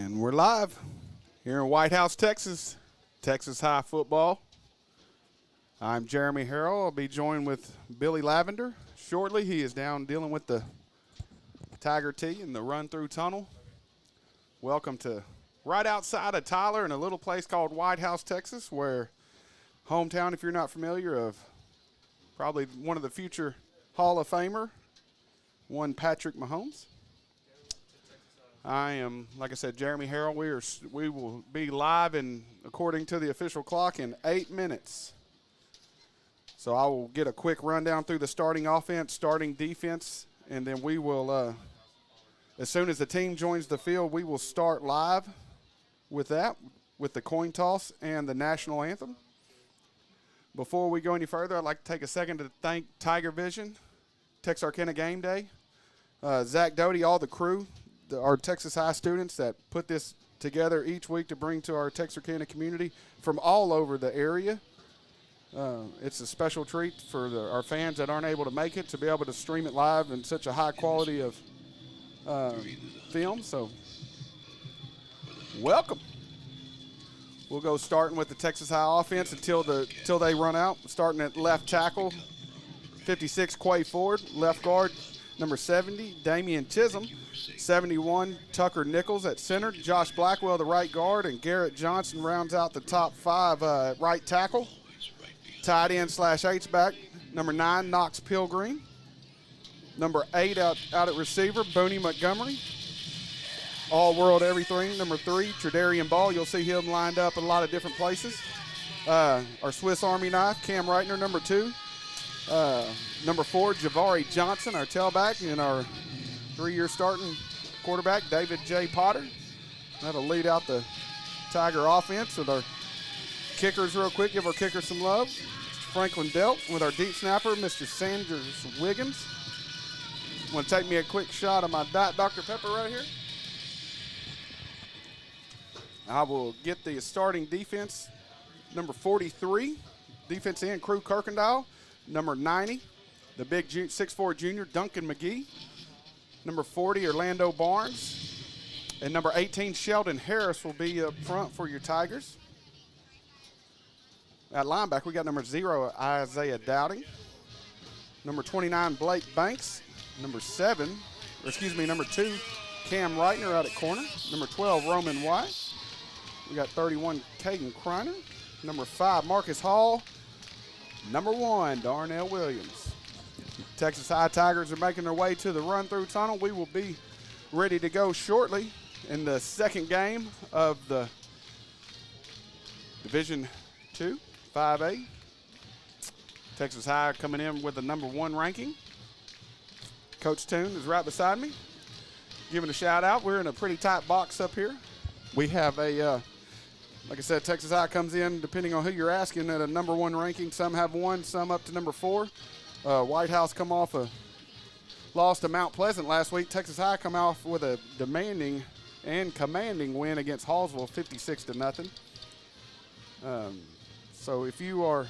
And we're live here in Whitehouse, Texas, Texas High football. I'm Jeremy Harrell. I'll be joined with Billy Lavender shortly. He is down dealing with the Tiger T in the run-through tunnel. Welcome to right outside of Tyler in a little place called Whitehouse, Texas, where hometown, if you're not familiar, of probably one of the future Hall of Famer, one Patrick Mahomes. I am, like I said, Jeremy Harrell. We will be live in, according to the official clock, in 8 minutes. So I will get a quick rundown through the starting offense, starting defense, and then we will, as soon as the team joins the field, we will start live with that, with the coin toss and the national anthem. Before we go any further, I'd like to take a second to thank TigerVisison, Texarkana Gameday, Zach Doty, all the crew, our Texas High students that put this together each week to bring to our Texarkana community from all over the area. It's a special treat for our fans that aren't able to make it to be able to stream it live in such a high quality of film. So, welcome. We'll go starting with the Texas High offense until they run out. Starting at left tackle, 56 Quay Ford, left guard, number 70 Damian Chisholm, 71 Tucker Nichols at center, Josh Blackwell the right guard, and Garrett Johnson rounds out the top five at right tackle. Tight end / H-back, number 9 Knox Pilgrim, number 8 out at receiver Booney Montgomery, all-world everything, number 3 Tredarian Ball. You'll see him lined up in a lot of different places. Our Swiss Army knife, Cam Reitner, number 2. Number 4, Javari Johnson, our tailback, and our 3-year starting quarterback, David J. Potter. That'll lead out the Tiger offense. With our kickers real quick, give our kickers some love. Franklin Delt with our deep snapper, Mr. Sanders Wiggins. Want to take me a quick shot of my Diet Dr. Pepper right here? I will get the starting defense, number 43, defense end, Crew Kirkendall. Number 90, the big 6'4 junior, Duncan McGee. Number 40, Orlando Barnes. And number 18, Sheldon Harris will be up front for your Tigers. At linebacker, we got number 0, Isaiah Dowding. Number 29, Blake Banks. Number 2, Cam Reitner out at corner. Number 12, Roman White. We got 31, Caden Kreiner. Number 5, Marcus Hall. Number 1, Darnell Williams. Texas High Tigers are making their way to the run-through tunnel. We will be ready to go shortly in the second game of the Division II, 5A. Texas High coming in with the number 1 ranking. Coach Toon is right beside me. Giving a shout-out. We're in a pretty tight box up here. We have a like I said, Texas High comes in, depending on who you're asking, at a number 1 ranking. Some have 1, some up to number 4. Whitehouse come off a loss to Mount Pleasant last week. Texas High come off with a demanding and commanding win against Hallsville, 56-0. So if you are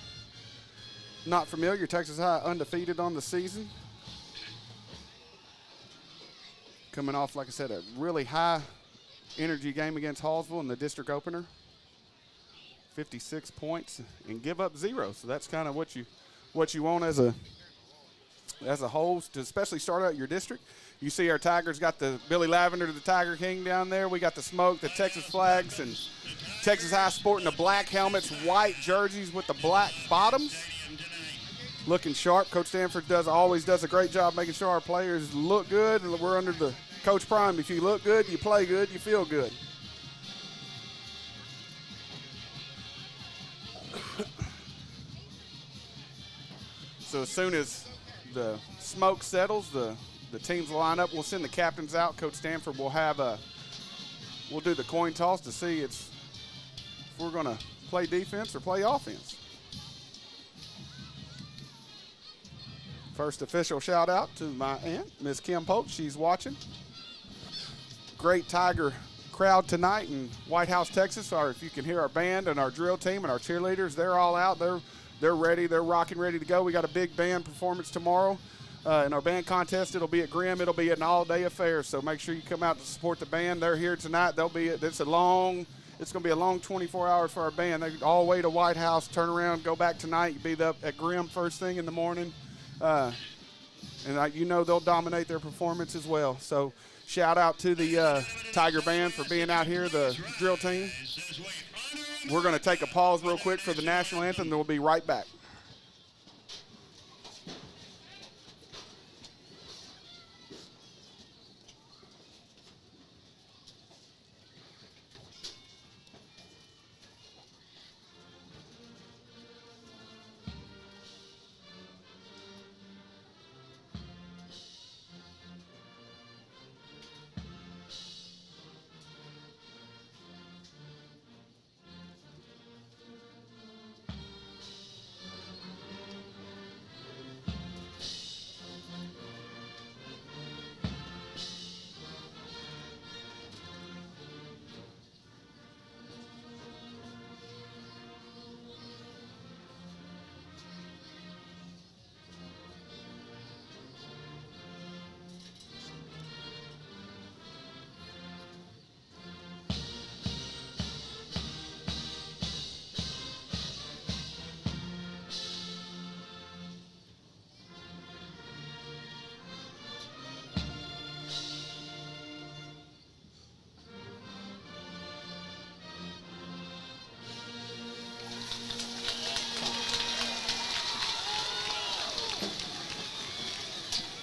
not familiar, Texas High undefeated on the season. Coming off, like I said, a really high energy game against Hallsville in the district opener. 56 points and give up 0. So that's kind of what you want as a whole, to especially start out your district. You see our Tigers got the Billy Lavender, the Tiger King down there. We got the smoke, the Texas flags, and Texas High sporting the black helmets, white jerseys with the black bottoms. Looking sharp. Coach Stanford always does a great job making sure our players look good. We're under the Coach Prime. If you look good, you play good, you feel good. So as soon as the smoke settles, the teams will line up. We'll send the captains out. Coach Stanford will we'll do the coin toss to see if we're going to play defense or play offense. First official shout out to my aunt, Miss Kim Polk. She's watching. Great Tiger crowd tonight in Whitehouse, Texas. Or if you can hear our band and our drill team and our cheerleaders, they're all out. They're ready. They're rocking, ready to go. We got a big band performance tomorrow. In our band contest, it'll be at Grimm. It'll be an all-day affair, so make sure you come out to support the band. They're here tonight. It's going to be a long 24 hours for our band. They all the way to Whitehouse, turn around, go back tonight. You'll be up at Grimm first thing in the morning. And they'll dominate their performance as well. So shout out to the Tiger Band for being out here, the drill team. We're going to take a pause real quick for the national anthem, and we'll be right back.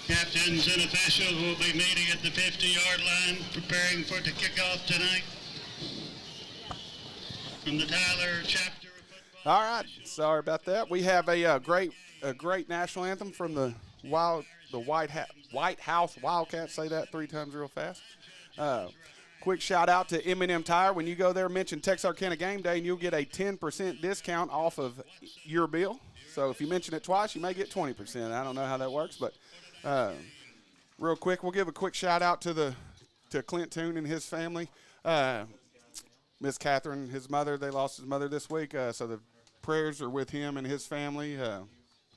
Captains and officials will be meeting at the 50-yard line, preparing for the kickoff tonight. From the Tyler chapter of football. All right, sorry about that. We have a great national anthem from the Whitehouse Wildcats. Say that 3 times real fast. Quick shout out to M&M Tire. When you go there, mention Texarkana Game Day, and you'll get a 10% discount off of your bill. So if you mention it twice, you may get 20%. I don't know how that works, but real quick, we'll give a quick shout out to Clint Toon and his family. Miss Catherine, his mother, they lost his mother this week, so the prayers are with him and his family.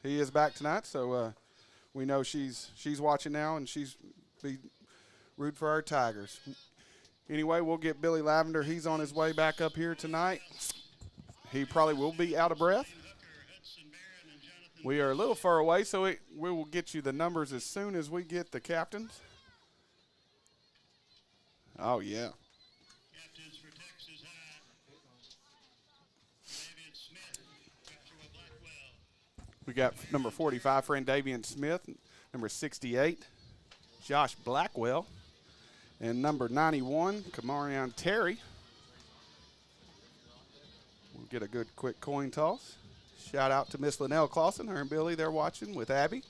He is back tonight, so we know she's watching now, and she's be root for our Tigers. Anyway, we'll get Billy Lavender. He's on his way back up here tonight. He probably will be out of breath. We are a little far away, so we will get you the numbers as soon as we get the captains. Oh, yeah. Captains for Texas High. David Smith, Joshua Blackwell. We got number 45, friend Davian Smith. Number 68, Josh Blackwell. And number 91, Kamarion Terry. We'll get a good quick coin toss. Shout out to Miss Linnell Clausen, her and Billy, they're watching with Abby.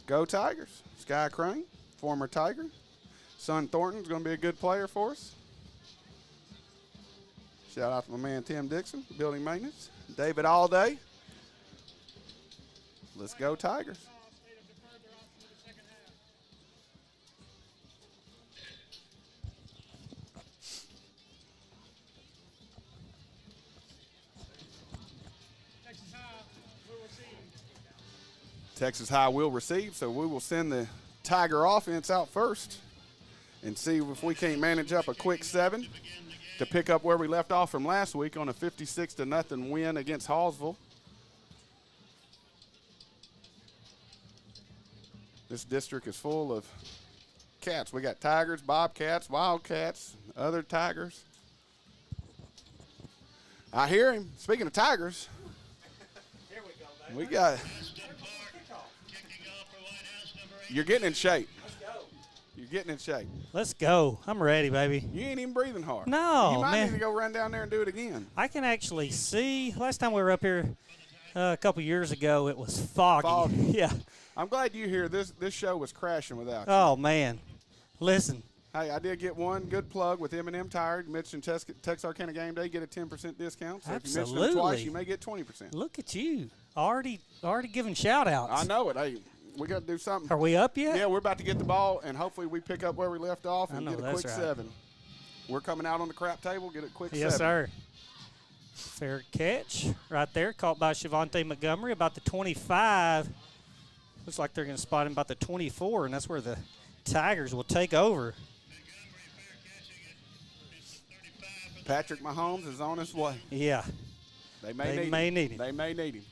Go Tigers. Sky Crane, former Tiger. Son Thornton's going to be a good player for us. Shout out to my man Tim Dixon, building maintenance. David Allday. Let's go Tigers. Texas High will receive, so we will send the Tiger offense out first and see if we can't manage up a quick 7 to pick up where we left off from last week on a 56-0 win against Hallsville. This district is full of cats. We got Tigers, Bobcats, Wildcats, other Tigers. I hear him. Speaking of Tigers, Here we go, baby. we got – you're getting in shape. Let's go. You're getting in shape. Let's go. I'm ready, baby. You ain't even breathing hard. No, You might man. need to go run down there and do it again. I can actually see. Last time we were up here a couple years ago, it was foggy. Foggy. Yeah. I'm glad you here. This show was crashing without you. Oh, man. Listen. Hey, I did get one good plug with M&M Tire. You mentioned Texarkana Game Day, get a 10% discount. So if you mention them twice, Absolutely. you may get 20%. Look at you. Already giving shout-outs. I know it. Hey, we got to do something. Are we up yet? Yeah, we're about to get the ball, and hopefully we pick up where we left off and I know, get a that's quick right. 7. We're coming out on the crap table, get a quick 7. Yes, sir. Fair catch right there, caught by Shavonte Montgomery, about the 25. Looks like they're going to spot him about the 24, and that's where the Tigers will take over. Patrick Mahomes is on his way. Yeah. They may need him. They may need him.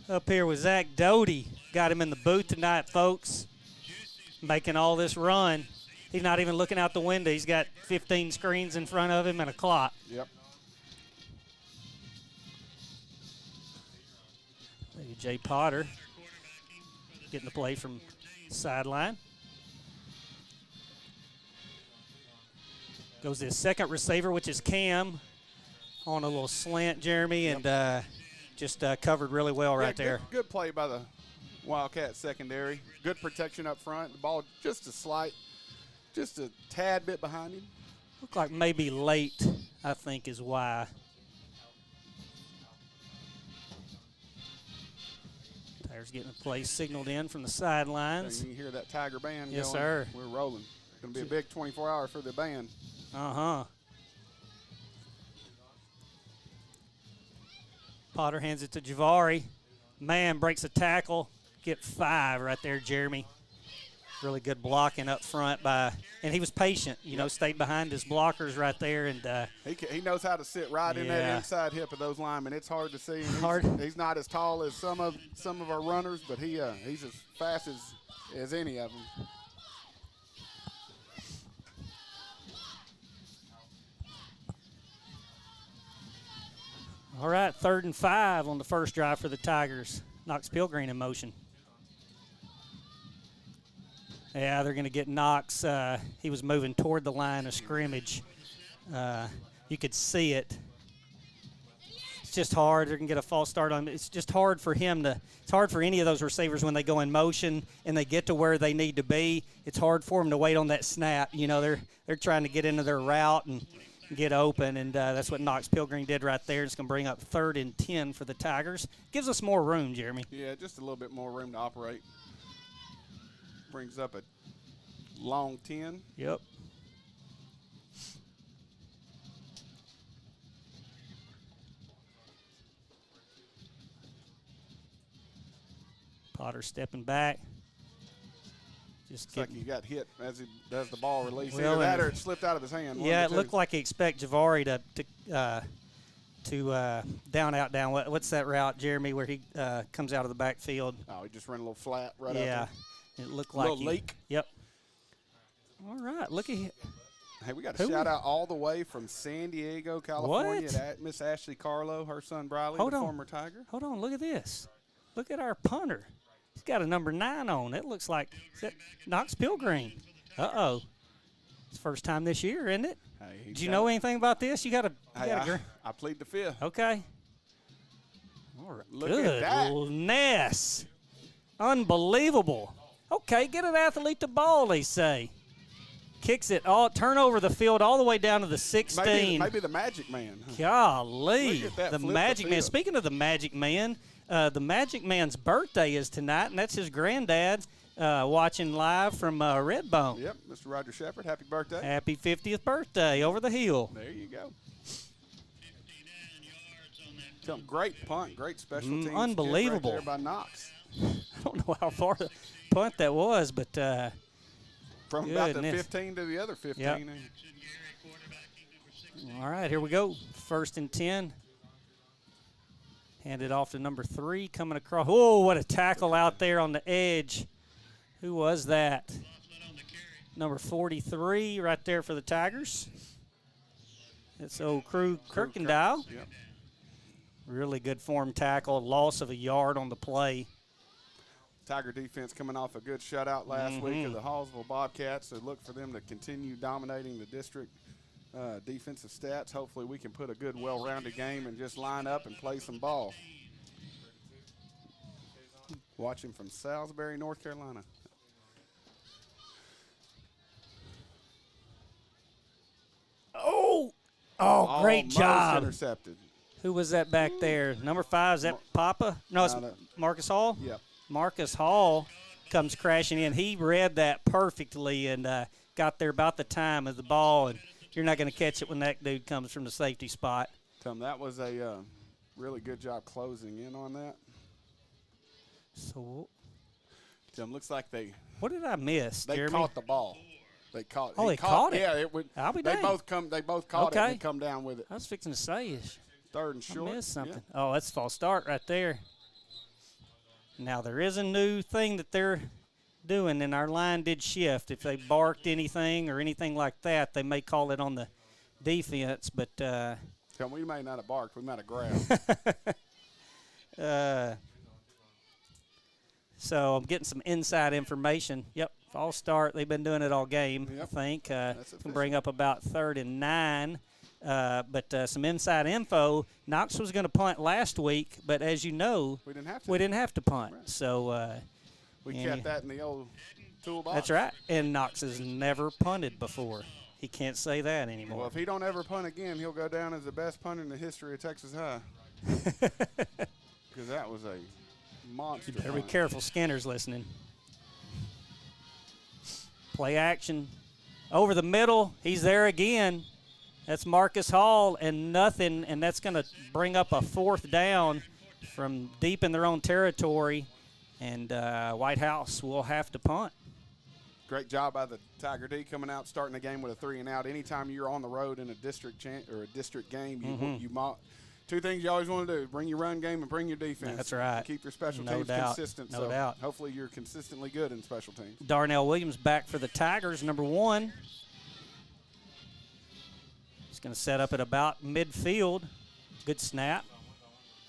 Up here with Zach Doty. Got him in the booth tonight, folks. Making all this run. He's not even looking out the window. He's got 15 screens in front of him and a clock. Yep. Jay Potter getting the play from sideline. Goes to his second receiver, which is Cam, on a little slant, Jeremy, and just covered really well right there. Good play by the Wildcat secondary. Good protection up front. The ball just a tad bit behind him. Looked like maybe late, I think, is why. Tigers getting the play signaled in from the sidelines. You can hear that Tiger band Yes, going. sir. We're rolling. It's going to be a big 24 hours for the band. Uh-huh. Potter hands it to Javari. Man, breaks a tackle. Get 5 right there, Jeremy. Really good blocking up front and he was patient, stayed behind his blockers right there. And he knows how to sit right in that inside hip of those linemen. It's hard to see. He's not as tall as some of our runners, but he's as fast as any of them. All right, 3rd and 5 on the first drive for the Tigers. Knox Pilgreen in motion. Yeah, they're going to get Knox. He was moving toward the line of scrimmage. You could see it. It's just hard. They're going to get a false start on him. It's just hard for him it's hard for any of those receivers when they go in motion and they get to where they need to be. It's hard for them to wait on that snap. They're trying to get into their route and get open, and that's what Knox Pilgreen did right there. It's going to bring up 3rd and 10 for the Tigers. Gives us more room, Jeremy. Yeah, just a little bit more room to operate. Brings up a long 10. Yep. Potter stepping back. It's like he got hit as he does the ball release. Well, Either that or it slipped out of his hand. Yeah, it looked like he expect Javari to down, out, down. What's that route, Jeremy, where he comes out of the backfield? Oh, he just ran a little flat right out there. Yeah, it looked like a little leak. Yep. All right, look at him. Hey, we got a shout out all the way from San Diego, California, to Miss Ashley Carlo, her son Briley, former Tiger. Hold on, look at this. Look at our punter. He's got a number 9 on. It looks like Knox Pilgreen. Uh-oh. It's the first time this year, isn't it? Hey, Did you know anything about this? I plead the fifth. Okay. All right. Look at that. Goodness. Unbelievable. Okay, get an athlete the ball, they say. Kicks it turn over the field all the way down to the 16. Maybe the Magic Man. Golly. Look at that, the Magic Man. Speaking of the Magic Man, the Magic Man's birthday is tonight, and that's his granddad watching live from Redbone. Yep, Mr. Roger Shepard, happy birthday. Happy 50th birthday over the hill. There you go. Some great punt, great special teams. Unbelievable. Right there by Knox. I don't know how far the punt that was, but from about the 15 to the other 15. Yep. All right, here we go. 1st and 10. Handed off to number 3, coming across. Oh, what a tackle out there on the edge. Who was that? Number 43 right there for the Tigers. It's old Crew Kirkendall. Yep. Really good form tackle. Loss of a yard on the play. Tiger defense coming off a good shutout last week of the Hallsville Bobcats. So look for them to continue dominating the district defensive stats. Hopefully we can put a good, well-rounded game and just line up and play some ball. Watching from Salisbury, North Carolina. Oh, great job. Intercepted. Who was that back there? Number 5, is that Papa? No, it's Marcus Hall? Yep. Marcus Hall comes crashing in. He read that perfectly and got there about the time of the ball, and you're not going to catch it when that dude comes from the safety spot. Tell him that was a really good job closing in on that. So Tim, looks like they what did I miss, Jeremy? caught the ball. They caught. Oh, they caught it. Yeah, it would. I'll be They dang. both caught it Okay. and come down with it. I was fixing to say is Third and I short. missed Yeah. something. Oh, that's a false start right there. Now there is a new thing that they're doing, and our line did shift. If they barked anything or anything like that, they may call it on the defense. But Tim, we may not have barked. We might have grabbed. So I'm getting some inside information. Yep, false start. They've been doing it all game, I Yep. think. That's Can bring up about 3rd and 9. But some inside info. Knox was going to punt last week, but as you know, We didn't have to. we didn't have to punt. Right. So We and kept you- that in the old toolbox. that's right. And Knox has never punted before. He can't say that Well, anymore. if he don't ever punt again, he'll go down as the best punter in the history of Texas High. Because that was a monster. Better be punt. careful. Skinner's listening. Play action. Over the middle. He's there again. That's Marcus Hall and nothing, and that's going to bring up a 4th down from deep in their own territory, and Whitehouse will have to punt. Great job by the Tiger D coming out, starting the game with a 3 and out. Anytime you're on the road in a district or a district game, two things you always want to do: bring your run game and bring your defense. That's right. Keep your special No teams doubt. consistent. No so doubt. Hopefully, you're consistently good in special teams. Darnell Williams back for the Tigers, number 1. He's going to set up at about midfield. Good snap.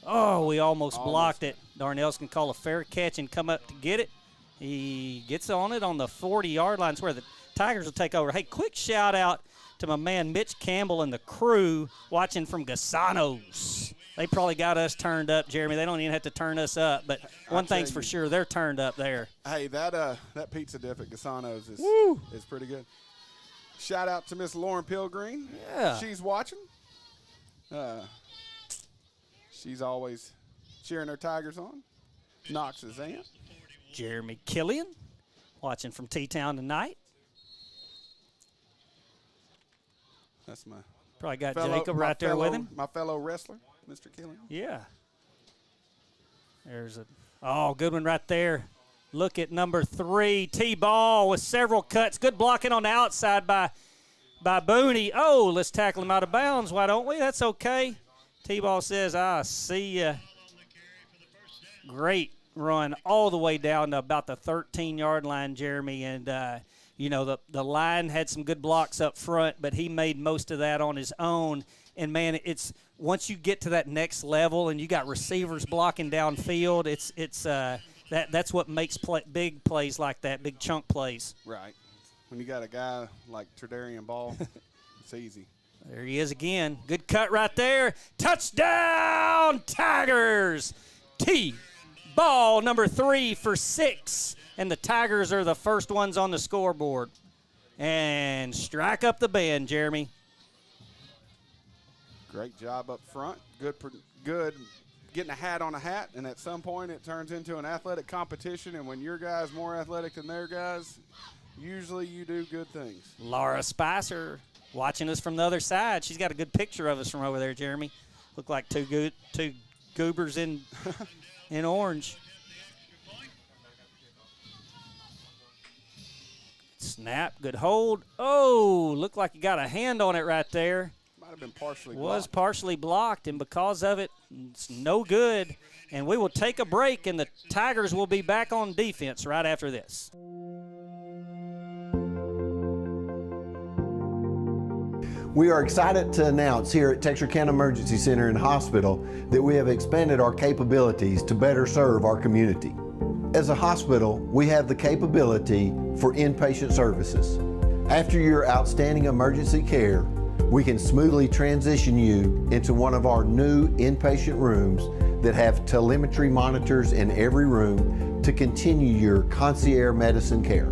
Oh, we almost blocked it. Darnell's going to call a fair catch and come up to get it. He gets on it on the 40-yard line. It's where the Tigers will take over. Hey, quick shout-out to my man Mitch Campbell and the crew watching from Gasano's. They probably got us turned up, Jeremy. They don't even have to turn us up. But one thing's for sure, they're turned up there. Hey, that pizza dip at Gasano's is pretty good. Shout out to Miss Lauren Pilgreen. Yeah. She's watching. She's always cheering her Tigers on. Knox's aunt. Jeremy Killian watching from T-Town tonight. That's my Probably got fellow, Jacob my right there with fellow- him. My fellow wrestler, Mr. Killian. Yeah. There's a good one right there. Look at number 3, T-Ball with several cuts. Good blocking on the outside by Booney. Oh, let's tackle him out of bounds. Why don't we? That's okay. T-Ball says, I see ya. Great run all the way down to about the 13-yard line, Jeremy. And, the line had some good blocks up front, but he made most of that on his own. And, man, it's once you get to that next level and you got receivers blocking downfield, that's what makes big plays like that, big chunk plays. Right. When you got a guy like Tredarian Ball, it's easy. There he is again. Good cut right there. Touchdown, Tigers. T-Ball, number 3 for 6. And the Tigers are the first ones on the scoreboard. And strike up the band, Jeremy. Great job up front. Good getting a hat on a hat, and at some point it turns into an athletic competition, and when your guy's more athletic than their guys, usually you do good things. Laura Spicer watching us from the other side. She's got a good picture of us from over there, Jeremy. Look like two goobers in orange. Snap, good hold. Oh, looked like you got a hand on it right there. Might have been partially Was blocked. partially blocked, and because of it, it's no good. And we will take a break, and the Tigers will be back on defense right after this. We are excited to announce here at Texarkana Emergency Center and Hospital that we have expanded our capabilities to better serve our community. As a hospital, we have the capability for inpatient services. After your outstanding emergency care, we can smoothly transition you into one of our new inpatient rooms that have telemetry monitors in every room to continue your concierge medicine care.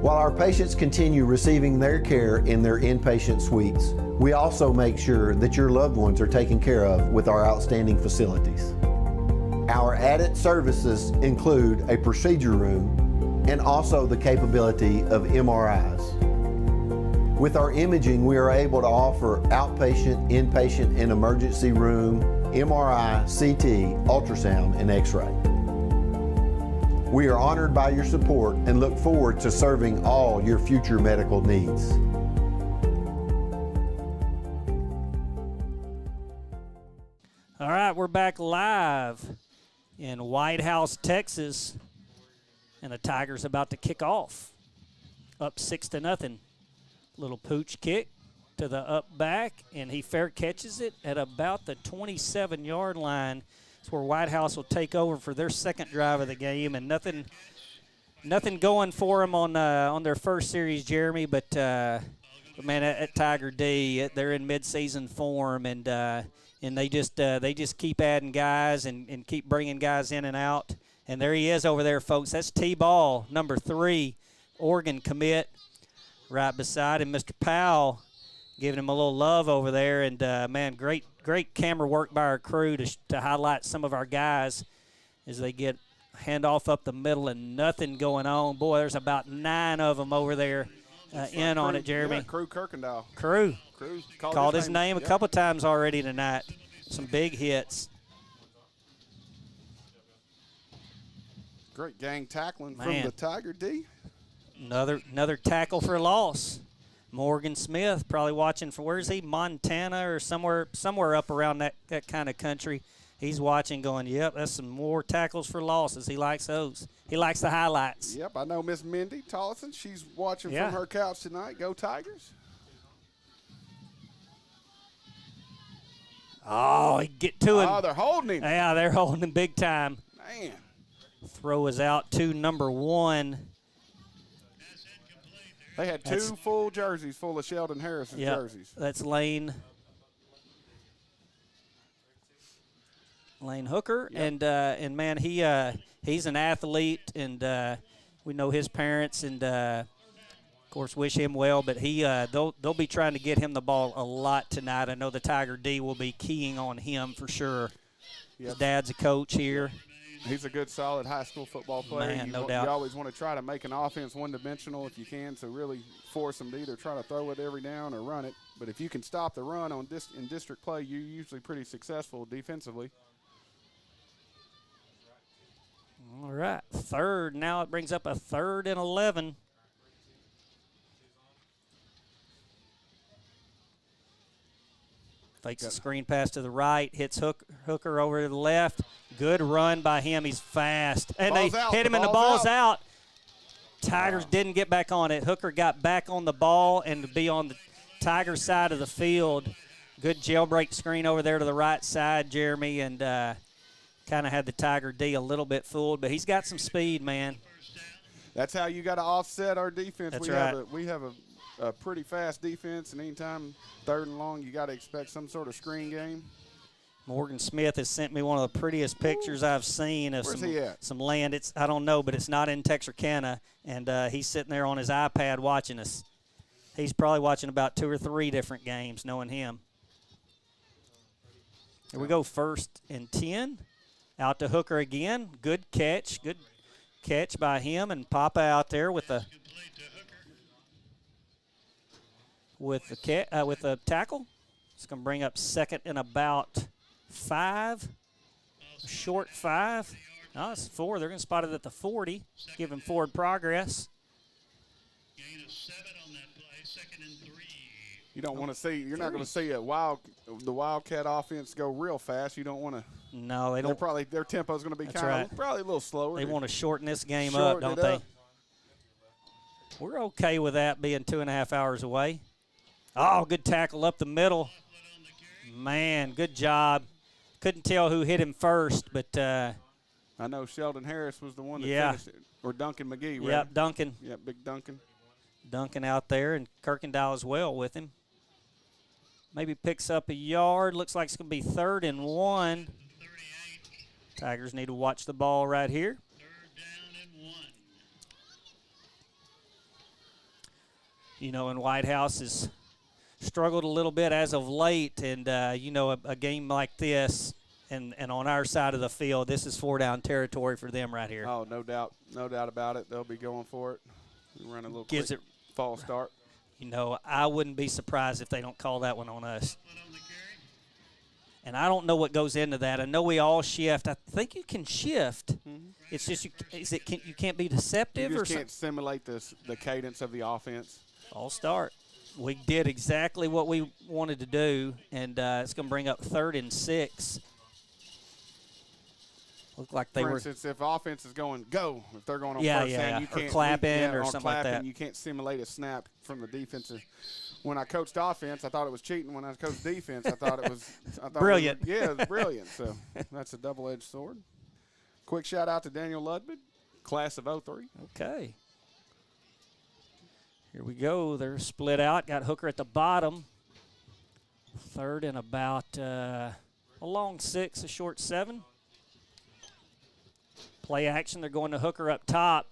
While our patients continue receiving their care in their inpatient suites, we also make sure that your loved ones are taken care of with our outstanding facilities. Our added services include a procedure room and also the capability of MRIs. With our imaging, we are able to offer outpatient, inpatient, and emergency room MRI, CT, ultrasound, and X-ray. We are honored by your support and look forward to serving all your future medical needs. All right, we're back live in Whitehouse, Texas, and the Tigers about to kick off. Up 6-0. Little pooch kick to the up back, and he fair catches it at about the 27-yard line. That's where Whitehouse will take over for their second drive of the game, and nothing going for them on their first series, Jeremy. But man, at Tiger D, they're in midseason form, and they just keep adding guys and keep bringing guys in and out. And there he is over there, folks. That's T-Ball, number 3, Oregon commit, right beside him. Mr. Powell giving him a little love over there. And, man, great camera work by our crew to highlight some of our guys as they get handoff up the middle and nothing going on. Boy, there's about 9 of them over there in on it, Jeremy. Yeah, Crew Kirkendall. Crew. Called his name a yeah. couple times already tonight. Some big hits. Great gang tackling Man. from the Tiger D. Another tackle for loss. Morgan Smith probably watching for, where is he, Montana or somewhere up around that kind of country. He's watching going, yep, that's some more tackles for losses. He likes those. He likes the highlights. Yep, I know Miss Mindy Tollison. She's watching Yeah. from her couch tonight. Go Tigers. Oh, he get to him. Oh, they're holding him. Yeah, they're holding him big time. Man. Throw is out to number 1. They had 2 full jerseys full of Sheldon Harrison jerseys. That's Lane Hooker, Yep. and man, he's an athlete, and we know his parents, and of course wish him well. But they'll be trying to get him the ball a lot tonight. I know the Tiger D will be keying on him for sure. Yep. His dad's a coach here. He's a good, solid high school football player. Man, no You doubt. always want to try to make an offense one-dimensional if you can, so really force them to either try to throw it every down or run it. But if you can stop the run in district play, you're usually pretty successful defensively. All right, third. Now it brings up a 3rd and 11. Fakes a screen pass to the right, hits Hooker over to the left. Good run by him. He's fast. And they Ball's out. hit him, The and the ball's ball's out. Tigers didn't get back on it. Hooker got back on the ball and to be on the Tiger side of the field. Good jailbreak screen over there to the right side, Jeremy, and kind of had the Tiger D a little bit fooled. But he's got some speed, man. That's how you got to offset our defense. That's we right. We have a pretty fast defense, and anytime 3rd and long, you got to expect some sort of screen game. Morgan Smith has sent me one of the prettiest pictures I've seen of Where's he at? some land. I don't know, but it's not in Texarkana, and he's sitting there on his iPad watching us. He's probably watching about 2 or 3 different games, knowing him. Here we go, 1st and 10. Out to Hooker again. Good catch by him, and Papa out there with the tackle. It's going to bring up 2nd and about 5. A short 5. No, it's 4. They're going to spot it at the 40. Give him forward progress. Gain of 7 on that play, 2nd and 3. You don't want to see. You're not going to see the Wildcat offense go real fast. You don't want to. No, they don't. Their tempo is going to be That's kind of right. probably a little slower. They want to shorten this game up, Shorten don't it they? up. We're okay with that being 2.5 hours away. Oh, good tackle up the middle. Man, good job. Couldn't tell who hit him first, but I know Sheldon Harris was the one that Yeah. finished it. Or Duncan McGee, right? yep, Duncan. Yep, big Duncan. Duncan out there, and Kirkendall as well with him. Maybe picks up a yard. Looks like it's going to be 3rd and 1. 38, Tigers need to watch the ball right here. 3rd down and 1. You know, and Whitehouse has struggled a little bit as of late, and, you know, a game like this, and on our side of the field, this is 4-down territory for them right here. Oh, no doubt about it. They'll be going for it. Run a little Gives quick false start. You know, I wouldn't be surprised if they don't call that one on us. Split on the carry. And I don't know what goes into that. I know we all shift. I think you can shift. It's just you can't be deceptive You or just something. can't simulate the cadence of the offense. False start. We did exactly what we wanted to do, and it's going to bring up 3rd and 6. Look like they For were. instance, if offense is going go, if they're going on Yeah, first yeah, down, you or can't clapping or on something like clapping, that. You can't simulate a snap from the defensive. When I coached offense, I thought it was cheating. When I coached defense, I thought it was Brilliant. Yeah, it was brilliant. So that's a double-edged sword. Quick shout out to Daniel Ludwig, class of 03. Okay. Here we go. They're split out. Got Hooker at the bottom. 3rd and about a long 6, a short 7. Play action. They're going to Hooker up top.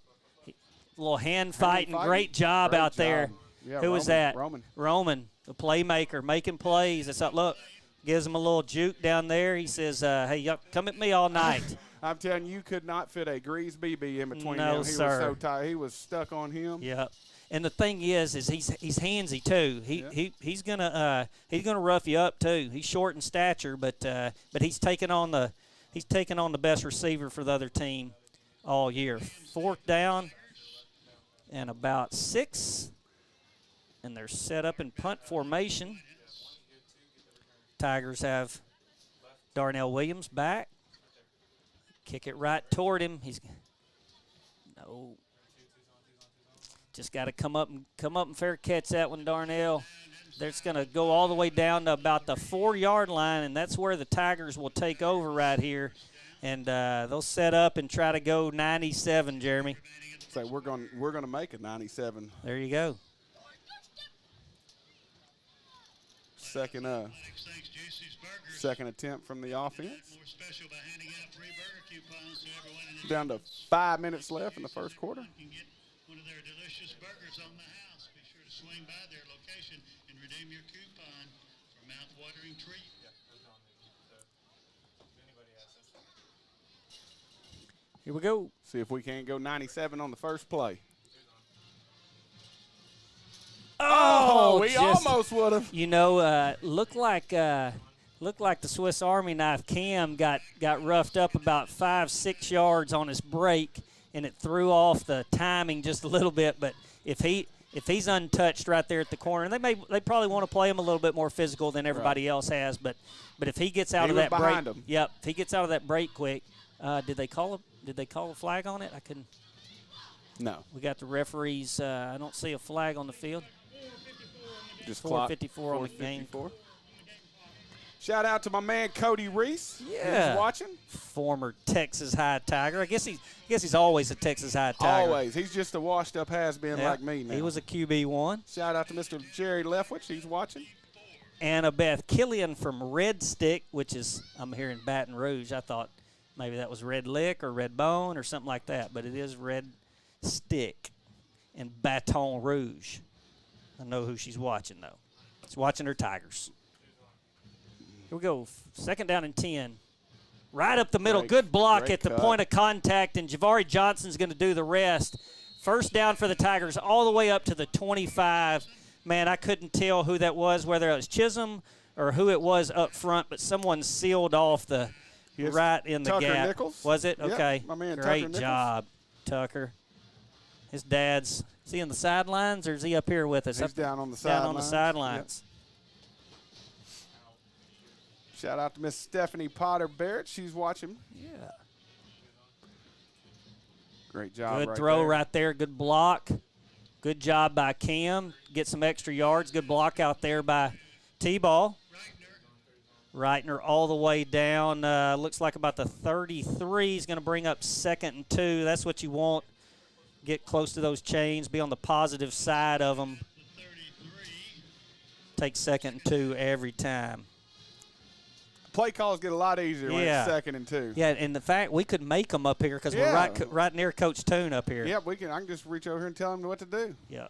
A little hand fighting. Great job out there. Yeah, Who was that? Roman, the playmaker, making plays. It's like, look, gives him a little juke down there. He says, hey, y'all come at me all night. I'm telling you, could not fit a grease BB in between No, them. He sir. was so tight. He was stuck on him. Yep. And the thing is he's handsy too. He's gonna rough you up too. He's short in stature, but he's taking on the best receiver for the other team all year. 4th down and about 6, and they're set up in punt formation. Tigers have Darnell Williams back. Kick it right toward him. Just got to come up and fair catch that one, Darnell. That's going to go all the way down to about the 4-yard line, and that's where the Tigers will take over right here. And they'll set up and try to go 97, Jeremy. So we're going to make it 97. There you go. Second attempt from the offense. Down to 5 minutes left in the first quarter. One of their delicious burgers on the house. Be sure to swing by their location and redeem your coupon for mouth-watering treat. Here we go. See if we can't go 97 on the first play. Oh, we almost would have. You know, looked like the Swiss Army knife. Cam got roughed up about 5-6 yards on his break, and it threw off the timing just a little bit. But if he's untouched right there at the corner, and they probably want to play him a little bit more physical than everybody else has. But if he gets out of that break, if he gets out of that break quick, did they call a flag on it? I couldn't. No. We got the referees. I don't see a flag on the field. Just 4:54 on the game. Shout out to my man Cody Reese. Yeah. Who's watching. Former Texas High Tiger. I guess he's always a Texas High Tiger. Always. He's just a washed-up has-been like me now. He was a QB1. Shout out to Mr. Jerry Leftwich. He's watching. Annabeth Killian from Red Stick, which is, I'm here in Baton Rouge. I thought maybe that was Red Lick or Red Bone or something like that, but it is Red Stick in Baton Rouge. I know who she's watching, though. She's watching her Tigers. Here we go. 2nd down and 10. Right up the middle. Good block at the point of contact, and Javari Johnson's going to do the rest. 1st down for the Tigers all the way up to the 25. Man, I couldn't tell who that was, whether it was Chisholm or who it was up front, but someone sealed off the right in the Tucker gap. Nichols. Was it? Yep, Okay. my man Great Tucker job, Tucker. His dad's – is he on the sidelines or is he up here with us? He's down on the sidelines. Down on the sidelines. Yep. Shout out to Miss Stephanie Potter Barrett. She's watching. Yeah. Great job. Good right throw there. right there. Good block. Good job by Cam. Get some extra yards. Good block out there by T-Ball. Reitner all the way down. Looks like about the 33. He's going to bring up 2nd and 2. That's what you want. Get close to those chains. Be on the positive side of them. Take 2nd and 2 every time. Play calls get a lot easier when it's 2nd and 2. Yeah, and the fact we could make them up here because we're right near Coach Toon up here. Yep, we can. I can just reach over here and tell him what to do. Yeah.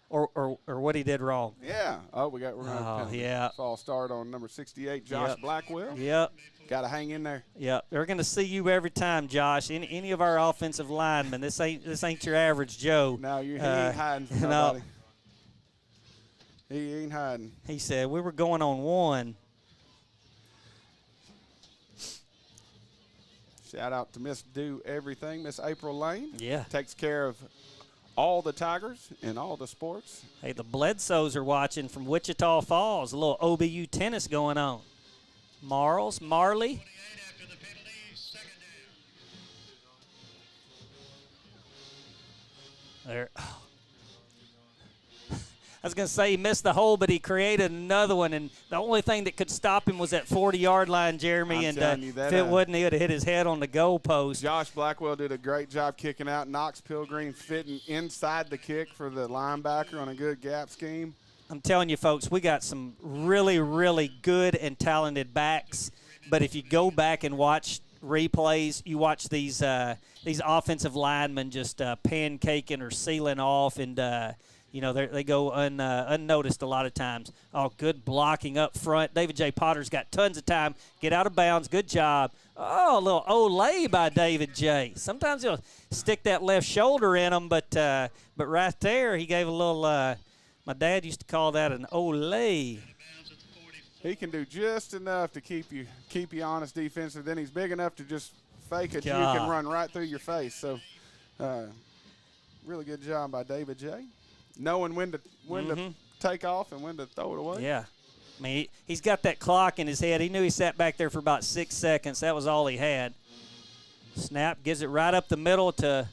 Or what he did wrong. Yeah. Oh, we're going to fall start on number 68, Josh Blackwell. Yep. Got to hang in there. Yep. They're going to see you every time, Josh. Any of our offensive linemen. This ain't your average Joe. No, he ain't hiding from nobody. He ain't hiding. He said we were going on 1. Shout out to Miss Do Everything, Miss April Lane. Yeah. Takes care of all the Tigers in all the sports. Hey, the Bledsoes are watching from Wichita Falls. A little OBU tennis going on. Marley. 28 after the penalty, second down. There. I was going to say he missed the hole, but he created another one, and the only thing that could stop him was that 40-yard line, Jeremy. I'm and telling you that, if it wouldn't, he would have hit his head on the goalpost. Josh Blackwell did a great job kicking out. Knox Pilgrim fitting inside the kick for the linebacker on a good gap scheme. I'm telling you, folks, we got some really, really good and talented backs. But if you go back and watch replays, you watch these offensive linemen just pancaking or sealing off, and they go unnoticed a lot of times. Oh, good blocking up front. David J. Potter's got tons of time. Get out of bounds. Good job. Oh, a little Olay by David J. Sometimes he'll stick that left shoulder in him, but right there he gave a little. My dad used to call that an Olay. He can do just enough to keep you honest defensive. Then he's big enough to just fake a juke and run right through your face. So, really good job by David J. Knowing when to take off and when to throw it away. Yeah. I mean, he's got that clock in his head. He knew he sat back there for about 6 seconds. That was all he had. Snap, gives it right up the middle to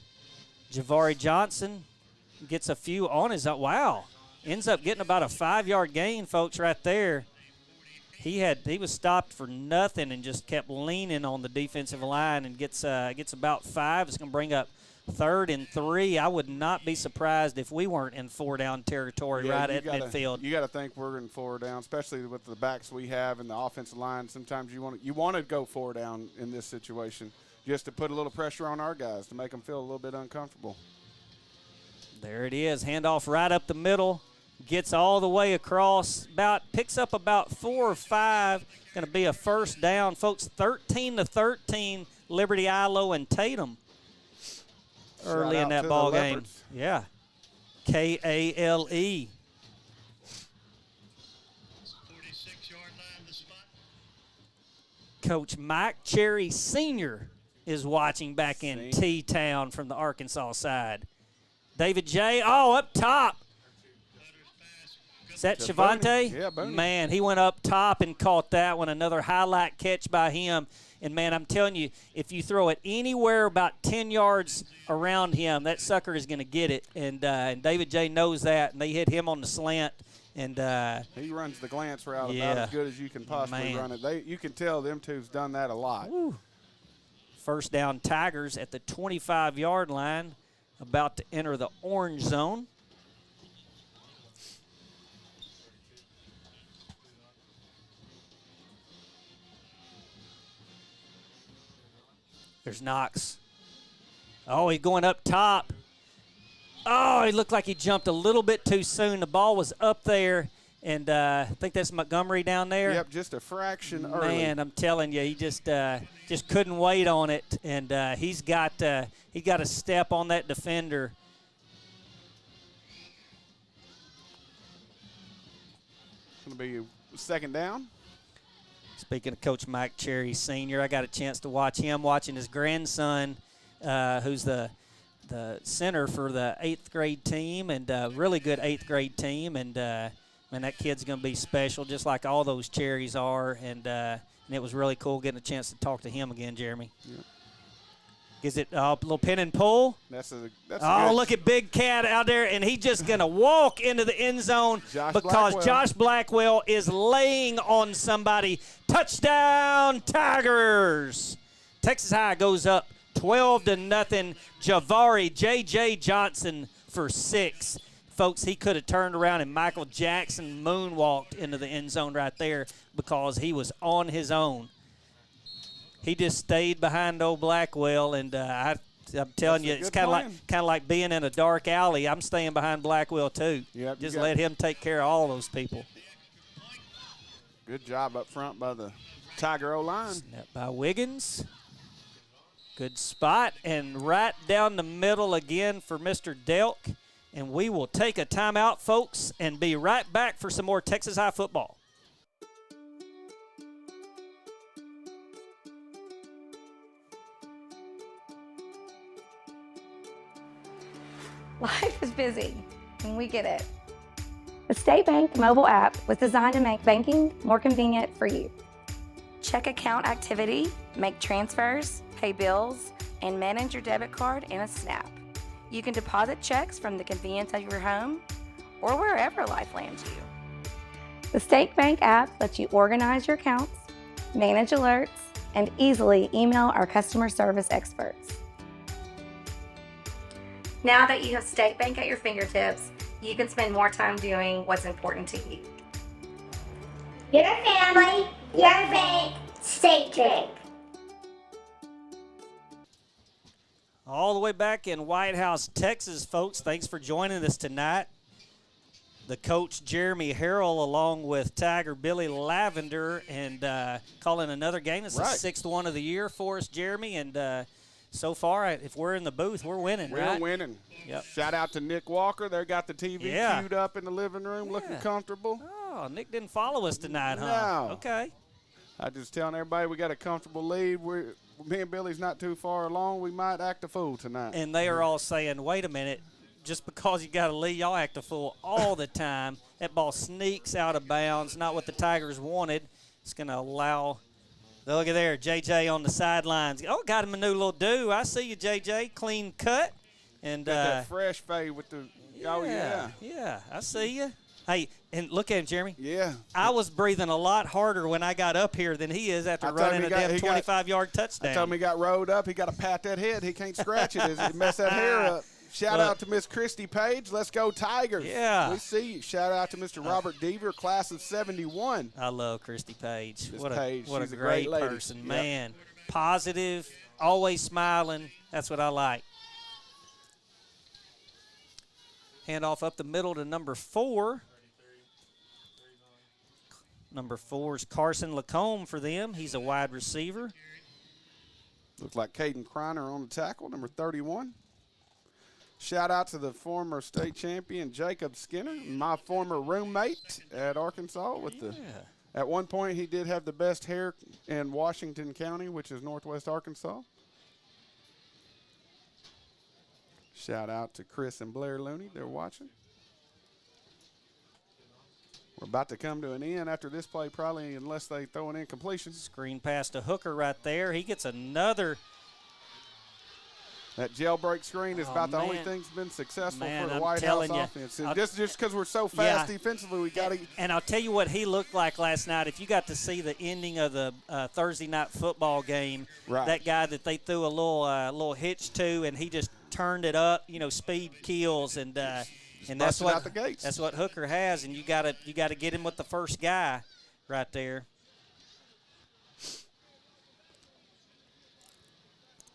Javari Johnson. Gets a few on his own. Wow. Ends up getting about a 5-yard gain, folks, right there. He was stopped for nothing and just kept leaning on the defensive line and gets about 5. It's going to bring up 3rd and 3. I would not be surprised if we weren't in 4-down territory at midfield. You got to think we're in 4 down, especially with the backs we have and the offensive line. Sometimes you want to go 4 down in this situation just to put a little pressure on our guys to make them feel a little bit uncomfortable. There it is. Handoff right up the middle. Gets all the way across. Picks up about 4 or 5. Going to be a first down, folks. 13-13. Liberty Ilo and Tatum early in that ball game. Yeah. Kale. 46-yard line, the spot. Coach Mike Cherry Sr. is watching back in T-Town from the Arkansas side. David J. Up top. Is that Shavante? Yeah, Booney. Man, he went up top and caught that one. Another highlight catch by him. And, man, I'm telling you, if you throw it anywhere about 10 yards around him, that sucker is going to get it. And David J. knows that, and they hit him on the slant. And he runs the glance route about as good as you can possibly run it. You can tell them two's done that a lot. Woo. First down Tigers at the 25-yard line, about to enter the orange zone. There's Knox. Oh, he's going up top. Oh, he looked like he jumped a little bit too soon. The ball was up there, and I think that's Montgomery down there. Yep, just a fraction early. Man, I'm telling you, he just couldn't wait on it, and he got a step on that defender. It's going to be second down. Speaking of Coach Mike Cherry Sr., I got a chance to watch him watching his grandson, who's the center for the 8th grade team, and really good 8th grade team. And, man, that kid's going to be special, just like all those Cherries are. And it was really cool getting a chance to talk to him again, Jeremy. Yep. Is it a little pin and pull? That's look at Big Cat out there, and he's just going to walk into the end zone because Josh Blackwell is laying on somebody. Touchdown, Tigers! Texas High goes up 12-0. Javari J.J. Johnson for 6. Folks, he could have turned around and Michael Jackson moonwalked into the end zone right there because he was on his own. He just stayed behind old Blackwell, and I'm telling you, it's kind of like being in a dark alley. I'm staying behind Blackwell too. Yep, just let him take care of all those people. Good job up front by the Tiger O-line. Snap by Wiggins. Good spot, and right down the middle again for Mr. Delk. And we will take a timeout, folks, and be right back for some more Texas High football. Life is busy, and we get it. The State Bank mobile app was designed to make banking more convenient for you. Check account activity, make transfers, pay bills, and manage your debit card in a snap. You can deposit checks from the convenience of your home or wherever life lands you. The State Bank app lets you organize your accounts, manage alerts, and easily email our customer service experts. Now that you have State Bank at your fingertips, you can spend more time doing what's important to you. Your family, your bank, State Bank. All the way back in Whitehouse, Texas, folks. Thanks for joining us tonight. The coach, Jeremy Harrell, along with Tiger Billy Lavender, and calling another game. It's the 6th one of the year for us, Jeremy. And so far, if we're in the booth, we're winning, right? We're winning. Yep. Shout out to Nick Walker. They got the TV queued up in the living room, looking comfortable. Oh, Nick didn't follow us tonight, huh? No. Okay. I just telling everybody we got a comfortable lead. Me and Billy's not too far along. We might act a fool tonight. And they are all saying, wait a minute, just because you got a lead, y'all act a fool all the time. That ball sneaks out of bounds, not what the Tigers wanted. It's going to allow – look at there, J.J. on the sidelines. Oh, got him a new little do. I see you, J.J. Clean cut. And that fresh fade with the Yeah, I see you. Hey, and look at him, Jeremy. Yeah. I was breathing a lot harder when I got up here than he is after running a damn 25-yard touchdown. I told him he got rolled up. He got to pat that head. He can't scratch it. He messed that hair up. Shout out to Miss Christy Page. Let's go Tigers. Yeah. We see you. Shout out to Mr. Robert Deaver, class of 71. I love Christy Page. What She's a great lady. person. Yep. Man, positive, always smiling. That's what I like. Hand off up the middle to number 4. Number 4 is Carson Lacombe for them. He's a wide receiver. Looks like Caden Kreiner on the tackle, number 31. Shout out to the former state champion Jacob Skinner, my former roommate at Arkansas. At one point, he did have the best hair in Washington County, which is northwest Arkansas. Shout out to Chris and Blair Looney. They're watching. We're about to come to an end after this play, probably, unless they throw an incompletion. Screen pass to Hooker right there. He gets another. That jailbreak screen is about the only thing that's been successful for the Whitehouse offense. And just because we're so fast defensively, we got to. And I'll tell you what he looked like last night. If you got to see the ending of the Thursday night football game, that guy that they threw a little hitch to, and he just turned it up. Speed kills, and that's what Hooker has. And you got to get him with the first guy right there.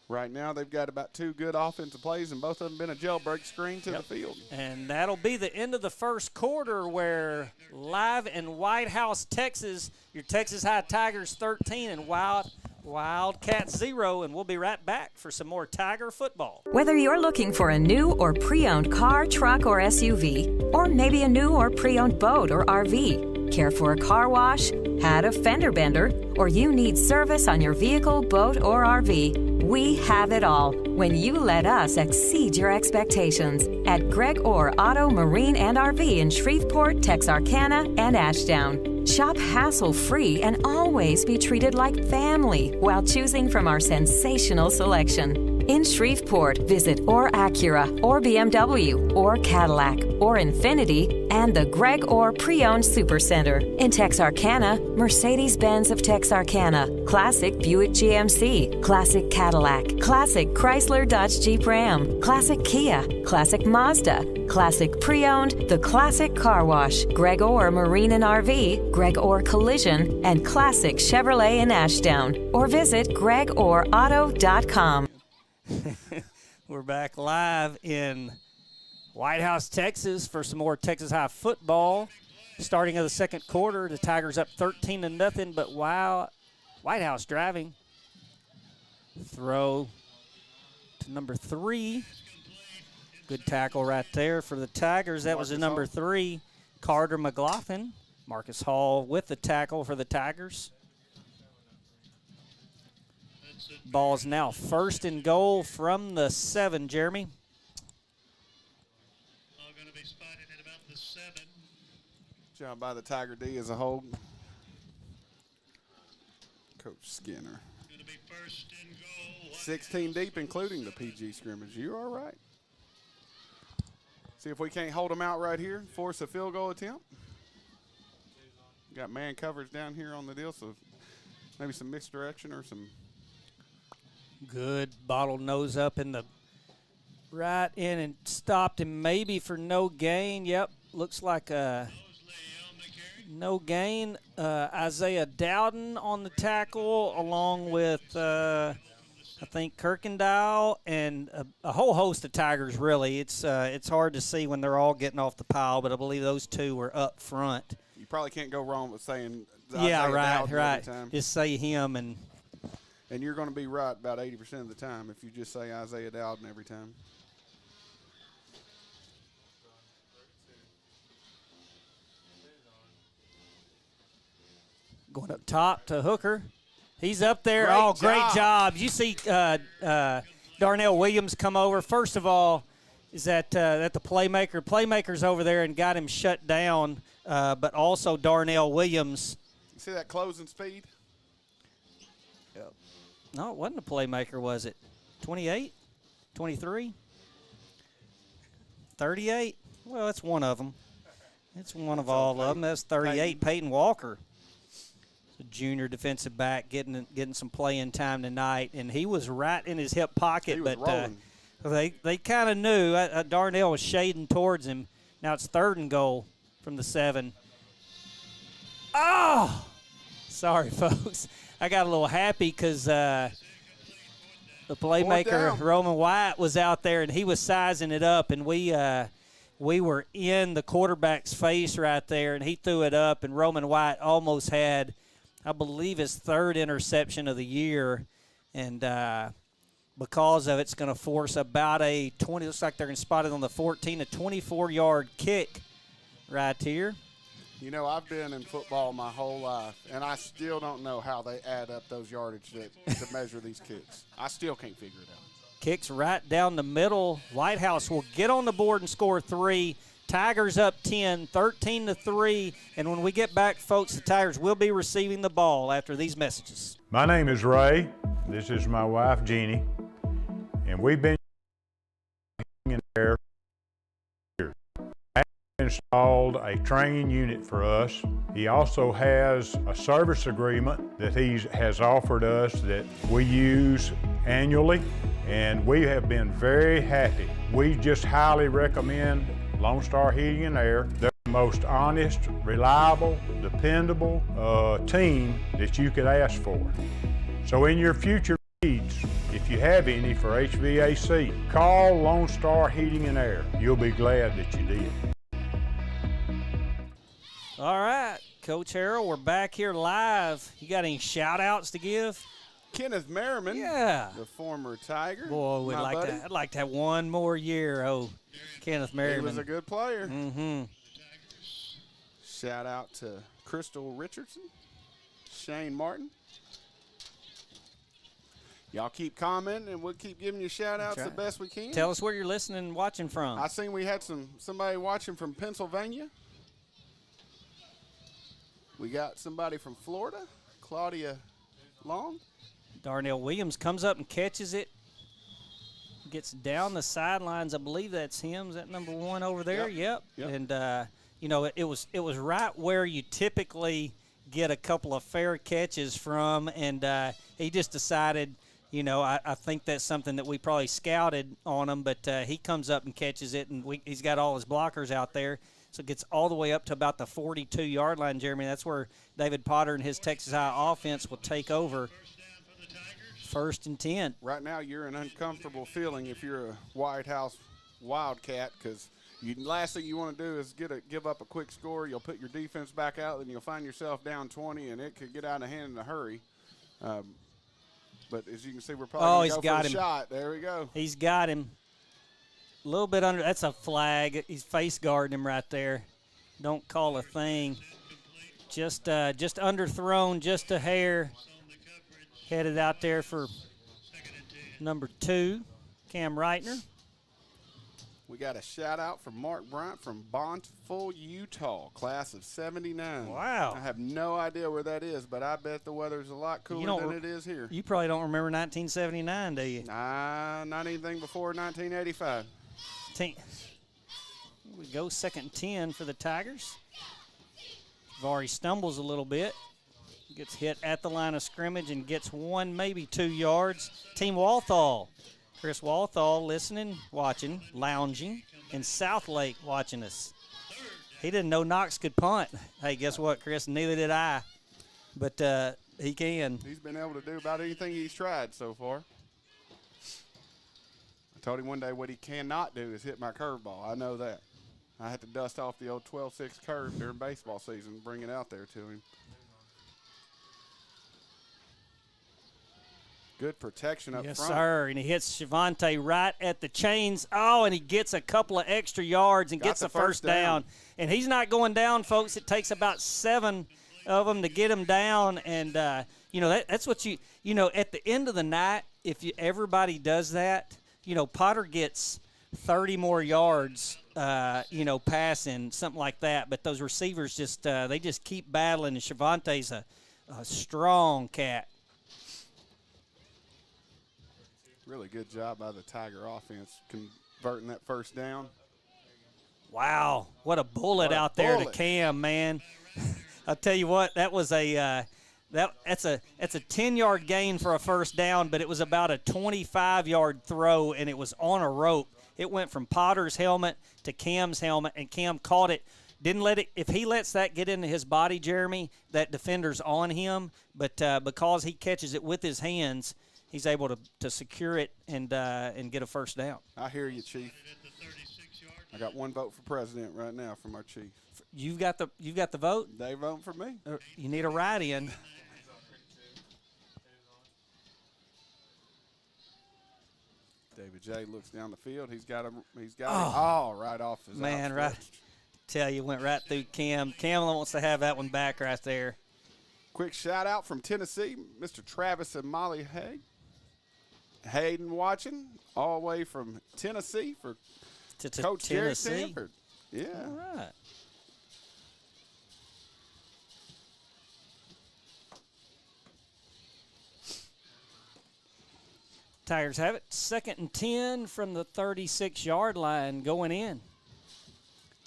Right now, they've got about 2 good offensive plays, and both of them been a jailbreak screen to the field. And that'll be the end of the first quarter, where live in Whitehouse, Texas, your Texas High Tigers 13 and Wildcats 0, and we'll be right back for some more Tiger football. Whether you're looking for a new or pre-owned car, truck, or SUV, or maybe a new or pre-owned boat or RV, care for a car wash, had a fender bender, or you need service on your vehicle, boat, or RV, we have it all when you let us exceed your expectations at Greg Orr Auto, Marine, and RV in Shreveport, Texarkana, and Ashdown. Shop hassle-free and always be treated like family while choosing from our sensational selection. In Shreveport, visit Orr Acura, or BMW, or Cadillac, or Infiniti, and the Greg Orr Pre-Owned Supercenter. In Texarkana, Mercedes-Benz of Texarkana, Classic Buick GMC, Classic Cadillac, Classic Chrysler Dodge Jeep Ram, Classic Kia, Classic Mazda, Classic Pre-Owned, The Classic Car Wash, Greg Orr Marine and RV, Greg Orr Collision, and Classic Chevrolet in Ashdown. Or visit GregOrAuto.com. We're back live in Whitehouse, Texas for some more Texas High football. Starting of the second quarter, the Tigers up 13-0, but Whitehouse driving. Throw to number 3. Good tackle right there for the Tigers. That was the number 3, Carter McLaughlin. Marcus Hall with the tackle for the Tigers. Ball's now 1st and goal from the 7, Jeremy. Good job by the Tiger D as a whole. Coach Skinner. Going to be first and goal. 16 deep, including the PG scrimmage. You are right. See if we can't hold them out right here. Force a field goal attempt. Got man coverage down here on the deal, so maybe some mixed direction or some. Good bottle nose up in the right in and stopped him maybe for no gain. Yep, looks like no gain. Isaiah Dowden on the tackle along with I think Kirkendall and a whole host of Tigers, really. It's hard to see when they're all getting off the pile, but I believe those two were up front. You probably can't go wrong with saying yeah, Isaiah right, Dowden right. every time. Just say him and you're going to be right about 80% of the time if you just say Isaiah Dowden every time. going up top to Hooker. He's up there. Great job. You see Darnell Williams come over. First of all, is that the playmaker. Playmaker's over there and got him shut down, but also Darnell Williams. You see that closing speed? Yep. No, it wasn't a playmaker, was it? 28? 23? 38? Well, it's one of them. It's one of all of them. That's 38, Peyton Walker. A junior defensive back getting some playing time tonight, and he was right in his hip pocket, but they kind of knew Darnell was shading towards him. Now it's 3rd and goal from the 7. Oh, sorry, folks. I got a little happy because the playmaker Roman White was out there and he was sizing it up, and we were in the quarterback's face right there, and he threw it up, and Roman White almost had, I believe, his 3rd interception of the year, and because of it's going to force about a 20. Looks like they're going to spot it on the 14, a 24-yard kick right here. You know, I've been in football my whole life, and I still don't know how they add up those yardage to measure these kicks. I still can't figure it out. Kicks right down the middle. Whitehouse will get on the board and score 3. Tigers up 10, 13-3. And when we get back, folks, the Tigers will be receiving the ball after these messages. My name is Ray. This is my wife, Jeannie. And we've been in there. Installed a training unit for us. He also has a service agreement that he has offered us that we use annually, and we have been very happy. We just highly recommend Lone Star Heating and Air. They're the most honest, reliable, dependable team that you could ask for. So in your future needs, if you have any for HVAC, call Lone Star Heating and Air. You'll be glad that you did. All right, Coach Harrell, we're back here live. You got any shout-outs to give? Kenneth Merriman, yeah, the former Tiger. Boy, I'd like to have one more year. Oh, Kenneth Merriman. He was a good player. Mm-hmm. Shout out to Crystal Richardson, Shane Martin. Y'all keep commenting, and we'll keep giving you shout-outs the best we can. Tell us where you're listening and watching from. I seen we had somebody watching from Pennsylvania. We got somebody from Florida, Claudia Long. Darnell Williams comes up and catches it. Gets down the sidelines. I believe that's him. Is that number 1 over there? Yep. And, you know, it was right where you typically get a couple of fair catches from, and he just decided, you know, I think that's something that we probably scouted on him, but he comes up and catches it, and he's got all his blockers out there. So it gets all the way up to about the 42-yard line, Jeremy. That's where David Potter and his Texas High offense will take over. 1st and 10. Right now you're in an uncomfortable feeling if you're a Whitehouse Wildcat, because last thing you want to do is give up a quick score. You'll put your defense back out, and you'll find yourself down 20, and it could get out of hand in a hurry. But as you can see, we're probably going to go for the shot. There we go. He's got him. A little bit under. That's a flag. He's face guarding him right there. Don't call a thing. Just underthrown, just a hair. Headed out there for number 2, Cam Reitner. We got a shout out from Mark Bryant from Bountiful, Utah, class of 79. Wow. I have no idea where that is, but I bet the weather's a lot cooler than it is here. You probably don't remember 1979, do you? Nah, not anything before 1985. Here we go, 2nd and 10 for the Tigers. Vari stumbles a little bit. Gets hit at the line of scrimmage and gets 1, maybe 2 yards. Team Walthall. Chris Walthall listening, watching, lounging, in South Lake watching us. He didn't know Knox could punt. Hey, guess what, Chris? Neither did I. But he can. He's been able to do about anything he's tried so far. I told him one day what he cannot do is hit my curveball. I know that. I had to dust off the old 12-6 curve during baseball season and bring it out there to him. Good protection up front. Yes, sir. And he hits Shavante right at the chains. Oh, and he gets a couple of extra yards and gets a first down. And he's not going down, folks. It takes about 7 of them to get him down. And, that's what at the end of the night, if everybody does that, Potter gets 30 more yards, passing, something like that. But those receivers they just keep battling. And Shavante's a strong cat. Really good job by the Tiger offense converting that first down. Wow, what a bullet out there to Cam, man. I'll tell you what, that was that's a 10-yard gain for a first down, but it was about a 25-yard throw, and it was on a rope. It went from Potter's helmet to Cam's helmet, and Cam caught it. Didn't let it. If he lets that get into his body, Jeremy, that defender's on him. But because he catches it with his hands, he's able to secure it and get a first down. I hear you, Chief. I got 1 vote for president right now from our chief. You've got the vote? They vote for me. You need a write-in. David J. looks down the field. He's got him right off his man, right. Tell you, went right through Cam. Cam wants to have that one back right there. Quick shout out from Tennessee, Mr. Travis and Molly Hayden watching all the way from Tennessee for Coach Jerry Stanford. Yeah. All right. Tigers have it. 2nd and 10 from the 36-yard line going in.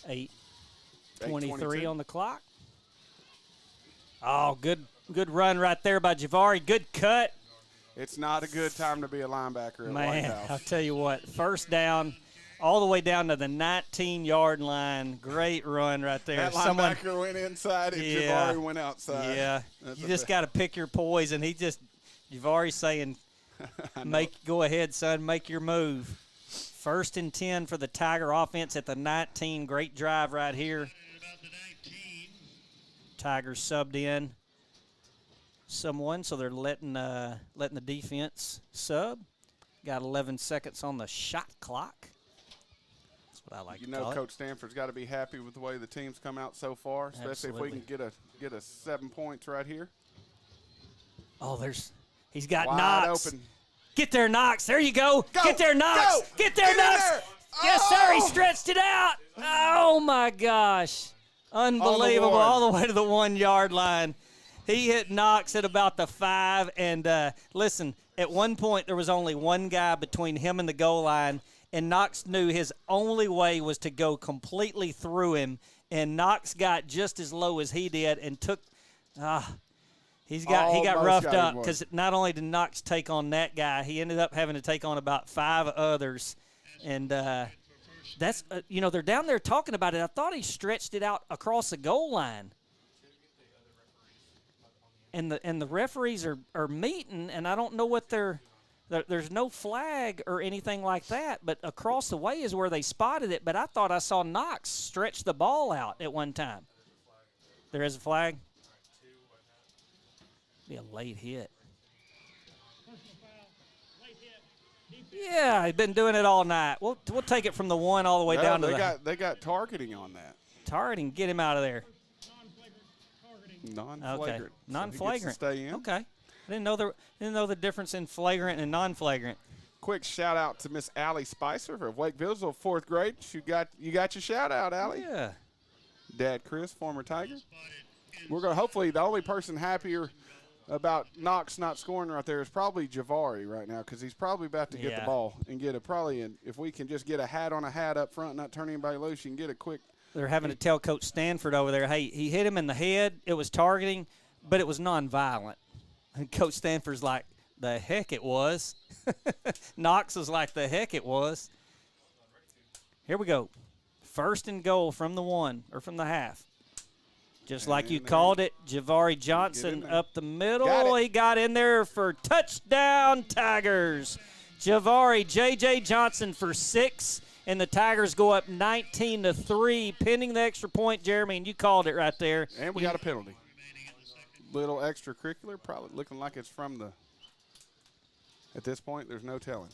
8:23 on the clock. Oh, good run right there by Javari. Good cut. It's not a good time to be a linebacker at Whitehouse. I'll tell you what, first down, all the way down to the 19-yard line. Great run right there. That linebacker went inside and Javari went outside. Yeah, you just got to pick your poison. Javari's saying, go ahead, son, make your move. 1st and 10 for the Tiger offense at the 19. Great drive right here. Tigers subbed in someone, so they're letting the defense sub. Got 11 seconds on the shot clock. That's what I like to call it. Coach Stanford's got to be happy with the way the team's come out so far, especially if we can get a 7 points right here. Oh, he's got wide Knox. Open. Get there, Knox. There you go. Get there, Knox. Go. Get there, Knox. There. Yes, sir. He stretched it out. Oh, my gosh. Unbelievable. All the way to the 1-yard line. He hit Knox at about the 5. And, listen, at one point there was only one guy between him and the goal line, and Knox knew his only way was to go completely through him. And Knox got just as low as he did and took he got roughed up because not only did Knox take on that guy, he ended up having to take on about 5 others. And that's they're down there talking about it. I thought he stretched it out across the goal line. And the referees are meeting, and I don't know what there's no flag or anything like that, but across the way is where they spotted it. But I thought I saw Knox stretch the ball out at one time. There is a flag? Be a late hit. Yeah, he's been doing it all night. We'll take it from the 1 all the way down to they got targeting on that. Targeting, get him out of there. Non-flagrant. Okay. Non-flagrant. So he gets to stay in. Okay. I didn't know the difference in flagrant and non-flagrant. quick shout out to Miss Allie Spicer of Wake Visual, 4th grade. You got your shout out, Allie. Yeah. Dad Chris, former Tiger. We're going to hopefully the only person happier about Knox not scoring right there is probably Javari right now, because he's probably about to get the ball and get a if we can just get a hat on a hat up front, not turn anybody loose, you can get a quick. They're having to tell Coach Stanford over there, hey, he hit him in the head. It was targeting, but it was nonviolent. And Coach Stanford's like, the heck it was. Knox was like, the heck it was. Here we go. 1st and goal from the 1 or from the half. Just like you called it, Javari Johnson up the middle. He got in there for touchdown Tigers. Javari J.J. Johnson for 6, and the Tigers go up 19-3, pending the extra point, Jeremy, and you called it right there. And we got a penalty. Little extracurricular, probably looking like it's from the – at this point, there's no telling.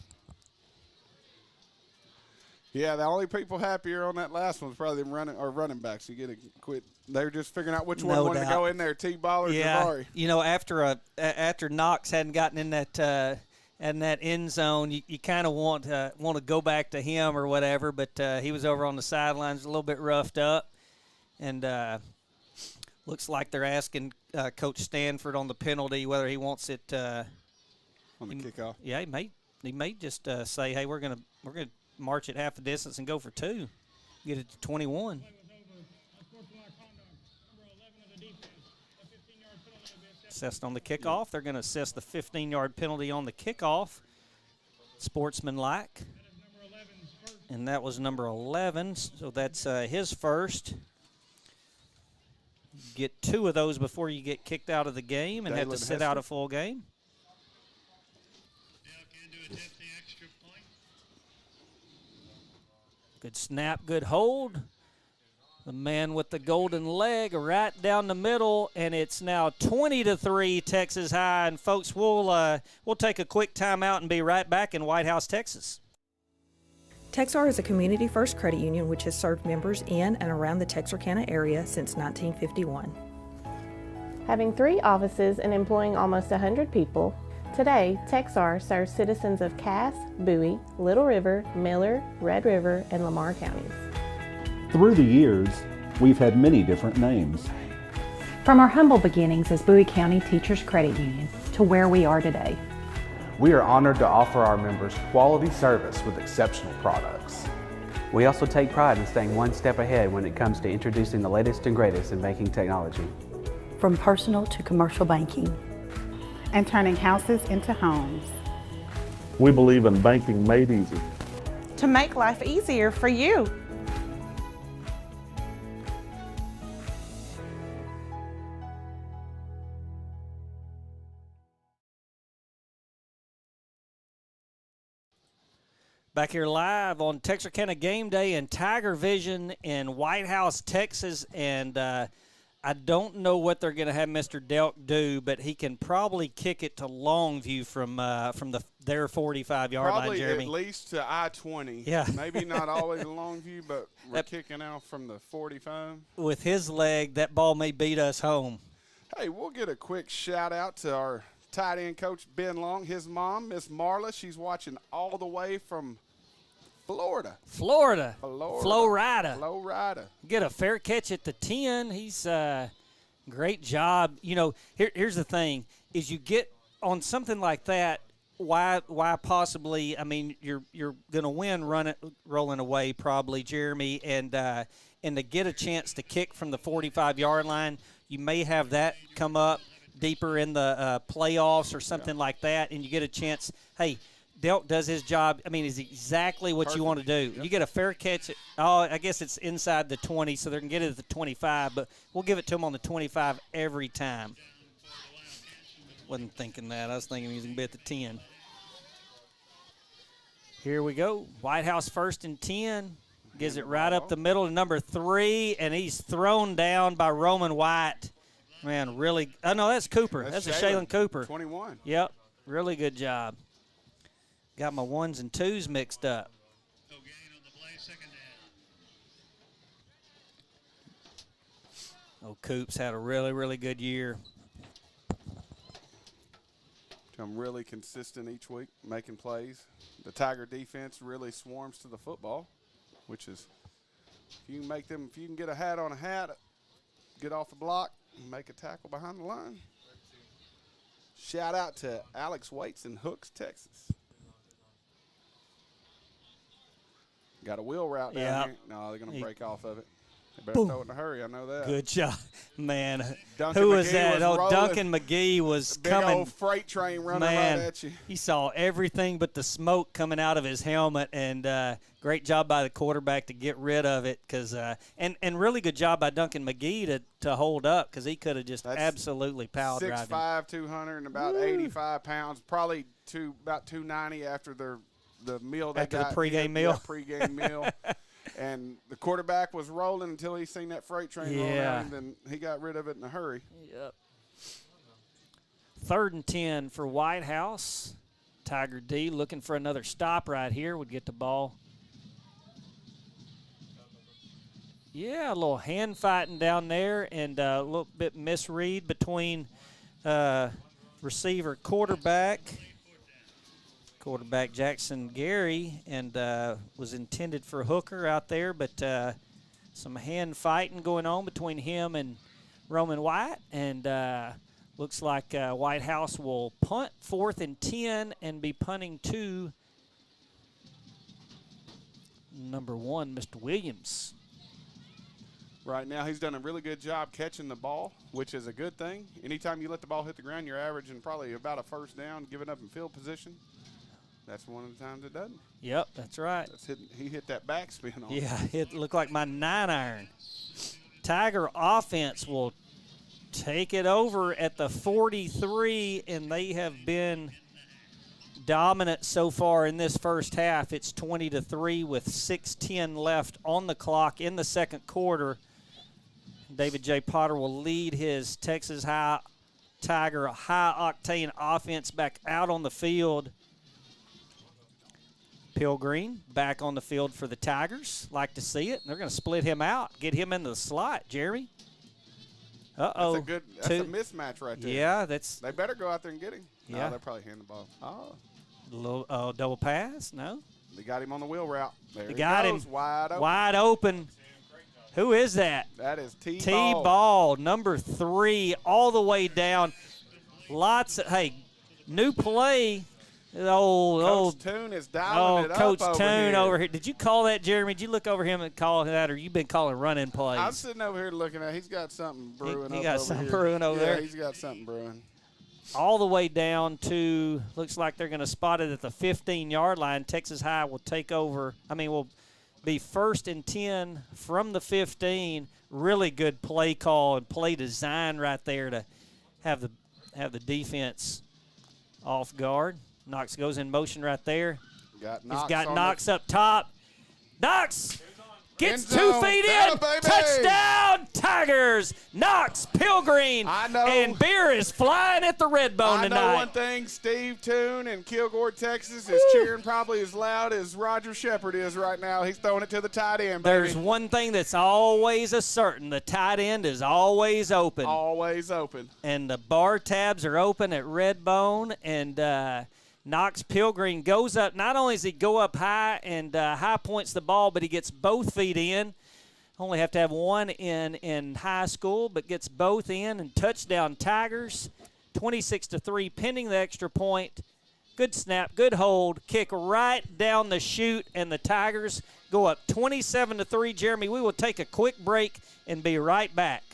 Yeah, the only people happier on that last one was probably them running backs. You get a quit. They were just figuring out which one wanted to go in there, T-Ball or Javari. You know, after Knox hadn't gotten in that end zone, you kind of want to go back to him or whatever, but he was over on the sidelines a little bit roughed up, and looks like they're asking Coach Stanford on the penalty whether he wants it on the kickoff. Yeah, he may just say, hey, we're gonna march it half the distance and go for 2, get it to 21. Assessed on the kickoff. They're going to assess the 15-yard penalty on the kickoff. Sportsmanlike. And that was number 11, so that's his first. Get 2 of those before you get kicked out of the game and have to sit out a full game. Good snap, good hold. The man with the golden leg right down the middle, and it's now 20-3 Texas High. And folks, we'll take a quick timeout and be right back in Whitehouse, Texas. Texar is a community-first credit union which has served members in and around the Texarkana area since 1951. Having 3 offices and employing almost 100 people, today Texar serves citizens of Cass, Bowie, Little River, Miller, Red River, and Lamar counties. Through the years, we've had many different names. From our humble beginnings as Bowie County Teachers Credit Union to where we are today. We are honored to offer our members quality service with exceptional products. We also take pride in staying one step ahead when it comes to introducing the latest and greatest in banking technology. From personal to commercial banking. And turning houses into homes. We believe in banking made easy. To make life easier for you. Back here live on Texarkana Game Day and TigerVisison in Whitehouse, Texas, and I don't know what they're going to have Mr. Delk do, but he can probably kick it to Longview from their 45-yard line, Jeremy. Probably at least to I-20. Yeah. Maybe not always a Longview, but we're kicking out from the 45. With his leg, that ball may beat us home. Hey, we'll get a quick shout-out to our tight end coach, Ben Long. His mom, Miss Marla, she's watching all the way from Florida. Florida. Get a fair catch at the 10. He's great job. You know, here's the thing, is you get on something like that, why possibly, I mean, you're going to win rolling away probably, Jeremy, and to get a chance to kick from the 45-yard line, you may have that come up deeper in the playoffs or something like that, and you get a chance, hey, Delk does his job. I mean, is exactly what you want to do. Yep. You get a fair catch. I guess it's inside the 20, so they can get it at the 25, but we'll give it to him on the 25 every time. Wasn't thinking that. I was thinking he was going to be at the 10. Here we go. Whitehouse 1st and 10. Gives it right up the middle to number 3, and he's thrown down by Roman White. Man, really. Oh, no, that's Cooper. That's a Shaylin Cooper. 21. Yep. Really good job. Got my 1s and 2s mixed up. No gain on the play, 2nd down. Oh, Coops had a really, really good year. Come really consistent each week, making plays. The Tiger defense really swarms to the football, which is if you can get a hat on a hat, get off the block, and make a tackle behind the line. Shout out to Alex Waits in Hooks, Texas. Got a wheel route down here. No, they're going to break off of it. They better throw it in a hurry. I know that. Good job, man. Duncan Who was McGee that? was Duncan McGee was big coming. Old freight train running man, right at you. He saw everything but the smoke coming out of his helmet, and great job by the quarterback to get rid of it. And really good job by Duncan McGee to hold up, because he could have just absolutely piled right him. 6'5", 200, and about 85 pounds. Probably about 290 after the meal they after got. The pregame meal. Yeah, pregame meal. And the quarterback was rolling until he seen that freight train roll down, and then he got rid of it in a hurry. Yep. 3rd and 10 for Whitehouse. Tiger D looking for another stop right here. Would get the ball. Yeah, a little hand fighting down there, and a little bit misread between receiver quarterback Jackson Gary, and was intended for Hooker out there, but some hand fighting going on between him and Roman White, and looks like Whitehouse will punt 4th and 10 and be punting to number 1, Mr. Williams. Right now, he's done a really good job catching the ball, which is a good thing. Anytime you let the ball hit the ground, you're averaging probably about a first down, giving up in field position. That's one of the times it doesn't. Yep, that's right. He hit that backspin on Yeah, it looked like my 9-iron. Tiger offense will take it over at the 43, and they have been dominant so far in this first half. It's 20-3 with 6:10 left on the clock in the second quarter. David J. Potter will lead his Texas Tiger high-octane offense back out on the field. Pilgreen back on the field for the Tigers. Like to see it. They're going to split him out, get him into the slot, Jeremy. Uh-oh. That's a mismatch right there. Yeah, they better go out there and get him. Yeah. No, they'll probably hand the ball. Little double pass, no? They got him on the wheel route. There They he got goes, him. Wide open. Wide open. Who is that? That is T-Ball. T-Ball, number 3, all the way down. New play. Coach Toon is dialing it up Coach over Toon here. over here. Did you call that, Jeremy? Did you look over him and call that, or you been calling running plays? I'm sitting over here looking at. He's got something brewing. He got something here. brewing over there. Yeah, he's got something brewing. All the way down to, looks like they're going to spot it at the 15-yard line. Texas High will take over. Will be 1st and 10 from the 15. Really good play call and play design right there to have the defense off guard. Knox goes in motion right there. He's got Knox up top. Knox gets 2 feet in. Touchdown, Tigers. Knox, Pilgreen, and Beer is flying at the red bone tonight. I know one thing. Steve Toon in Kilgore, Texas is cheering probably as loud as Roger Shepard is right now. He's throwing it to the tight end, baby. There's one thing that's always a certain. The tight end is always open. Always open. And the bar tabs are open at red bone, and Knox Pilgreen goes up. Not only does he go up high and high points the ball, but he gets both feet in. Only have to have one in high school, but gets both in, and touchdown Tigers. 26-3, pending the extra point. Good snap, good hold, kick right down the chute, and the Tigers go up 27-3. Jeremy, we will take a quick break and be right back.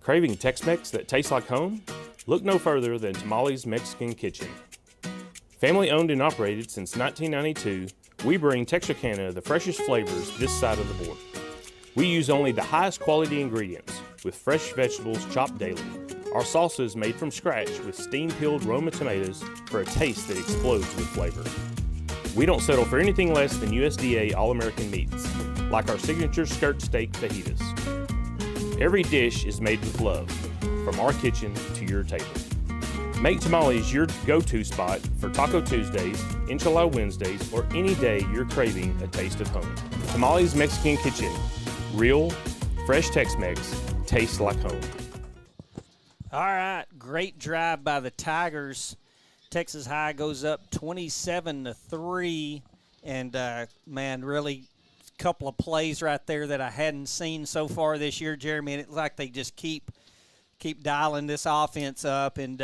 Craving Tex-Mex that tastes like home? Look no further than Tamales Mexican Kitchen. Family owned and operated since 1992, we bring Texarkana the freshest flavors this side of the border. We use only the highest quality ingredients, with fresh vegetables chopped daily. Our salsa is made from scratch with steam-peeled Roma tomatoes for a taste that explodes with flavor. We don't settle for anything less than USDA All-American meats, like our signature skirt steak fajitas. Every dish is made with love, from our kitchen to your table. Make Tamales your go-to spot for Taco Tuesdays, Enchilada Wednesdays, or any day you're craving a taste of home. Tamales Mexican Kitchen. Real, fresh Tex-Mex, tastes like home. All right, great drive by the Tigers Texas High goes up 27-3, and man, really a couple of plays right there that I hadn't seen so far this year, Jeremy. And it's like they just keep dialing this offense up, and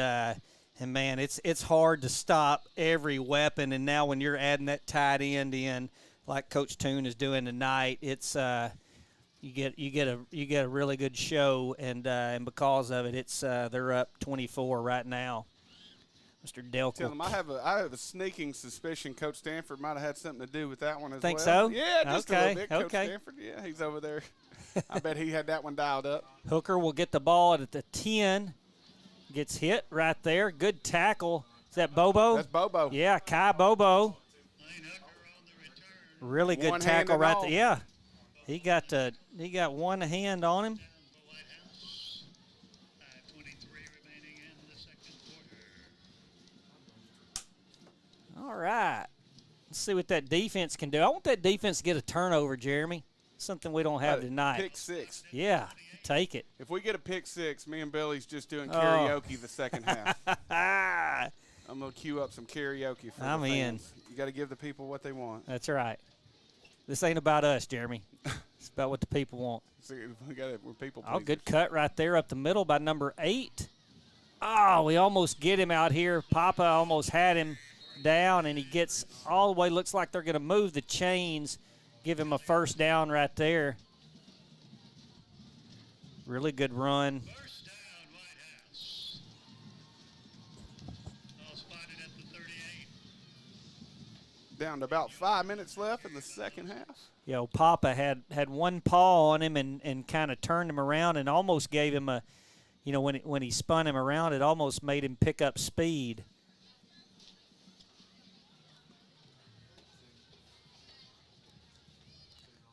man, it's hard to stop every weapon. And now when you're adding that tight end in, like Coach Toon is doing tonight, it's you get a really good show, and because of it, it's they're up 24 right now. Mr. Delco. Tell them I have a sneaking suspicion Coach Stanford might have had something to do with that one as Think well. so? Yeah, just a little bit. Coach Okay. Stanford, yeah, he's over there. I bet he had that one dialed up. Hooker will get the ball at the 10. Gets hit right there. Good tackle. Is that Bobo? That's Bobo. Yeah, Kai Bobo. Really good One tackle hand right and there. Yeah, he got one hand on him. All right. Let's see what that defense can do. I want that defense to get a turnover, Jeremy. Something we don't have tonight. Pick 6. Yeah, take it. If we get a pick 6, me and Billy's just doing karaoke the second half. I'm going to cue up some karaoke for the fans. You got to give the people what they want. That's right. This ain't about us, Jeremy. It's about what the people want. See, we're people Oh, pleasers. good cut right there up the middle by number 8. Oh, we almost get him out here. Papa almost had him down, and he gets all the way. Looks like they're going to move the chains, give him a first down right there. Really good run. Down to about 5 minutes left in the second half. Papa had one paw on him and kind of turned him around and almost gave him a, when he spun him around, it almost made him pick up speed.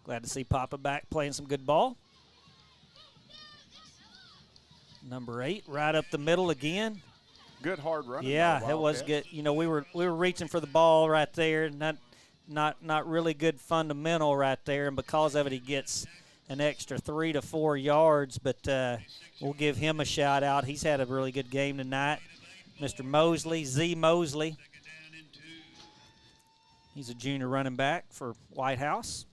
Glad to see Papa back playing some good ball. Number 8 right up the middle again. Good hard running. Yeah, it was good. We were reaching for the ball right there. Not really good fundamental right there, and because of it, he gets an extra 3 to 4 yards. But we'll give him a shout out. He's had a really good game tonight. Mr. Mosley, Z. Mosley. He's a junior running back for Whitehouse.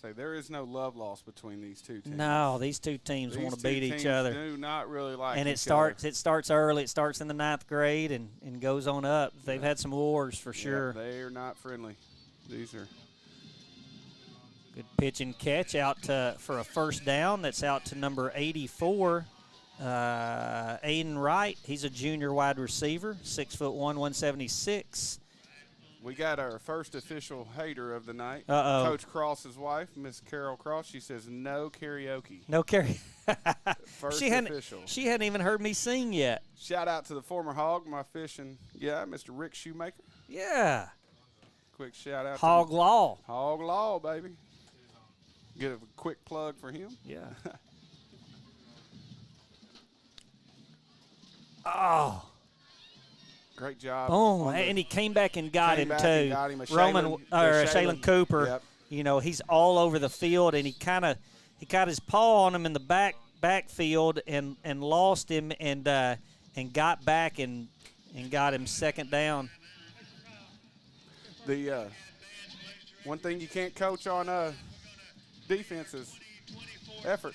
Say there is no love lost between these two teams. No, these two teams want to beat each other. Do not really like and each other. It starts early. It starts in the 9th grade and goes on up. They've had some wars for sure. They are not friendly. These are good pitch and catch out for a first down. That's out to number 84, Aiden Wright. He's a junior wide receiver, 6'1", 176. We got our first official hater of the night. Uh-oh. Coach Cross's wife, Miss Carol Cross. She says no karaoke. No karaoke. First official. She hadn't even heard me sing yet. Shout out to the former Hog, my fishing guy, Mr. Rick Shoemaker. Yeah. Quick shout out. Hog Law. Hog Law, baby. Get a quick plug for him. Yeah. Oh. Great job. Boom. And he came back and got him, too. Shaylin Cooper. Yep. He's all over the field, and he got his paw on him in the backfield and lost him and got back and got him second down. The one thing you can't coach on defense is effort.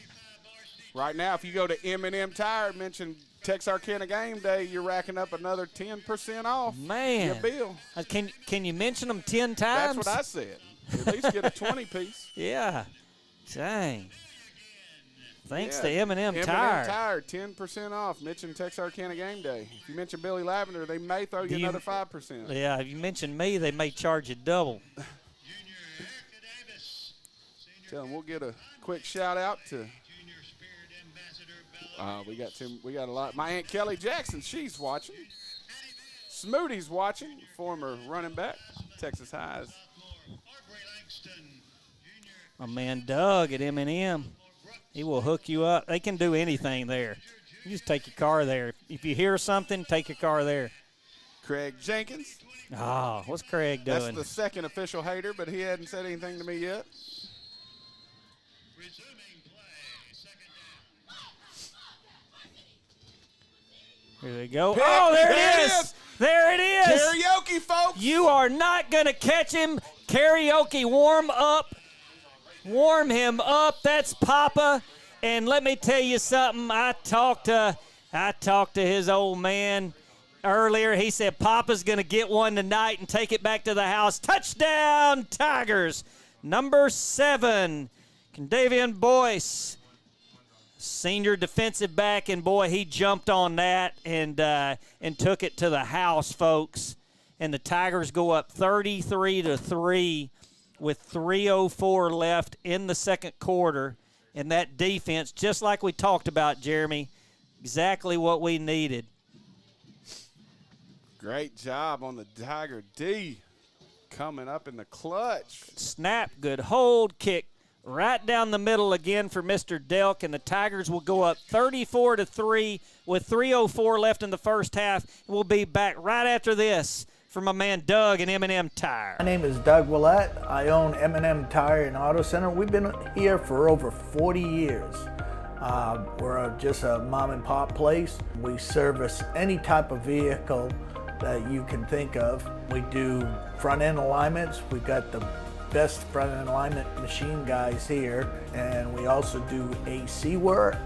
Right now, if you go to M&M Tire, mention Texarkana Gameday, you're racking up another 10% off your bill. Can you mention them 10 times? That's what I said. At least get a 20-piece. Yeah. Dang. Thanks to M&M Tire. M&M Tire, 10% off. Mention Texarkana Gameday. If you mention Billy Lavender, they may throw you another 5%. Yeah, if you mention me, they may charge you double. Tell them we'll get a quick shout out to. We got a lot. My Aunt Kelly Jackson, she's watching. Smooty's watching, former running back, Texas Highs. My man Doug at M&M, he will hook you up. They can do anything there. You just take your car there. If you hear something, take your car there. Craig Jenkins. Oh, what's Craig doing? That's the second official hater, but he hadn't said anything to me yet. Here they go. Oh, there it is. There it is. Karaoke, folks. You are not going to catch him. Karaoke, warm up. Warm him up. That's Papa. And let me tell you something. I talked to his old man earlier. He said Papa's going to get one tonight and take it back to the house. Touchdown, Tigers. Number 7, Condavian Boyce, senior defensive back, and boy, he jumped on that and took it to the house, folks. And the Tigers go up 33-3 with 3:04 left in the second quarter. And that defense, just like we talked about, Jeremy, exactly what we needed. Great job on the Tiger D coming up in the clutch. Snap, good hold, kick right down the middle again for Mr. Delk, and the Tigers will go up 34-3 with 3:04 left in the first half. We'll be back right after this from my man Doug and M&M Tire. My name is Doug Willett. I own M&M Tire and Auto Center. We've been here for over 40 years. We're just a mom and pop place. We service any type of vehicle that you can think of. We do front end alignments. We've got the best front end alignment machine guys here. And we also do AC work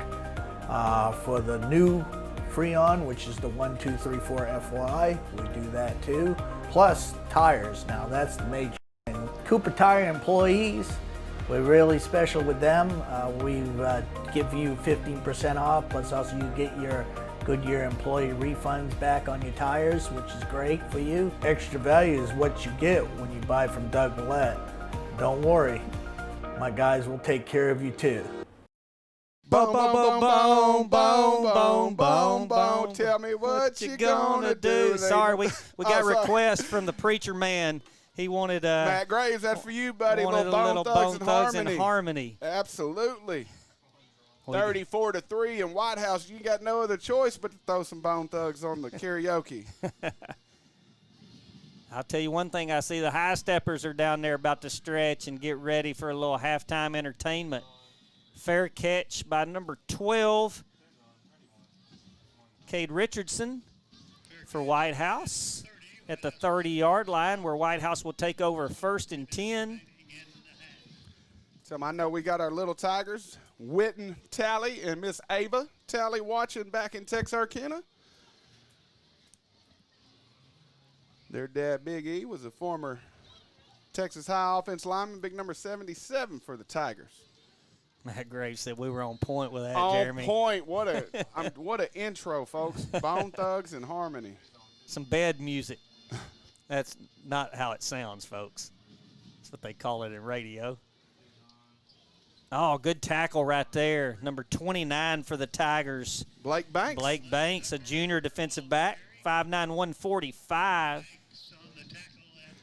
for the new Freon, which is the 1234 FY. We do that too. Plus tires. Now that's the major. And Cooper Tire employees, we're really special with them. We give you 15% off, plus also you get your Goodyear employee refunds back on your tires, which is great for you. Extra value is what you get when you buy from Doug Willett. Don't worry, my guys will take care of you too. Boom, boom, boom, boom, boom, boom, boom, boom. Tell me what you gonna do. Sorry, we got a request from the preacher man. He wanted Matt Graves, that's for you, buddy. Wanted little Bone Thugs in Harmony. Absolutely. 34-3 in Whitehouse. You got no other choice but to throw some Bone Thugs on the karaoke. I'll tell you one thing. I see the high steppers are down there about to stretch and get ready for a little halftime entertainment. Fair catch by number 12, Cade Richardson for Whitehouse at the 30-yard line, where Whitehouse will take over 1st and 10. So I know we got our little Tigers, Witten Tally and Miss Ava Tally, watching back in Texarkana. Their dad, Big E, was a former Texas High offense lineman, big number 77 for the Tigers. Matt Graves said we were on point with that, On Jeremy. point. What an intro, folks. Bone Thugs and Harmony. Some bad music. That's not how it sounds, folks. That's what they call it in radio. Oh, good tackle right there. Number 29 for the Tigers. Blake Banks. Blake Banks, a junior defensive back, 5'9", 145.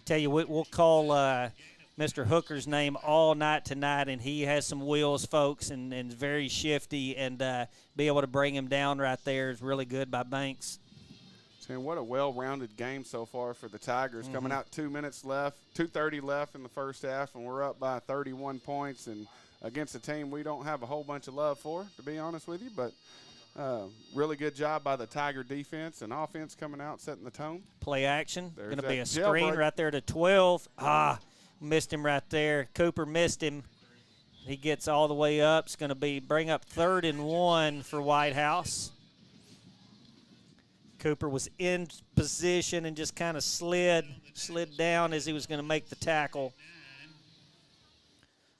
Tell you, we'll call Mr. Hooker's name all night tonight, and he has some wheels, folks, and very shifty, and be able to bring him down right there is really good by Banks. And what a well-rounded game so far for the Tigers. Coming out 2 minutes left, 2:30 left in the first half, and we're up by 31 points, and against a team we don't have a whole bunch of love for, to be honest with you, but really good job by the Tiger defense and offense coming out, setting the tone. Play action. Going to be a jailbreak. screen right there to 12. Missed him right there. Cooper missed him. He gets all the way up. It's going to bring up 3rd and 1 for Whitehouse. Cooper was in position and just kind of slid down as he was going to make the tackle.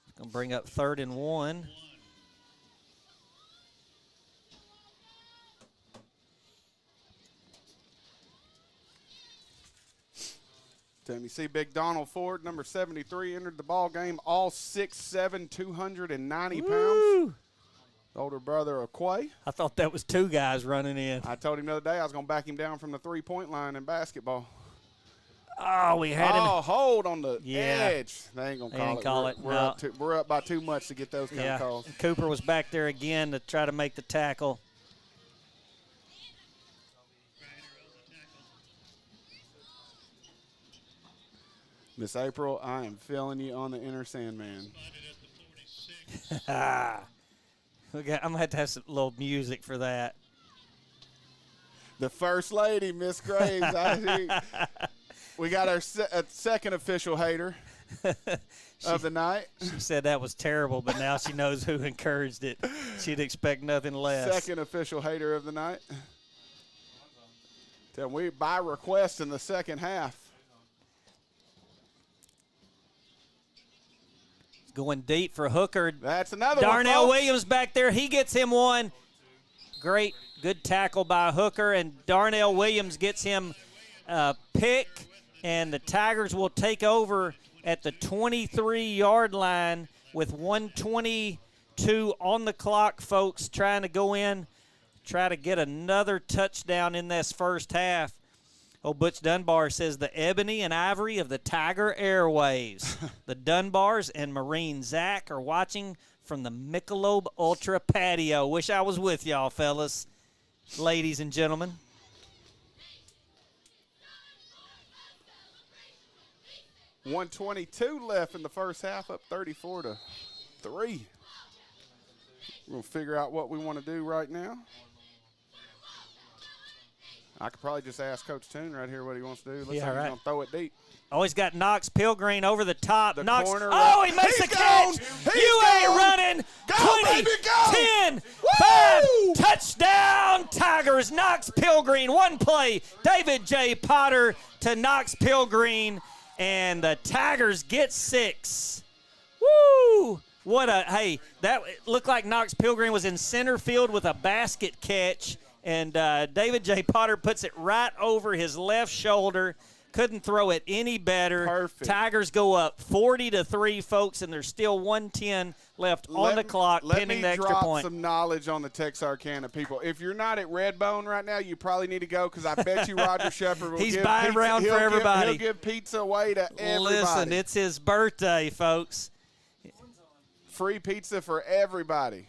It's going to bring up 3rd and 1. You see Big Donald Ford, number 73, entered the ball game, all 6'7", 290 pounds. Woo! Older brother of Quay. I thought that was 2 guys running in. I told him the other day I was going to back him down from the three-point line in basketball. Oh, we had him. Oh, hold on the edge. They ain't going to call it. We're up by too much to get those kind of calls. Cooper was back there again to try to make the tackle. Miss April, I am feeling you on the inner Sandman. I'm going to have to have some little music for that. The First Lady, Miss Graves. We got our second official hater of the night. She said that was terrible, but now she knows who encouraged it. She'd expect nothing less. Second official hater of the night. We by request in the second half. Going deep for Hooker. That's another Darnell one, Williams back there. He gets him one. Great, good tackle by Hooker, and Darnell Williams gets him a pick, and the Tigers will take over at the 23-yard line with 1:22 on the clock, folks, trying to go in, try to get another touchdown in this first half. Old Butch Dunbar says the ebony and ivory of the Tiger airwaves. The Dunbars and Marine Zach are watching from the Michelob Ultra patio. Wish I was with y'all, fellas, ladies and gentlemen. $122 left in the first half, up 34-3. We're going to figure out what we want to do right now. I could probably just ask Coach Toon right here what he wants to do. Looks like he's going to throw it deep. Oh, he's got Knox Pilgreen over the top. Knox. Corner, oh, he makes the catch. You ain't running. Go, 20, baby, go. 10, 5, touchdown Tigers. Knox Pilgreen, one play. David J. Potter to Knox Pilgreen, and the Tigers get 6. Woo! Hey, that looked like Knox Pilgreen was in center field with a basket catch. And David J. Potter puts it right over his left shoulder. Couldn't throw it any better. Perfect. Tigers go up 40-3, folks, and there's still 1:10 left on the clock, pending the extra point. Let me drop some knowledge on the Texarkana people. If you're not at Redbone right now, you probably need to go because I bet you Roger Shepard will He's buying around for everybody. He'll give pizza away to everybody. Listen, it's his birthday, folks. Free pizza for everybody.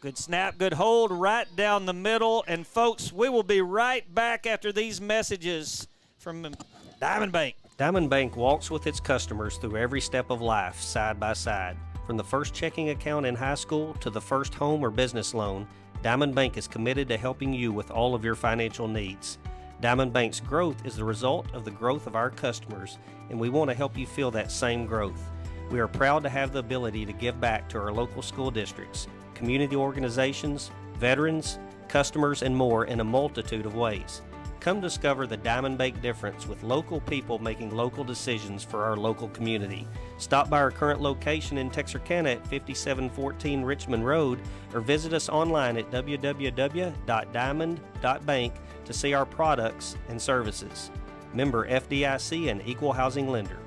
Good snap, good hold, right down the middle. And, folks, we will be right back after these messages from Diamond Bank. Diamond Bank walks with its customers through every step of life, side by side. From the first checking account in high school to the first home or business loan, Diamond Bank is committed to helping you with all of your financial needs. Diamond Bank's growth is the result of the growth of our customers, and we want to help you feel that same growth. We are proud to have the ability to give back to our local school districts, community organizations, veterans, customers, and more in a multitude of ways. Come discover the Diamond Bank difference with local people making local decisions for our local community. Stop by our current location in Texarkana at 5714 Richmond Road or visit us online at www.diamond.bank to see our products and services. Member FDIC and Equal Housing Lender.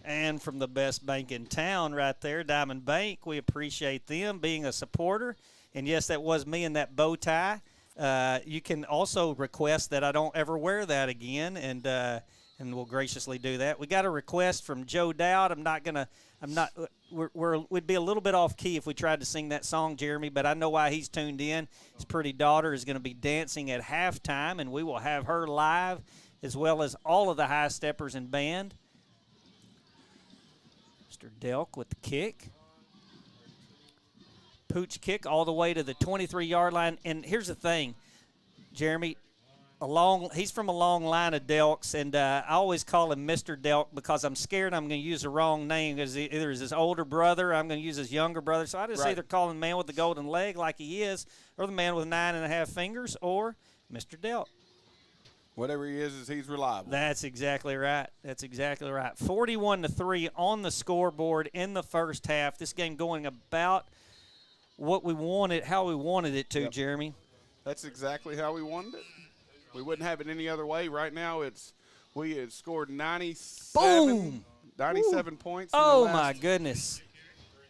And from the best bank in town right there, Diamond Bank, we appreciate them being a supporter. And, yes, that was me in that bow tie. You can also request that I don't ever wear that again, and we'll graciously do that. We got a request from Joe Dowd. We'd be a little bit off key if we tried to sing that song, Jeremy, but I know why he's tuned in. His pretty daughter is going to be dancing at halftime, and we will have her live as well as all of the high steppers and band. Mr. Delk with the kick. Pooch kick all the way to the 23-yard line. And here's the thing, Jeremy, he's from a long line of Delks, and I always call him Mr. Delk because I'm scared I'm going to use the wrong name because either it's his older brother or I'm going to use his younger brother. So I just either call him the man with the golden leg like he is or the man with 9.5 fingers or Mr. Delk. Whatever he is he's reliable. That's exactly right. 41-3 on the scoreboard in the first half. This game going about what we wanted, how we wanted it to, Jeremy. That's exactly how we wanted it. We wouldn't have it any other way. Right now we had scored 97 points. Oh, my goodness.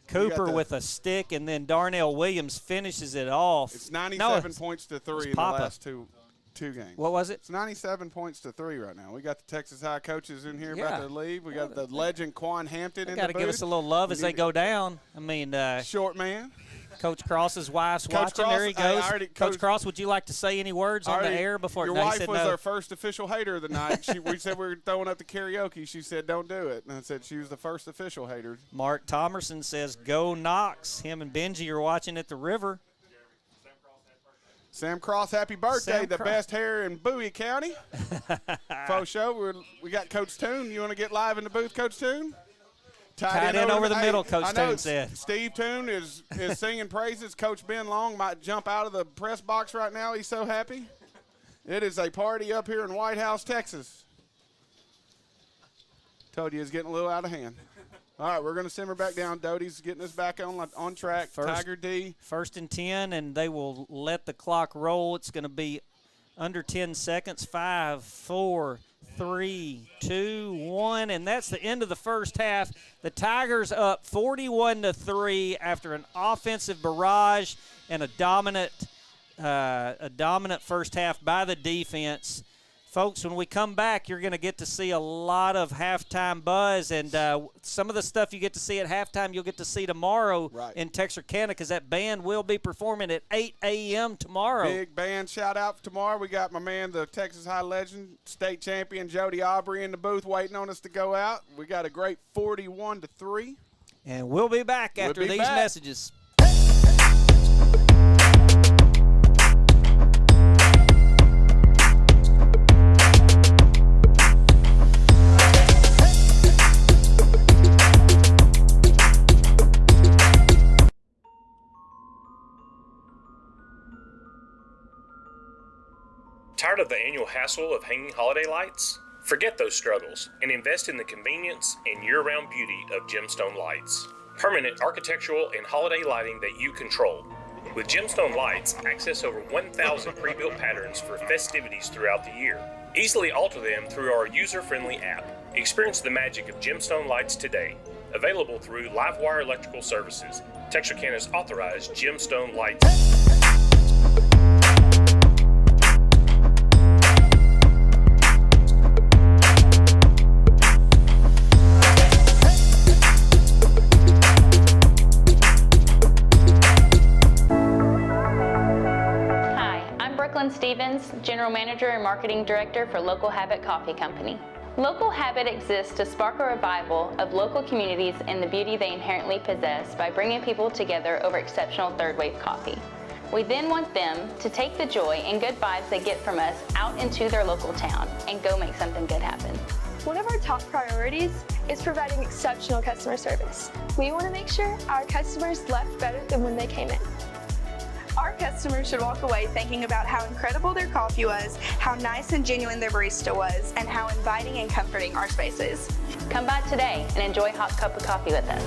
Cooper with a stick, and then Darnell Williams finishes it off. It's 97 points to 3 in the last two games. What was it? It's 97 points to 3 right now. We got the Texas High coaches in here about to leave. We got the legend Quan Hampton in the booth. Got to give us a little love as they go down. I mean, short man. Coach Cross's wife's Coach watching. Cross, there he goes. Coach Cross, would you like to say any words on the air before? Your No, he wife said was no. our first official hater of the night. We said we were throwing up the karaoke. She said, don't do it. And I said she was the first official hater. Mark Thomerson says, go Knox. Him and Benji are watching at the river. Sam Cross, happy birthday. Sam the Cross. best hair in Bowie County. Faux show. We got Coach Toon. You want to get live in the booth, Coach Toon? Tight end over the middle, Coach I know Toon said. Steve Toon is singing praises. Coach Ben Long might jump out of the press box right now. He's so happy. It is a party up here in Whitehouse, Texas. Told you it's getting a little out of hand. All right, we're going to simmer back down. Doty's getting us back on track. Tiger D. 1st and 10, and they will let the clock roll. It's going to be under 10 seconds. 5, 4, 3, 2, 1, and that's the end of the first half. The Tigers up 41-3 after an offensive barrage and a dominant first half by the defense. Folks, when we come back, you're going to get to see a lot of halftime buzz, and some of the stuff you get to see at halftime you'll get to see tomorrow in Texarkana, because that band will be performing at 8 a.m. tomorrow. Big band shout-out tomorrow. We got my man, the Texas High legend, state champion Jody Aubrey in the booth waiting on us to go out. We got a great 41-3. And we'll be back after these messages. Tired of the annual hassle of hanging holiday lights? Forget those struggles and invest in the convenience and year-round beauty of Gemstone Lights. Permanent architectural and holiday lighting that you control. With Gemstone Lights, access over 1,000 pre-built patterns for festivities throughout the year. Easily alter them through our user-friendly app. Experience the magic of Gemstone Lights today. Available through Livewire Electrical Services, Texarkana's authorized Gemstone Lights. Stevens, General Manager and Marketing Director for Local Habit Coffee Company. Local Habit exists to spark a revival of local communities and the beauty they inherently possess by bringing people together over exceptional third-wave coffee. We then want them to take the joy and good vibes they get from us out into their local town and go make something good happen. One of our top priorities is providing exceptional customer service. We want to make sure our customers left better than when they came in. Our customers should walk away thinking about how incredible their coffee was, how nice and genuine their barista was, and how inviting and comforting our space is. Come by today and enjoy a hot cup of coffee with us.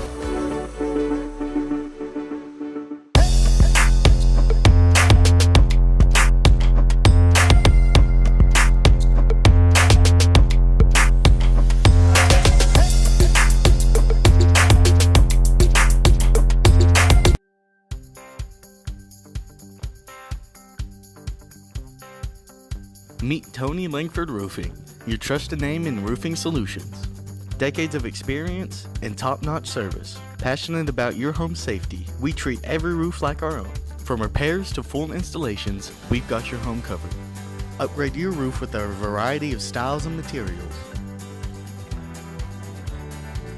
Meet Tony Langford Roofing, your trusted name in roofing solutions. Decades of experience and top-notch service. Passionate about your home safety, we treat every roof like our own. From repairs to full installations, we've got your home covered. Upgrade your roof with our variety of styles and materials.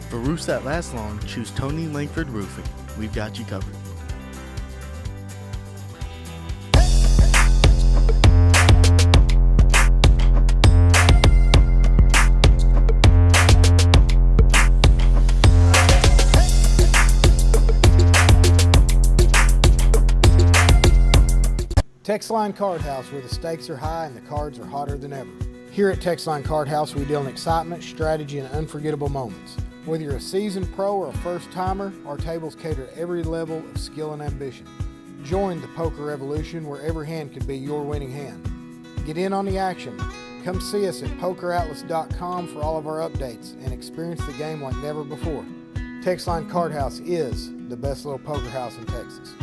For roofs that last long, choose Tony Langford Roofing. We've got you covered. Texline Card House, where the stakes are high and the cards are hotter than ever. Here at Texline Card House, we deal in excitement, strategy, and unforgettable moments. Whether you're a seasoned pro or a first-timer, our tables cater to every level of skill and ambition. Join the poker revolution where every hand could be your winning hand. Get in on the action. Come see us at pokeratlas.com for all of our updates and experience the game like never before. Texline Card House is the best little poker house in Texas.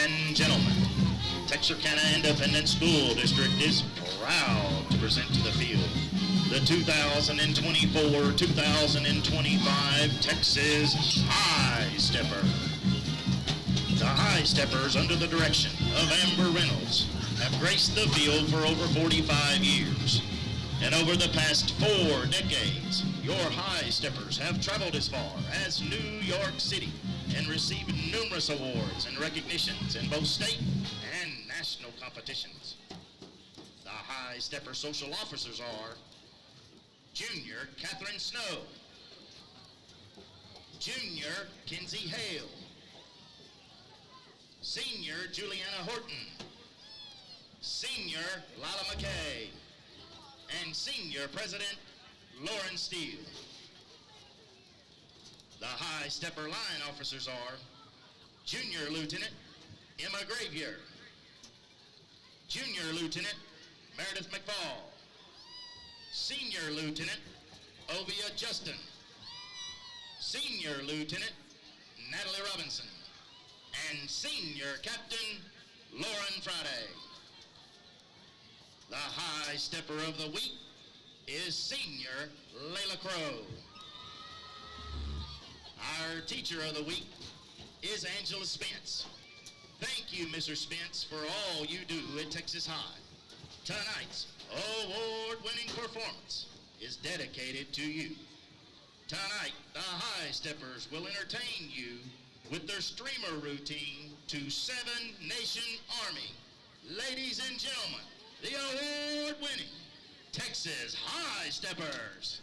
and gentlemen, Texarkana Independent School District is proud to present to the field the 2024-2025 Texas High Stepper. The High Steppers, under the direction of Amber Reynolds, have graced the field for over 45 years. And over the past 4 decades, your High Steppers have traveled as far as New York City and received numerous awards and recognitions in both state and national competitions. The High Stepper social officers are Junior Catherine Snow, Junior Kinsey Hale, Senior Juliana Horton, Senior Lila McKay, and Senior President Lauren Steele. The High Stepper line officers are Junior Lieutenant Emma Gravier, Junior Lieutenant Meredith McFall, Senior Lieutenant Ovia Justin, Senior Lieutenant Natalie Robinson, and Senior Captain Lauren Friday. The High Stepper of the Week is Senior Layla Crow. Our Teacher of the Week is Angela Spence. Thank you, Mr. Spence, for all you do at Texas High. Tonight's award-winning performance is dedicated to you. Tonight, the High Steppers will entertain you with their streamer routine to Seven Nation Army. Ladies and gentlemen, the award-winning Texas High Steppers.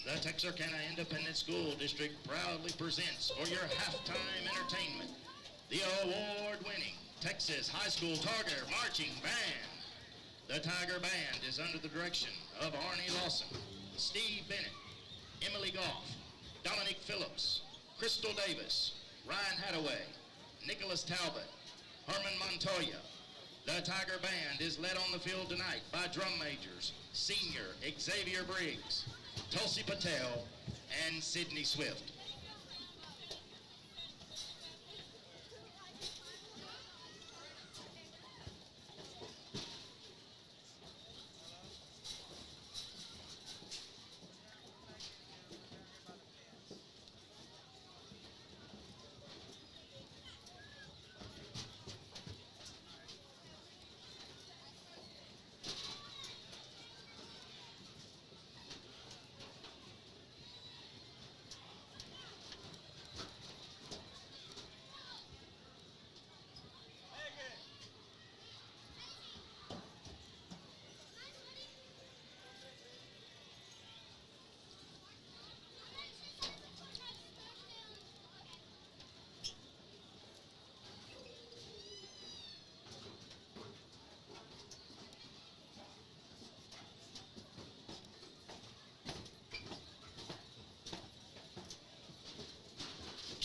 The Texarkana Independent School District proudly presents for your halftime entertainment the award-winning Texas High School Tiger Marching Band. The Tiger Band is under the direction of Arnie Lawson, Steve Bennett, Emily Goff, Dominic Phillips, Crystal Davis, Ryan Hadaway, Nicholas Talbot, Herman Montoya. The Tiger Band is led on the field tonight by drum majors, Senior Xavier Briggs, Tulsi Patel, and Sydney Swift.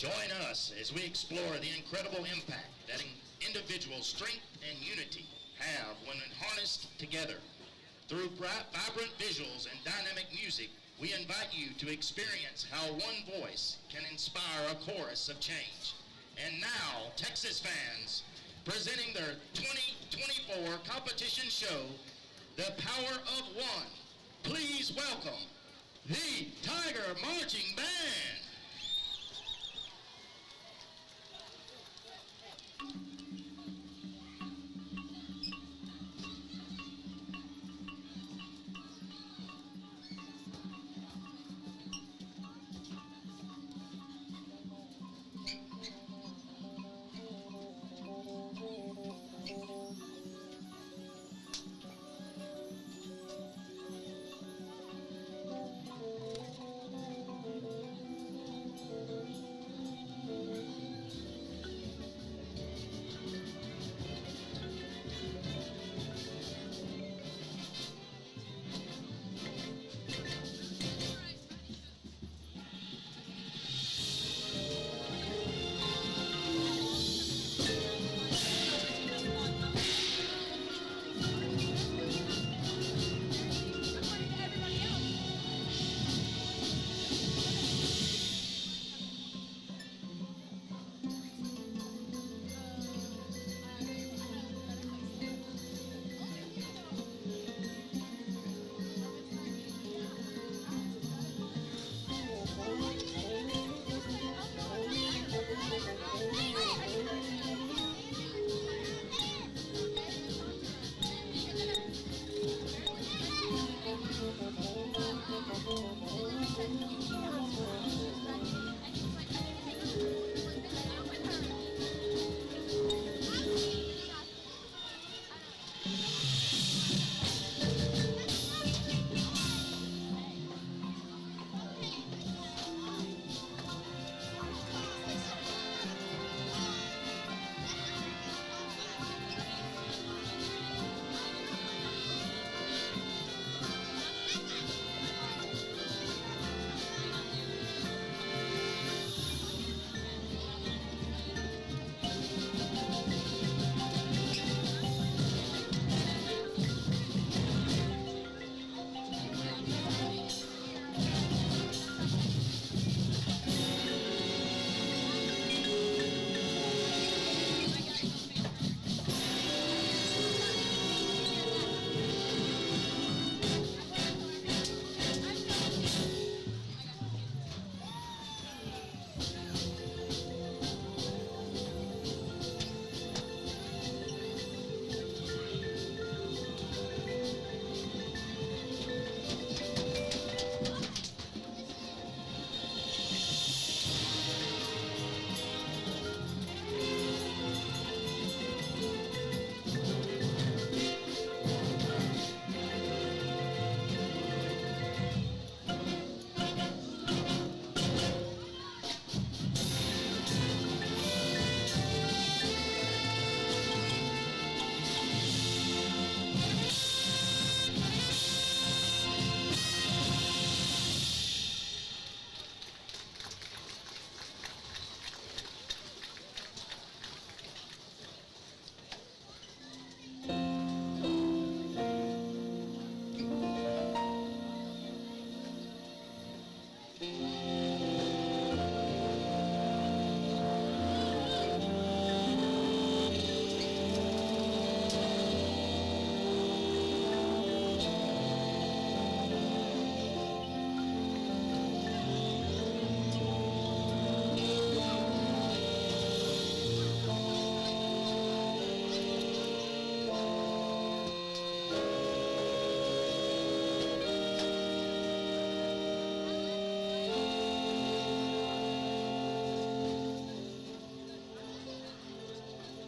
Join us as we explore the incredible impact that individual strength and unity have when harnessed together. Through vibrant visuals and dynamic music, we invite you to experience how one voice can inspire a chorus of change. And now, Texas fans, presenting their 2024 competition show, The Power of One. Please welcome the Tiger Marching Band.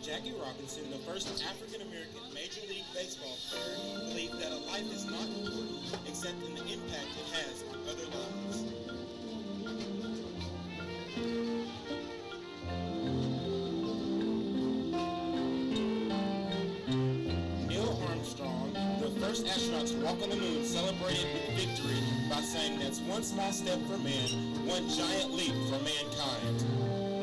Jackie Robinson, the first African-American Major League Baseball player, believed that a life is not important except in the impact it has on other lives. Neil Armstrong, the first astronaut to walk on the moon, celebrated with victory by saying, "That's one small step for man, one giant leap for mankind."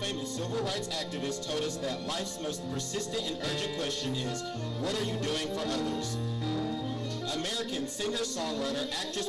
famous civil rights activist told us that life's most persistent and urgent question is, what are you doing for others? American singer, songwriter, actress,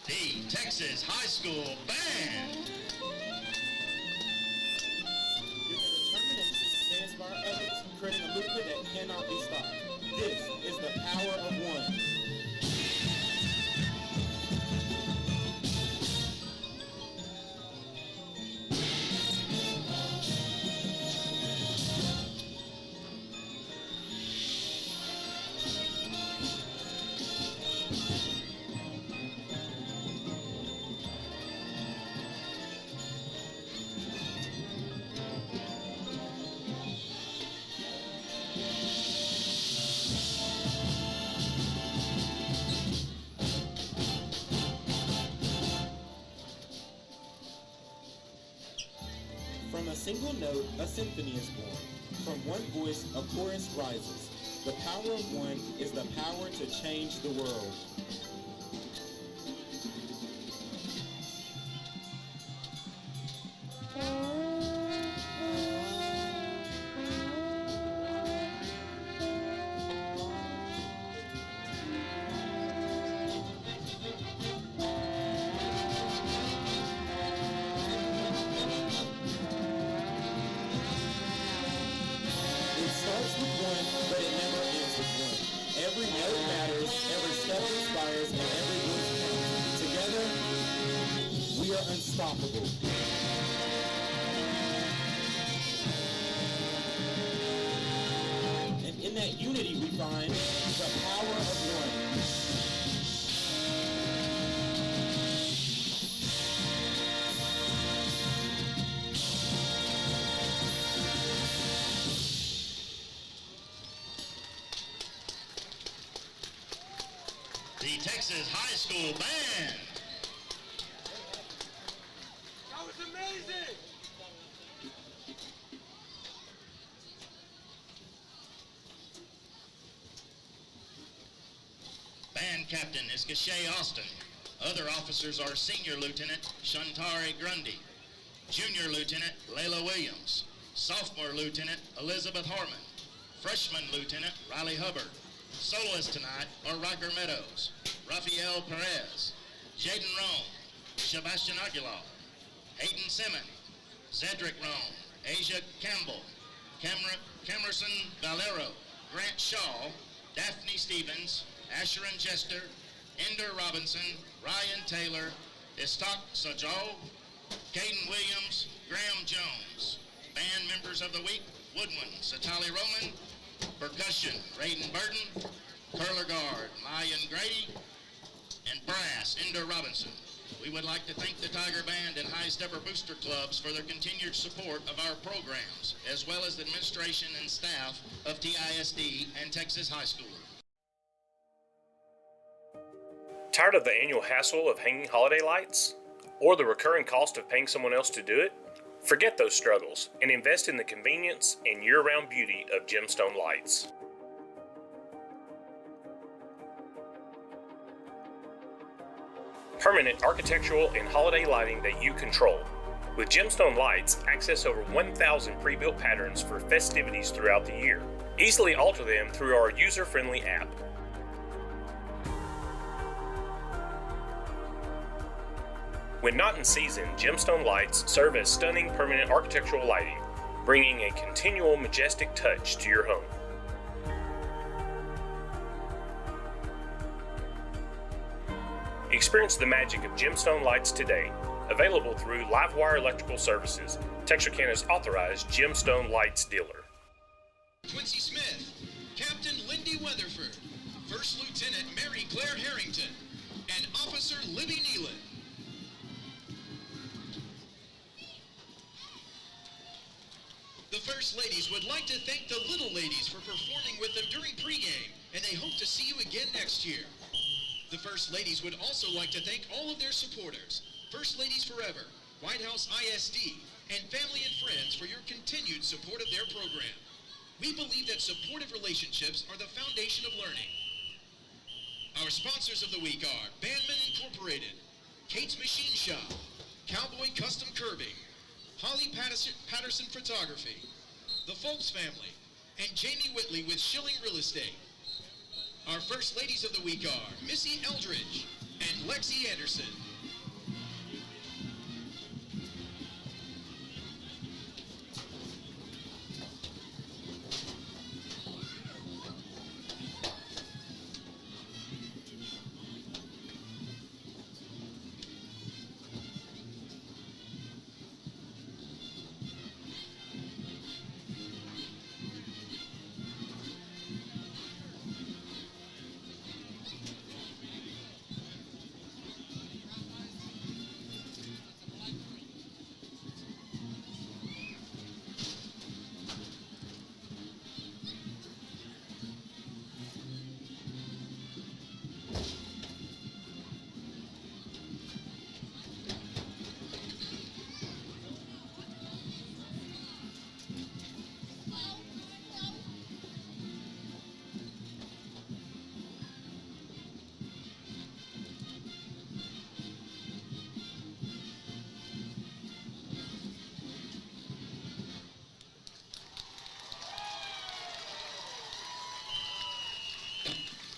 the Texas High School Band. Your determination to inspire others, creating a movement that cannot be stopped. This is the power of one. From a single note, a symphony is born. From one voice, a chorus rises. The power of one is the power to change the world. It starts with one, but it never ends with one. Every note matters, every step inspires, and every voice counts. Together, we are unstoppable. And in that unity we find the power of one. The Texas High School Band. That was amazing! Band captain is Gashay Austin. Other officers are Senior Lieutenant Shantari Grundy, Junior Lieutenant Layla Williams, Sophomore Lieutenant Elizabeth Harmon, Freshman Lieutenant Riley Hubbard. Soloists tonight are Riker Meadows, Rafael Perez, Jaden Rome, Sebastian Aguilar, Hayden Simmons, Zedric Rome, Asia Campbell, Camerson Valero, Grant Shaw, Daphne Stevens, Asherin Jester, Ender Robinson, Ryan Taylor, Istak Sajal, Caden Williams, Graham Jones. Band members of the week, Woodwind, Satali Roman, percussion, Raiden Burton, curler guard, Mayan Grady, and brass, Ender Robinson. We would like to thank the Tiger Band and High Stepper Booster Clubs for their continued support of our programs, as well as the administration and staff of TISD and Texas High School. Tired of the annual hassle of hanging holiday lights? Or the recurring cost of paying someone else to do it? Forget those struggles and invest in the convenience and year-round beauty of Gemstone lights. Permanent architectural and holiday lighting that you control. With Gemstone lights, access over 1,000 pre-built patterns for festivities throughout the year. Easily alter them through our user-friendly app. When not in season, gemstone lights serve as stunning permanent architectural lighting, bringing a continual majestic touch to your home. Experience the magic of gemstone lights today. Available through Livewire Electrical Services, Texarkana's authorized gemstone lights dealer. Quincy Smith, Captain Lindy Weatherford, First Lieutenant Mary Claire Harrington, and Officer Libby Nealon. The First Ladies would like to thank the Little Ladies for performing with them during pregame, and they hope to see you again next year. The First Ladies would also like to thank all of their supporters, First Ladies Forever, Whitehouse ISD, and family and friends for your continued support of their program. We believe that supportive relationships are the foundation of learning. Our sponsors of the week are Bandman Incorporated, Kate's Machine Shop, Cowboy Custom Curbing, Holly Patterson Photography, the Folks Family, and Jamie Whitley with Schilling Real Estate. Our First Ladies of the week are Missy Eldridge and Lexi Anderson.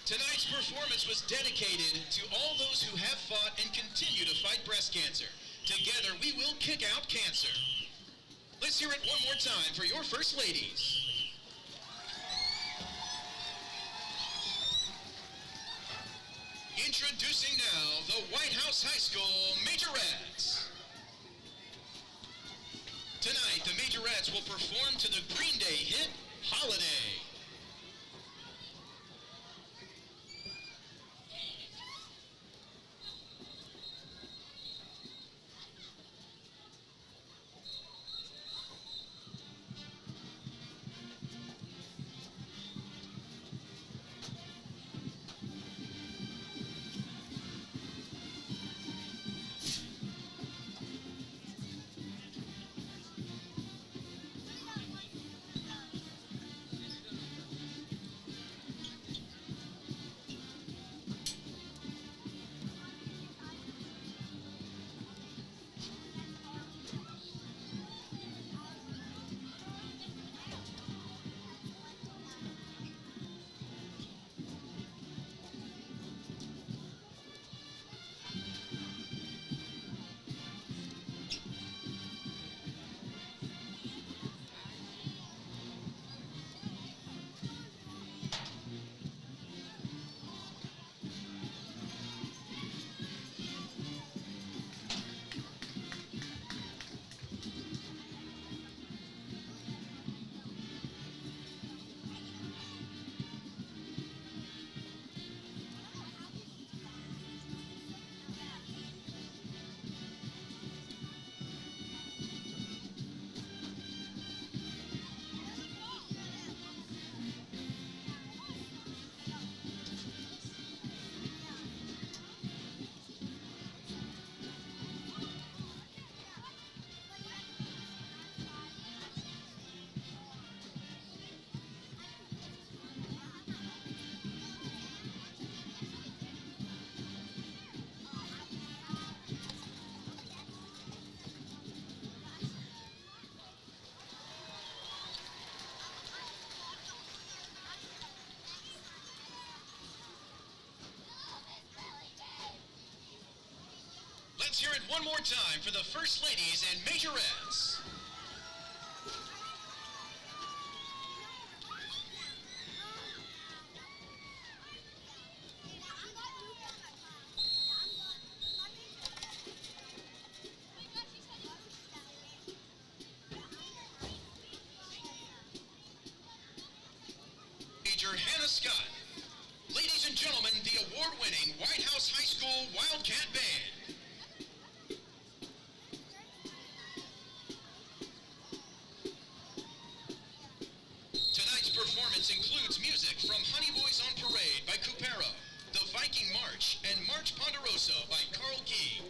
Tonight's performance was dedicated to all those who have fought and continue to fight breast cancer. Together, we will kick out cancer. Let's hear it one more time for your First Ladies. Introducing now the Whitehouse High School Majorettes. Tonight, the Majorettes will perform to the Green Day hit, Holiday. more time for the First Ladies and Majorettes. Major Hannah Scott. Ladies and gentlemen, the award-winning Whitehouse High School Wildcat Band. Tonight's performance includes music from Honey Boys on Parade by Cupero, The Viking March, and March Ponderosa by Carl Key.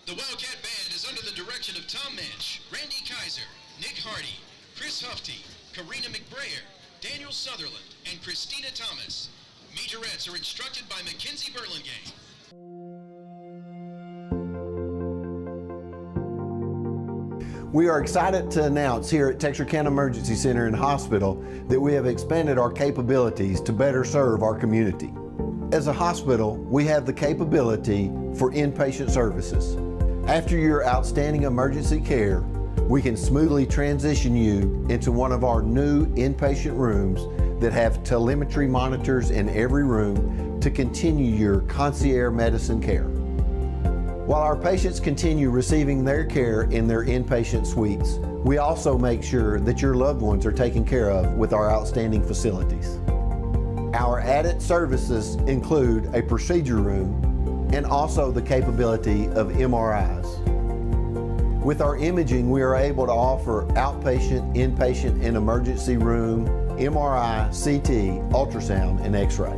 The Wildcat Band is under the direction of Tom Mensch, Randy Kaiser, Nick Hardy, Chris Hufty, Karina McBrayer, Daniel Sutherland, and Christina Thomas. Majorettes are instructed by Mackenzie Burlingame. We are excited to announce here at Texarkana Emergency Center and Hospital that we have expanded our capabilities to better serve our community. As a hospital, we have the capability for inpatient services. After your outstanding emergency care, we can smoothly transition you into one of our new inpatient rooms that have telemetry monitors in every room to continue your concierge medicine care. While our patients continue receiving their care in their inpatient suites, we also make sure that your loved ones are taken care of with our outstanding facilities. Our added services include a procedure room and also the capability of MRIs. With our imaging, we are able to offer outpatient, inpatient, and emergency room, MRI, CT, ultrasound, and X-ray.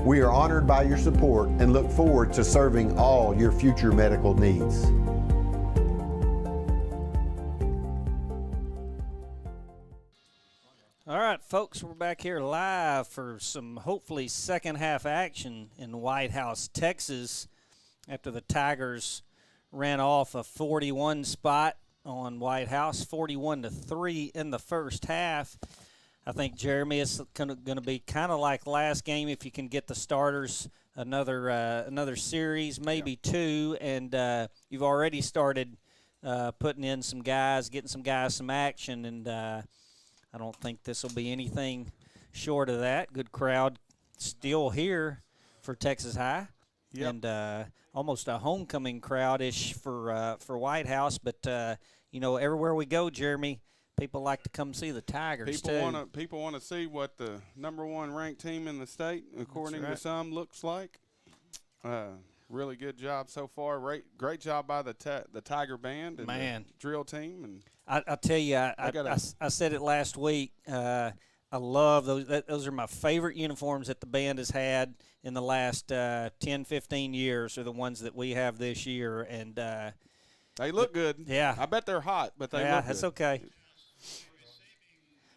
We are honored by your support and look forward to serving all your future medical needs. All right, folks, we're back here live for some hopefully second half action in Whitehouse, Texas, after the Tigers ran off a 41 spot on Whitehouse, 41-3 in the first half. I think, Jeremy, it's going to be kind of like last game if you can get the starters another series, maybe two, and you've already started putting in some guys, getting some guys some action, and I don't think this will be anything short of that. Good crowd still here for Texas High, and almost a homecoming crowd-ish for Whitehouse, but you know, everywhere we go, Jeremy, people like to come see the Tigers, People want to see what the #1 ranked team in the state, according to some, looks like. Really good job so far. Great job by the Tiger Band and the drill team. And I'll tell you, I said it last week. I love those. Those are my favorite uniforms that the band has had in the last 10, 15 years are the ones that we have this year. And they look good. Yeah. I bet they're hot, but they look good. Yeah, that's okay.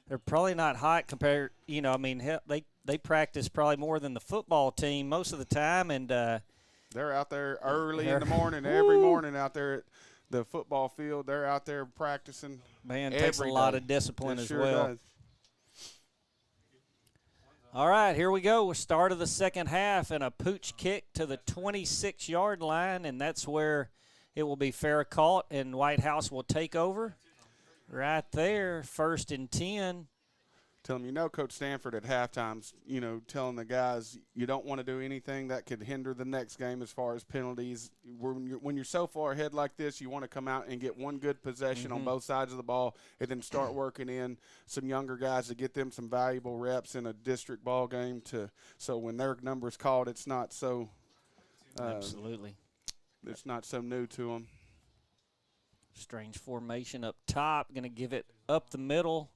They're probably not hot compared, you know, I mean, they practice probably more than the football team most of the time, and they're out there early in the morning, every morning out there at the football field. They're out there practicing. Man, it takes a lot of discipline as well. Does. All right, here we go. Start of the second half, and a pooch kick to the 26-yard line, and that's where it will be fair caught, and Whitehouse will take over. Right there, 1st and 10. Tell them, you know, Coach Stanford at halftime's, you know, telling the guys you don't want to do anything that could hinder the next game as far as penalties. When you're so far ahead like this, you want to come out and get one good possession on both sides of the ball and then start working in some younger guys to get them some valuable reps in a district ball game so when their number's called, it's not so absolutely. It's not so new to them. Strange formation up top. Going to give it up the middle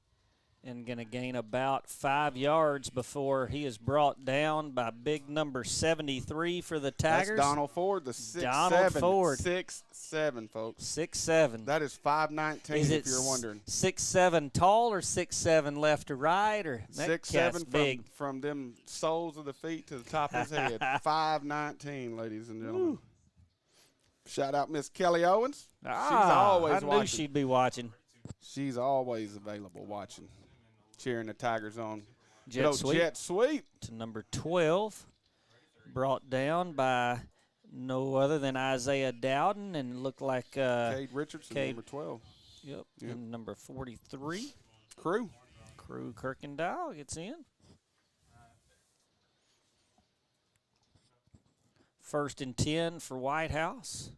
and going to gain about 5 yards before he is brought down by big number 73 for the Tigers. That's Donald Ford, the 6'7". Donald Ford. 6'7", folks. 6'7". That is 5'19", if you're wondering. 6'7" tall or 6'7" left to right? Or 6'7" from them soles of the feet to the top of his head. 5'19", ladies and gentlemen. Ooh. Shout out Miss Kelly Owens. She's always watching. I knew she'd be watching. She's always available watching, cheering the Tigers on. Jet sweep to number 12, brought down by no other than Isaiah Dowden, and looked like Cade Richardson, number 12. Yep, and number 43. Crew Kirkendall gets in. 1st and 10 for Whitehouse.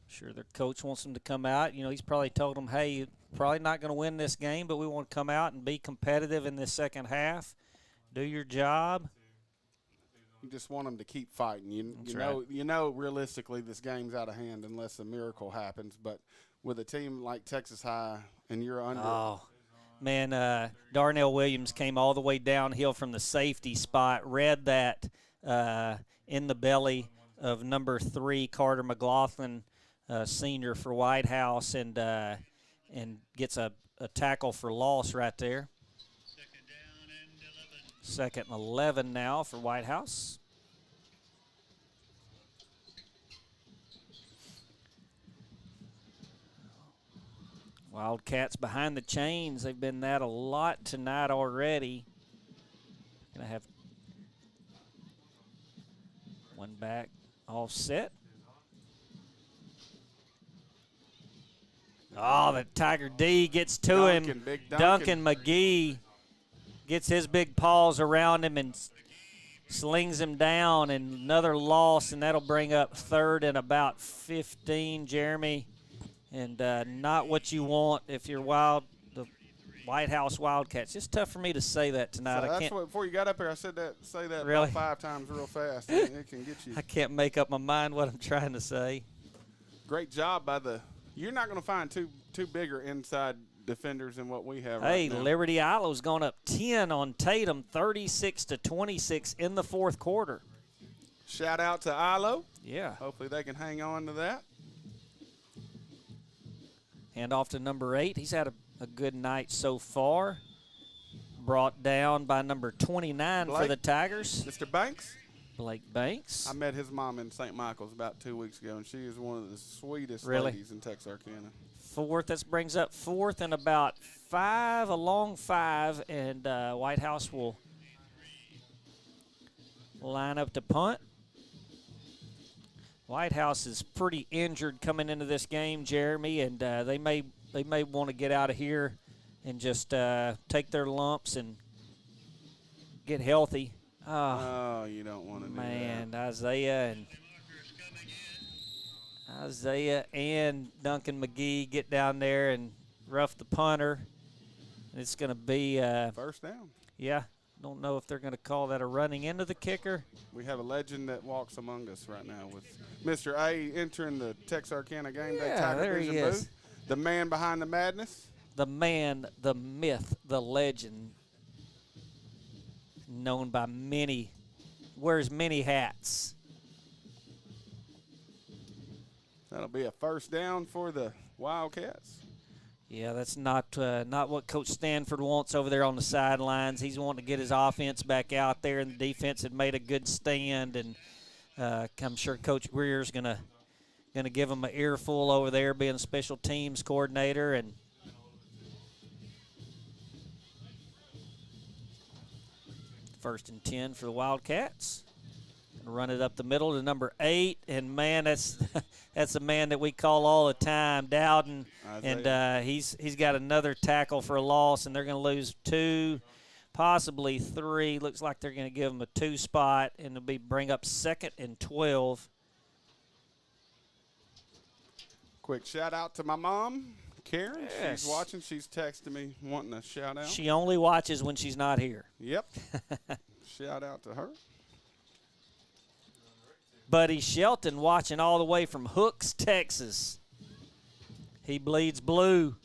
Sure, their coach wants them to come out. You know, he's probably told them, hey, you're probably not going to win this game, but we want to come out and be competitive in this second half. Do your job. You just want them to keep fighting. You know, realistically, this game's out of hand unless a miracle happens. But with a team like Texas High, and you're under. Oh, man, Darnell Williams came all the way downhill from the safety spot, read that in the belly of number 3, Carter McLaughlin, senior for Whitehouse, and gets a tackle for loss right there. 2nd and 11 now for Whitehouse. Wildcats behind the chains. They've been that a lot tonight already. Gonna have one back offset. Oh, the Tiger D gets to him. Big Duncan McGee gets his big paws around him and slings him down, and another loss, and that'll bring up 3rd and about 15, Jeremy. And not what you want if you're the Whitehouse Wildcats. It's tough for me to say that tonight. So I can't. before you got up here, I said that. Say that really? about 5 times real fast. It can get you. I can't make up my mind what I'm trying to say. Great job by the. You're not going to find two bigger inside defenders than what we have. Hey, right now. Liberty Ilo's gone up 10 on Tatum, 36-26 in the 4th quarter. Shout out to Ilo. Yeah. Hopefully they can hang on to that. Hand off to number 8. He's had a good night so far. Brought down by number 29 for the Tigers. Mr. Banks. Blake Banks. I met his mom in St. Michael's about 2 weeks ago, and she is one of the sweetest Really? ladies in Texarkana. 4th. That brings up 4th and about 5, a long 5, and Whitehouse will line up to punt. Whitehouse is pretty injured coming into this game, Jeremy, and they may want to get out of here and just take their lumps and get healthy. Oh, you don't want to do that. Man, Isaiah and Duncan McGee get down there and rough the punter. It's going to be 1st down. Yeah. Don't know if they're going to call that a running into the kicker. We have a legend that walks among us right now with Mr. A entering the Texarkana Gameday there he TigerVisison is. booth. The man behind the madness. The man, the myth, the legend, known by many, wears many hats. That'll be a 1st down for the Wildcats. Yeah, that's not what Coach Stanford wants over there on the sidelines. He's wanting to get his offense back out there, and the defense had made a good stand. And I'm sure Coach Greer's gonna give him an earful over there, being special teams coordinator. And first and 10 for the Wildcats. Run it up the middle to number 8, and man, that's a man that we call all the time, Dowden, and he's got another tackle for a loss, and they're going to lose 2, possibly 3. Looks like they're going to give him a 2 spot, and it'll bring up 2nd and 12. Quick shout out to my mom, Karen. Yes. She's watching. She's texting me wanting a shout out. She only watches when she's not here. Yep. Shout out to her. Buddy Shelton watching all the way from Hooks, Texas. He bleeds blue.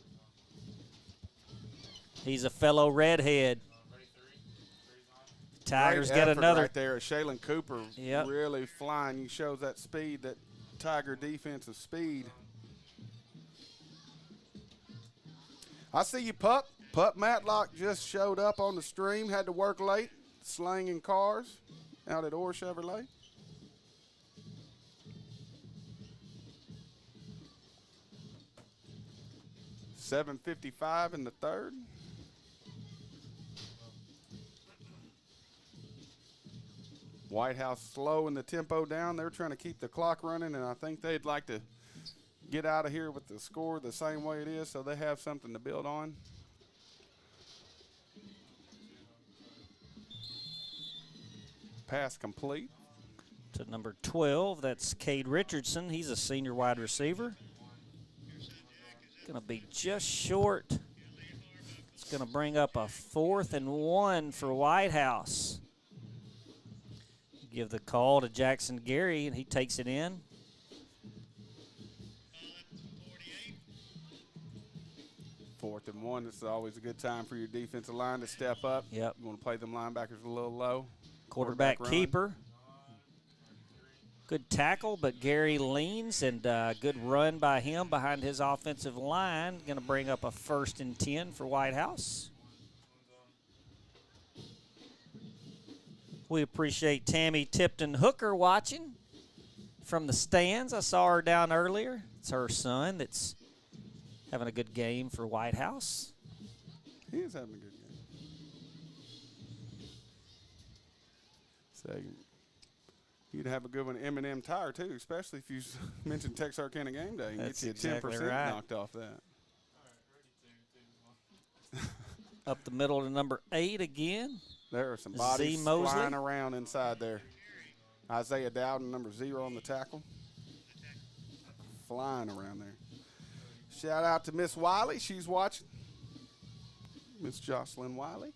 He's a fellow redhead. Tigers Great get effort another. right there. Shaylin Cooper really flying. He shows that speed, that Tiger defensive speed. I see you, Pup. Pup Matlock just showed up on the stream. Had to work late, slanging cars out at Orr Chevrolet. .755 in the 3rd. Whitehouse slowing the tempo down. They're trying to keep the clock running, and I think they'd like to get out of here with the score the same way it is so they have something to build on. Pass complete. To number 12, that's Cade Richardson. He's a senior wide receiver. Going to be just short. It's going to bring up a 4th and 1 for Whitehouse. Give the call to Jackson Gary, and he takes it in. Fourth and 1. This is always a good time for your defensive line to step up. Yep. You want to play them linebackers a little low. Quarterback run. keeper. Good tackle, but Gary leans, and good run by him behind his offensive line. Going to bring up a 1st and 10 for Whitehouse. We appreciate Tammy Tipton Hooker watching from the stands. I saw her down earlier. It's her son that's having a good game for Whitehouse. He is having a good game. So you'd have a good one, M&M Tire, too, especially if you mentioned Texarkana Game Day. And That's get you exactly 10% right. knocked off that. Up the middle to number 8 again. There are some bodies Z. Mosley. flying around inside there. Isaiah Dowden, number 0 on the tackle. Flying around there. Shout out to Miss Wiley. She's watching. Miss Jocelyn Wiley.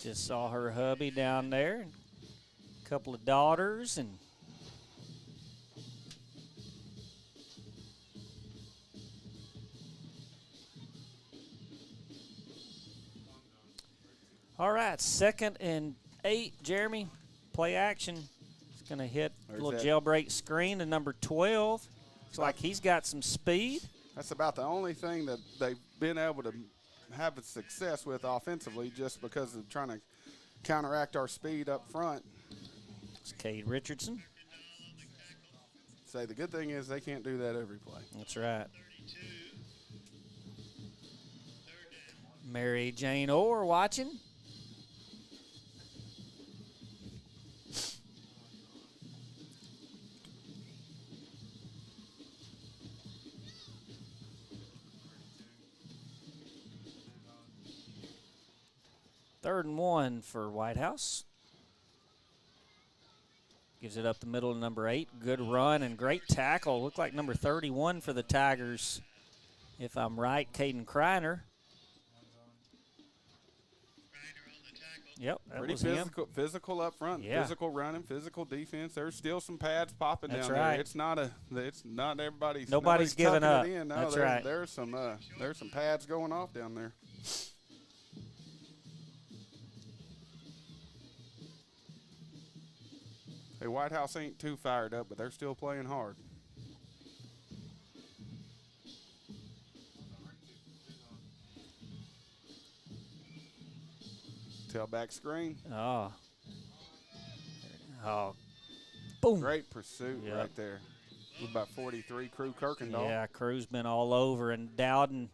Just saw her hubby down there. A couple of daughters. And all right, 2nd and 8, Jeremy. Play action. It's going to hit a little jailbreak screen to number 12. Looks like he's got some speed. That's about the only thing that they've been able to have a success with offensively, just because of trying to counteract our speed up front. It's Cade Richardson. Say the good thing is they can't do that every play. That's right. Mary Jane Orr watching. Third and 1 for Whitehouse. Gives it up the middle to number 8. Good run and great tackle. Looked like number 31 for the Tigers, if I'm right, Caden Kreiner. Yep, that Pretty was physical up front. Yeah. Physical running, physical defense. There's still some pads popping That's down right. there. It's not everybody's. Nobody's giving tucking up. It in. No, That's there's, right. There's some pads going off down there. Hey, Whitehouse ain't too fired up, but they're still playing hard. Tailback screen. Oh. Boom. Great pursuit right there. About 43, Crew Kirkendall. Yeah, Crew's been all over, and Dowden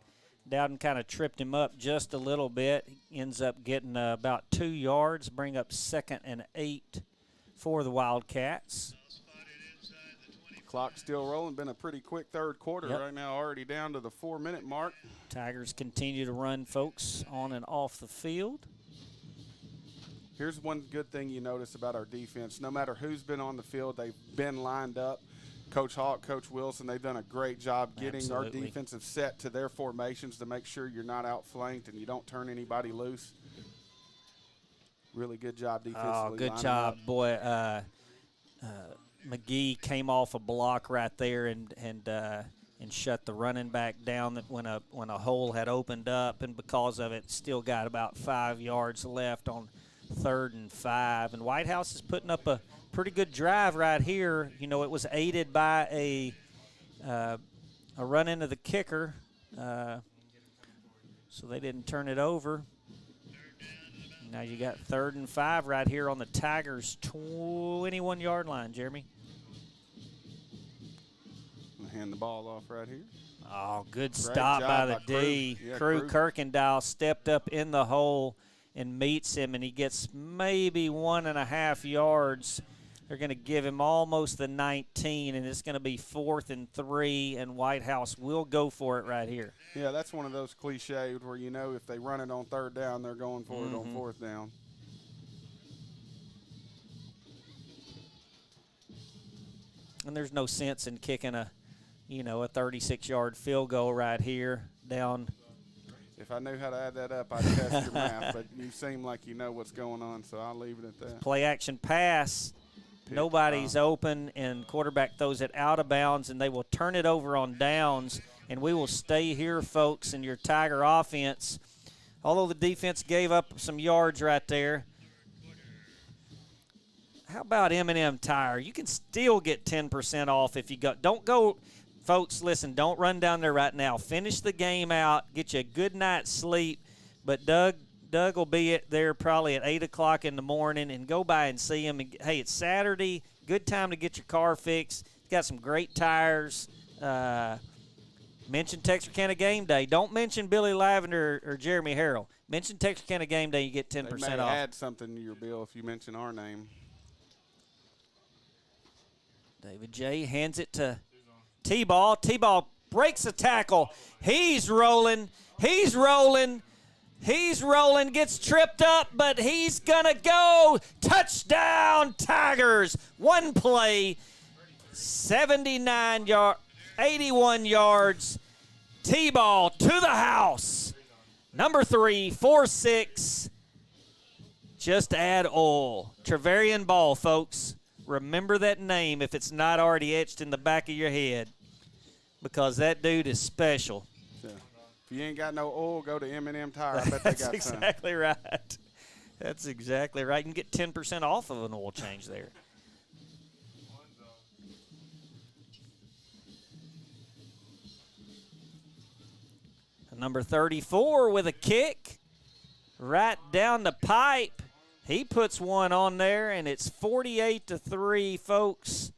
kind of tripped him up just a little bit. He ends up getting about 2 yards, bring up 2nd and 8 for the Wildcats. Clock still rolling. Been a pretty quick third quarter right now, already down to the 4-minute mark. Tigers continue to run folks on and off the field. Here's one good thing you notice about our defense. No matter who's been on the field, they've been lined up. Coach Hawk, Coach Wilson, they've done a great job getting our defensive set to their formations to make sure you're not outflanked and you don't turn anybody loose. Really good job defensively. Oh, good job, boy. McGee came off a block right there and shut the running back down that when a hole had opened up, and because of it, still got about 5 yards left on 3rd and 5. And Whitehouse is putting up a pretty good drive right here. You know, it was aided by a run into the kicker, so they didn't turn it over. Now you got 3rd and 5 right here on the Tigers' 21-yard line, Jeremy. Hand the ball off right here. Oh, good stop by the D. Crew Kirkendall stepped up in the hole and meets him, and he gets maybe 1.5 yards. They're going to give him almost the 19, and it's going to be 4th and 3, and Whitehouse will go for it right here. Yeah, that's one of those cliches where you know if they run it on 3rd down, they're going for it on 4th down. And there's no sense in kicking a 36-yard field goal right here down. If I knew how to add that up, I'd test your math, but you seem like you know what's going on, so I'll leave it at that. Play action pass. Nobody's open, and quarterback throws it out of bounds, and they will turn it over on downs, and we will stay here, folks, in your Tiger offense. Although the defense gave up some yards right there. How about M&M Tire? You can still get 10% off if you go. Don't go, folks, listen, don't run down there right now. Finish the game out, get you a good night's sleep. But Doug will be there probably at 8 o'clock in the morning, and go by and see him. And, hey, it's Saturday. Good time to get your car fixed. He's got some great tires. Mention Texarkana Game Day. Don't mention Billy Lavender or Jeremy Harrell. Mention Texarkana Game Day, you get 10% off. They may add something to your bill if you mention our name. David J. hands it to T-Ball. T-Ball breaks a tackle. He's rolling. He's rolling. He's rolling. Gets tripped up, but he's going to go. Touchdown, Tigers. One play, 81 yards. T-Ball to the house. Number 3, 4-6. Just add oil. Trevarian Ball, folks. Remember that name if it's not already etched in the back of your head, because that dude is special. Yeah. If you ain't got no oil, go to M&M Tire. I bet they got some. That's exactly right. That's exactly right. You can get 10% off of an oil change there. Number 34 with a kick right down the pipe. He puts one on there, and it's 48-3, folks.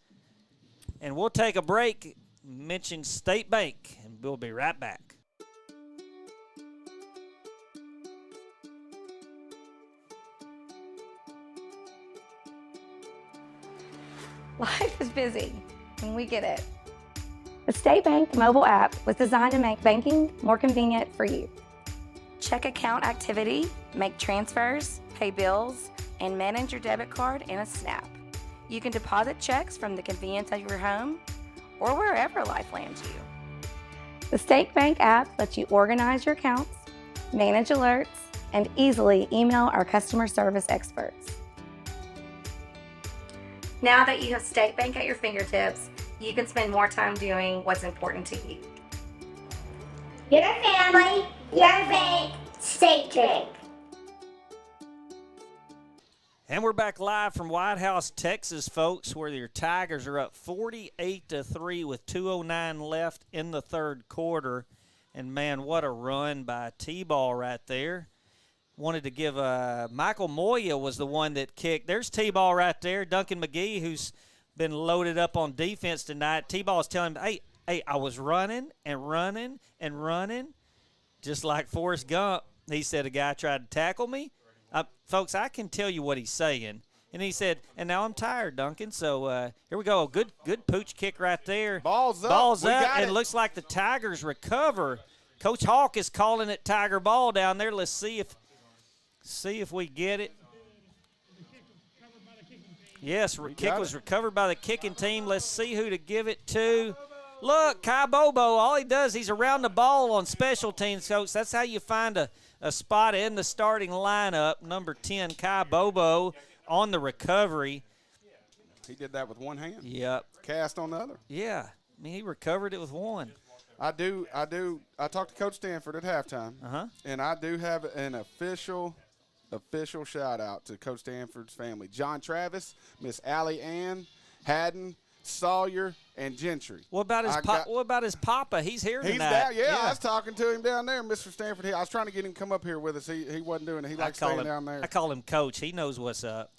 And we'll take a break, mention State Bank, and we'll be right back. Life is busy, and we get it. The State Bank mobile app was designed to make banking more convenient for you. Check account activity, make transfers, pay bills, and manage your debit card in a snap. You can deposit checks from the convenience of your home or wherever life lands you. The State Bank app lets you organize your accounts, manage alerts, and easily email our customer service experts. Now that you have State Bank at your fingertips, you can spend more time doing what's important to you. Your family, your bank, State Bank. And we're back live from Whitehouse, Texas, folks, where your Tigers are up 48-3 with 2:09 left in the third quarter. And, man, what a run by T-Ball right there. Wanted to give Michael Moya was the one that kicked. There's T-Ball right there. Duncan McGee, who's been loaded up on defense tonight. T-Ball's telling him, hey, I was running and running and running, just like Forrest Gump. He said a guy tried to tackle me. Folks, I can tell you what he's saying. And he said, and now I'm tired, Duncan. So here we go. Good pooch kick right there. Ball's up. Ball's up, and it. Looks like the Tigers recover. Coach Hawk is calling it Tiger ball down there. Let's see if we get it. Yes, kick was recovered by the kicking team. Let's see who to give it to. Look, Kai Bobo, all he does, he's around the ball on special teams, coach. That's how you find a spot in the starting lineup. Number 10, Kai Bobo on the recovery. He did that with one hand. Yep. Cast on the other. Yeah. I mean, he recovered it with one. I talked to Coach Stanford at halftime. And I do have an official shout out to Coach Stanford's family. John Travis, Miss Allie Ann, Haddon, Sawyer, and Gentry. What about his papa? He's here tonight. He's down. Yeah, I was talking to him down there, Mr. Stanford. I was trying to get him to come up here with us. He wasn't doing it. He likes staying down there. I call him Coach. He knows what's up.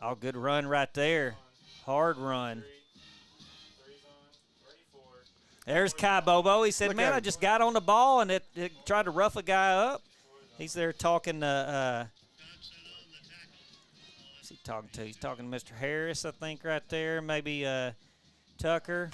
Oh, good run right there. Hard run. There's Kai Bobo. He said, man, I just got on the ball and it tried to rough a guy up. He's there talking to who's he talking to? He's talking to Mr. Harris, I think, right there. Maybe Tucker.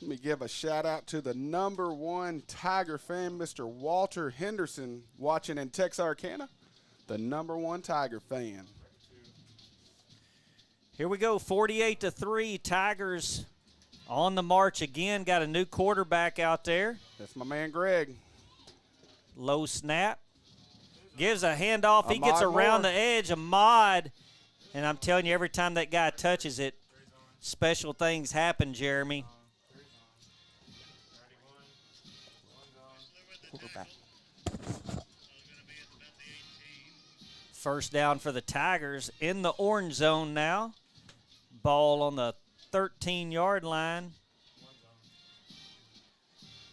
Let me give a shout out to the number 1 Tiger fan, Mr. Walter Henderson, watching in Texarkana. The number 1 Tiger fan. Here we go, 48-3. Tigers on the march again. Got a new quarterback out there. That's my man Greg. Low snap. Gives a handoff. He gets around the edge. Ahmad. And I'm telling you, every time that guy touches it, special things happen, Jeremy. Quarterback. First down for the Tigers in the orange zone now. Ball on the 13-yard line.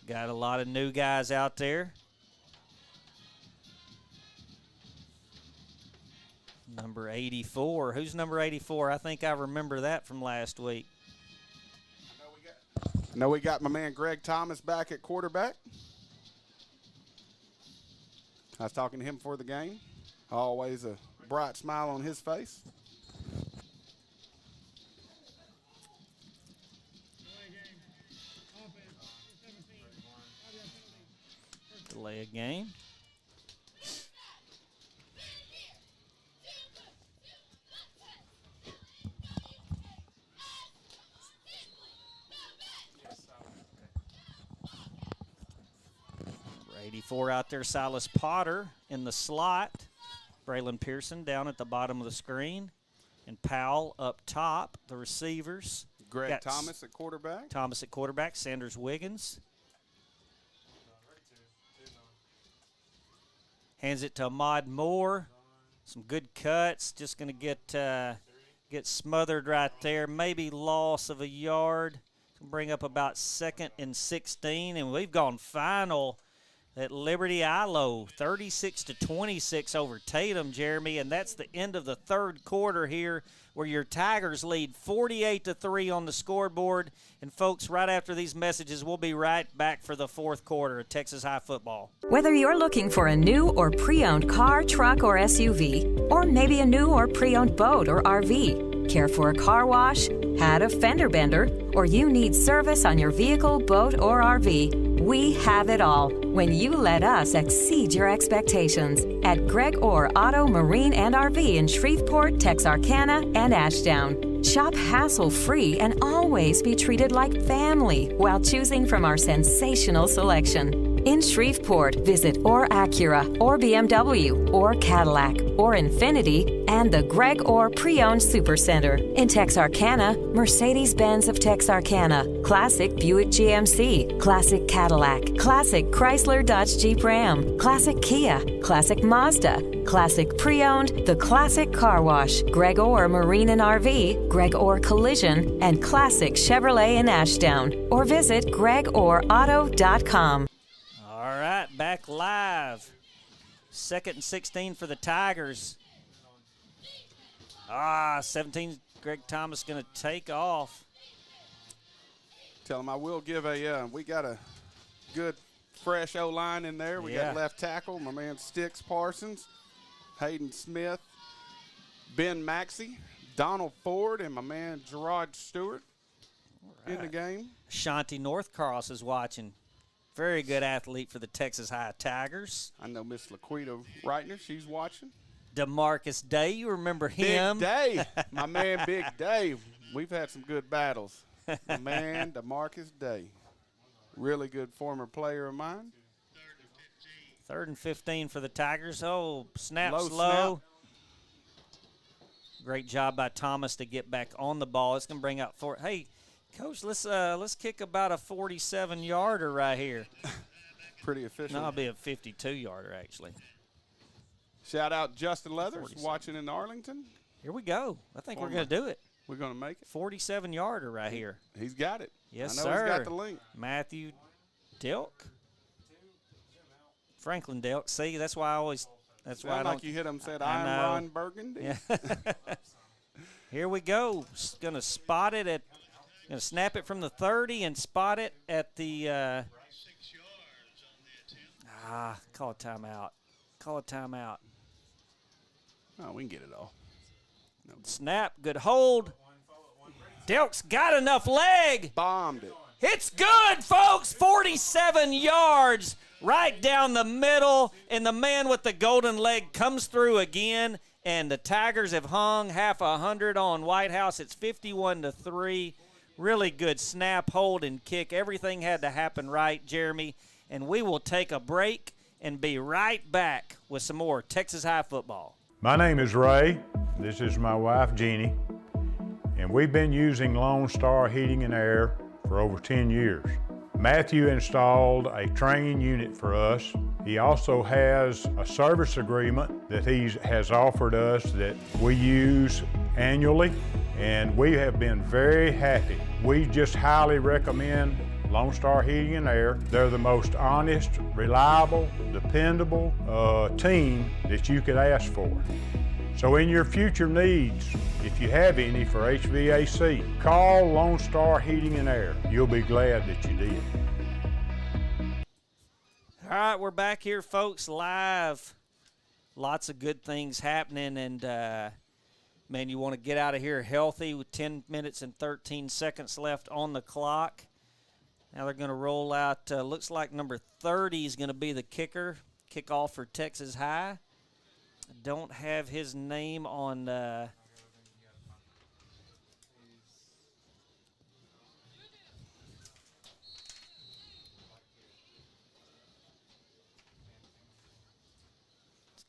Got a lot of new guys out there. Number 84. Who's number 84? I think I remember that from last week. I know we got my man Greg Thomas back at quarterback. I was talking to him before the game. Always a bright smile on his face. Delay a game. Number 84 out there, Silas Potter in the slot. Braylon Pearson down at the bottom of the screen. And Powell up top, the receivers. Greg Thomas at quarterback. Thomas at quarterback, Sanders Wiggins. Hands it to Ahmad Moore. Some good cuts. Just going to get smothered right there. Maybe loss of a yard. Bring up about 2nd and 16. And we've gone final at Liberty Ilo, 36-26 over Tatum, Jeremy. And that's the end of the third quarter here, where your Tigers lead 48-3 on the scoreboard. And folks, right after these messages, we'll be right back for the fourth quarter of Texas High football. Whether you're looking for a new or pre-owned car, truck, or SUV, or maybe a new or pre-owned boat or RV, care for a car wash, had a fender bender, or you need service on your vehicle, boat, or RV, we have it all when you let us exceed your expectations at Greg Orr Auto, Marine, and RV in Shreveport, Texarkana, and Ashdown. Shop hassle-free and always be treated like family while choosing from our sensational selection. In Shreveport, visit Orr Acura, or BMW, or Cadillac, or Infiniti, and the Greg Orr Pre-Owned Supercenter. In Texarkana, Mercedes-Benz of Texarkana, Classic Buick GMC, Classic Cadillac, Classic Chrysler Dodge Jeep Ram, Classic Kia, Classic Mazda, Classic Pre-Owned, The Classic Car Wash, Greg Orr Marine and RV, Greg Orr Collision, and Classic Chevrolet in Ashdown. Or visit GregOrAuto.com. All right, back live. 2nd and 16 for the Tigers. 17, Greg Thomas going to take off. Tell him I will give we got a good fresh O-line in there. We got left tackle, my man Sticks Parsons, Hayden Smith, Ben Maxey, Donald Ford, and my man Gerard Stewart in the game. Shanti Northcross is watching. Very good athlete for the Texas High Tigers. I know Miss Laquita Reitner, she's watching. DeMarcus Day, you remember him. Big Day, my man Big Day. We've had some good battles. My man DeMarcus Day, really good former player of mine. 3rd and 15 for the Tigers. Oh, snap slow. Snap. Great job by Thomas to get back on the ball. It's going to bring out four. Hey, Coach, let's kick about a 47-yarder right here. Pretty efficient. No, it'll be a 52-yarder, actually. Shout out Justin Leathers watching in Arlington. Here we go. I think we're going to do it. We're going to make it. 47-yarder right here. He's got it. Yes, I know sir. He's got the link. Matthew Delk. Franklin Delk. See, that's why I always – that's why I don't – like you hit him said, I'm Ron Burgundy. Yeah. Here we go. Going to spot it at – going to snap it from the 30 and spot it at the call a timeout. Call a timeout. Oh, we can get it all. No. Snap, good hold. Delk's got enough leg. Bombed it. It's good, folks. 47 yards right down the middle, and the man with the golden leg comes through again, and the Tigers have hung half 100 on Whitehouse. It's 51-3. Really good snap, hold, and kick. Everything had to happen right, Jeremy. And we will take a break and be right back with some more Texas High football. My name is Ray. This is my wife, Jeannie. And we've been using Lone Star Heating and Air for over 10 years. Matthew installed a training unit for us He also has a service agreement that he has offered us that we use annually, and we have been very happy. We just highly recommend Lone Star Heating and Air. They're the most honest, reliable, dependable team that you could ask for. So in your future needs, if you have any for HVAC, call Lone Star Heating and Air. You'll be glad that you did. All right, we're back here, folks, live. Lots of good things happening, and, man, you want to get out of here healthy with 10 minutes and 13 seconds left on the clock. Now they're going to roll out, looks like number 30 is going to be the kicker, kickoff for Texas High. I don't have his name on it's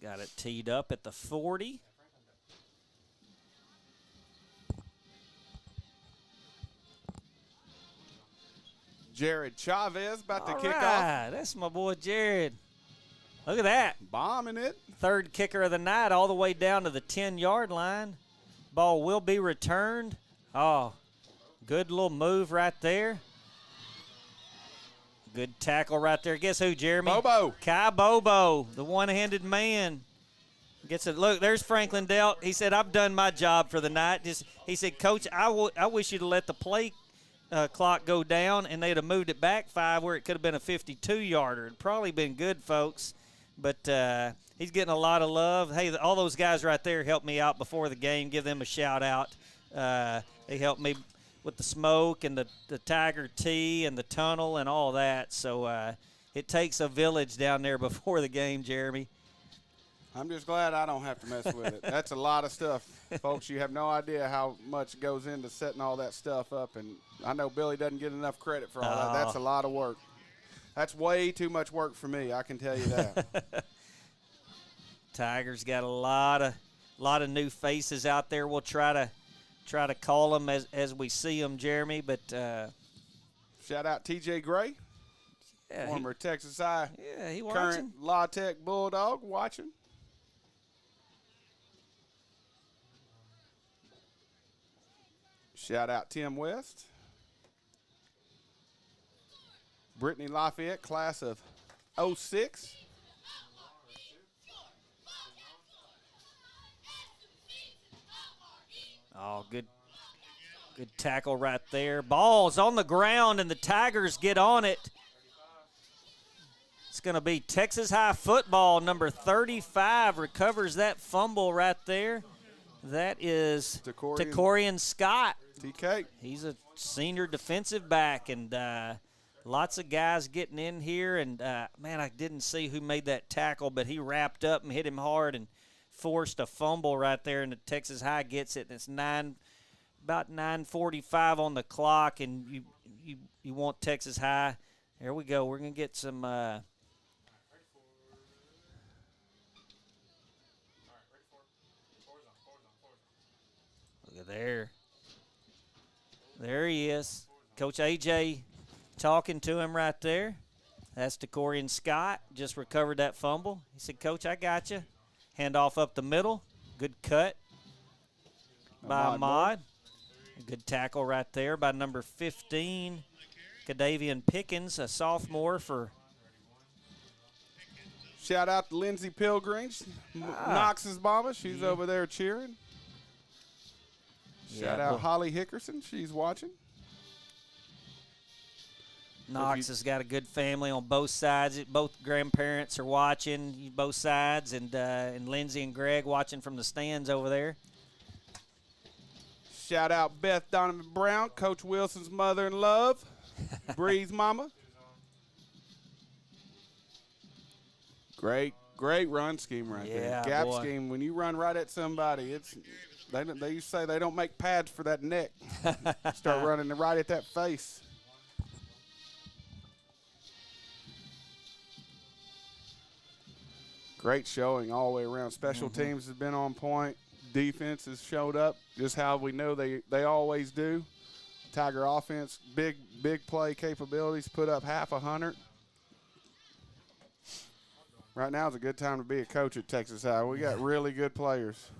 got it teed up at the 40. Jared Chavez about to kick off. off. That's my boy Jared. Look at that. Bombing it. Third kicker of the night all the way down to the 10-yard line. Ball will be returned. Oh, good little move right there. Good tackle right there. Guess who, Jeremy? Bobo. Kai Bobo, the one-handed man. Gets it. Look, there's Franklin Delt. He said, I've done my job for the night. He said, Coach, I wish you'd have let the play clock go down, and they'd have moved it back 5 where it could have been a 52-yarder. It'd probably been good, folks. But he's getting a lot of love. Hey, all those guys right there helped me out before the game. Give them a shout-out. They helped me with the smoke and the Tiger tea and the tunnel and all that. So it takes a village down there before the game, Jeremy. I'm just glad I don't have to mess with it. That's a lot of stuff, folks. You have no idea how much goes into setting all that stuff up. And I know Billy doesn't get enough credit for all that. That's a lot of work. That's way too much work for me, I can tell you that. Tigers got a lot of new faces out there. We'll try to call them as we see them, Jeremy. But shout out T.J. Gray, former Texas High, he current La Tech Bulldog, watching. Shout out Tim West. Brittany Lafayette, class of 06. Oh, good tackle right there. Ball's on the ground, and the Tigers get on it. It's going to be Texas High football. Number 35 recovers that fumble right there. That is Takorian Scott. TK. He's a senior defensive back, and lots of guys getting in here. And, man, I didn't see who made that tackle, but he wrapped up and hit him hard and forced a fumble right there, and the Texas High gets it. And it's about 9:45 on the clock, and you want Texas High. There we go. We're going to get some look at there. There he is. Coach AJ talking to him right there. That's Takorian Scott. Just recovered that fumble. He said, Coach, I got you. Handoff up the middle. Good cut by Ahmad. A good tackle right there by number 15, Kadavian Pickens, a sophomore for. Shout out to Lindsey Pilgrim, Knox's mama. She's over there cheering. Shout out Holly Hickerson. She's watching. Knox has got a good family on both sides. Both grandparents are watching both sides, and Lindsay and Greg watching from the stands over there. Shout out Beth Donovan Brown, Coach Wilson's mother-in-love, Bree's mama. Great run scheme right there. Gap scheme. When you run right at somebody, they used to say they don't make pads for that neck. Start running right at that face. Great showing all the way around. Special teams has been on point. Defense has showed up just how we know they always do. Tiger offense, big play capabilities, put up half 100. Right now is a good time to be a coach at Texas High. We got really good players.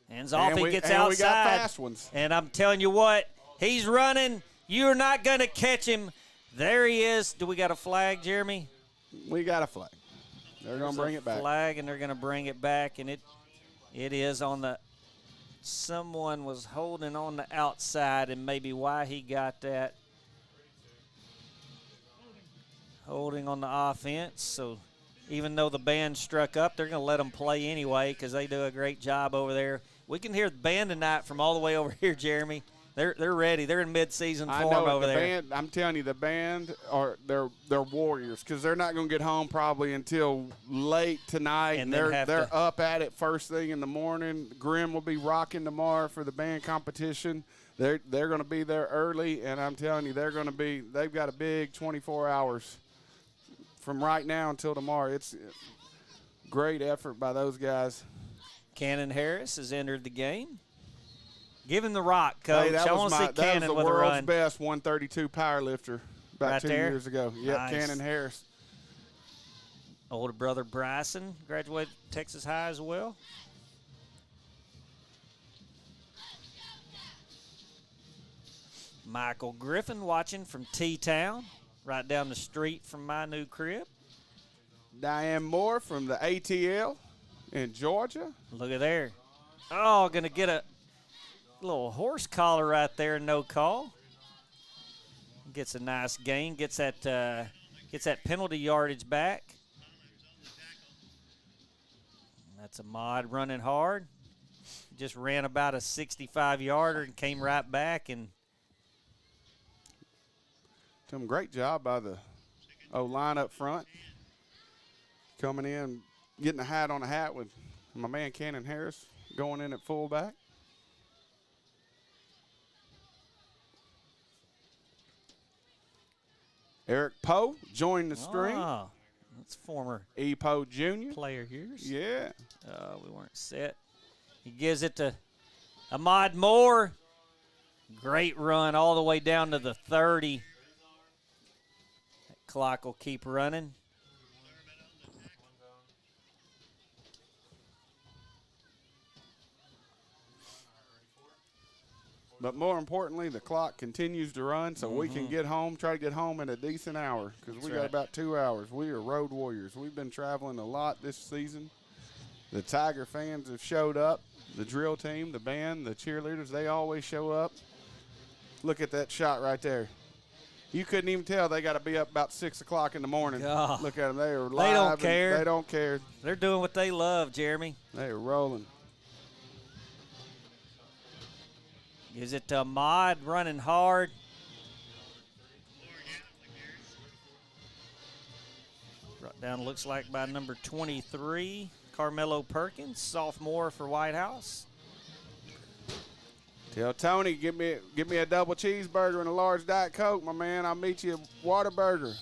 Hands off, and he we, gets and outside. We got fast ones. And I'm telling you what, he's running. You're not going to catch him. There he is. Do we got a flag, Jeremy? We got a flag. They're going to bring it back. Flag, and they're going to bring it back, and it is on the – someone was holding on the outside, and maybe why he got that. Holding on the offense, so even though the band struck up, they're going to let them play anyway because they do a great job over there. We can hear the band tonight from all the way over here, Jeremy. They're ready. They're in mid-season form over there. Band, I'm telling you, the band they're warriors because they're not going to get home probably until late tonight. And they're up at it first thing in the morning. Grimm will be rocking tomorrow for the band competition. They're going to be there early, and I'm telling you, they've got a big 24 hours from right now until tomorrow. It's great effort by those guys. Cannon Harris has entered the game. Give him the rock, Coach. Hey, I want to see Cannon with a run. That was the world's best 132 powerlifter about right 2 there? years ago. Yep, Nice. Cannon Harris. Older brother Bryson graduated Texas High as well. Michael Griffin watching from T-Town, right down the street from my new crib. Diane Moore from the ATL in Georgia. Look at there. Oh, going to get a little horse collar right there, no call. Gets a nice gain, gets that penalty yardage back. That's a mod running hard. Just ran about a 65-yarder and came right back. And Tim, great job by the O-line up front. Coming in, getting a hat on a hat with my man Cannon Harris going in at fullback. Eric Poe joined the string. Oh, that's former E. Poe Jr. player here. Yeah. We weren't set. He gives it to Ahmad Moore. Great run all the way down to the 30. That clock will keep running. But more importantly, the clock continues to run so we can get home, try to get home in a decent hour because we got about 2 hours. We are road warriors. We've been traveling a lot this season. The Tiger fans have showed up. The drill team, the band, the cheerleaders, they always show up. Look at that shot right there. You couldn't even tell they got to be up about 6 o'clock in the morning. Oh. Look at them. They are live. They don't care. They don't care. They're doing what they love, Jeremy. They are rolling. Gives it to Ahmad, running hard. Brought down, looks like, by number 23, Carmelo Perkins, sophomore for Whitehouse. Tell Tony, give me a double cheeseburger and a large Diet Coke, my man. I'll meet you at Whataburger.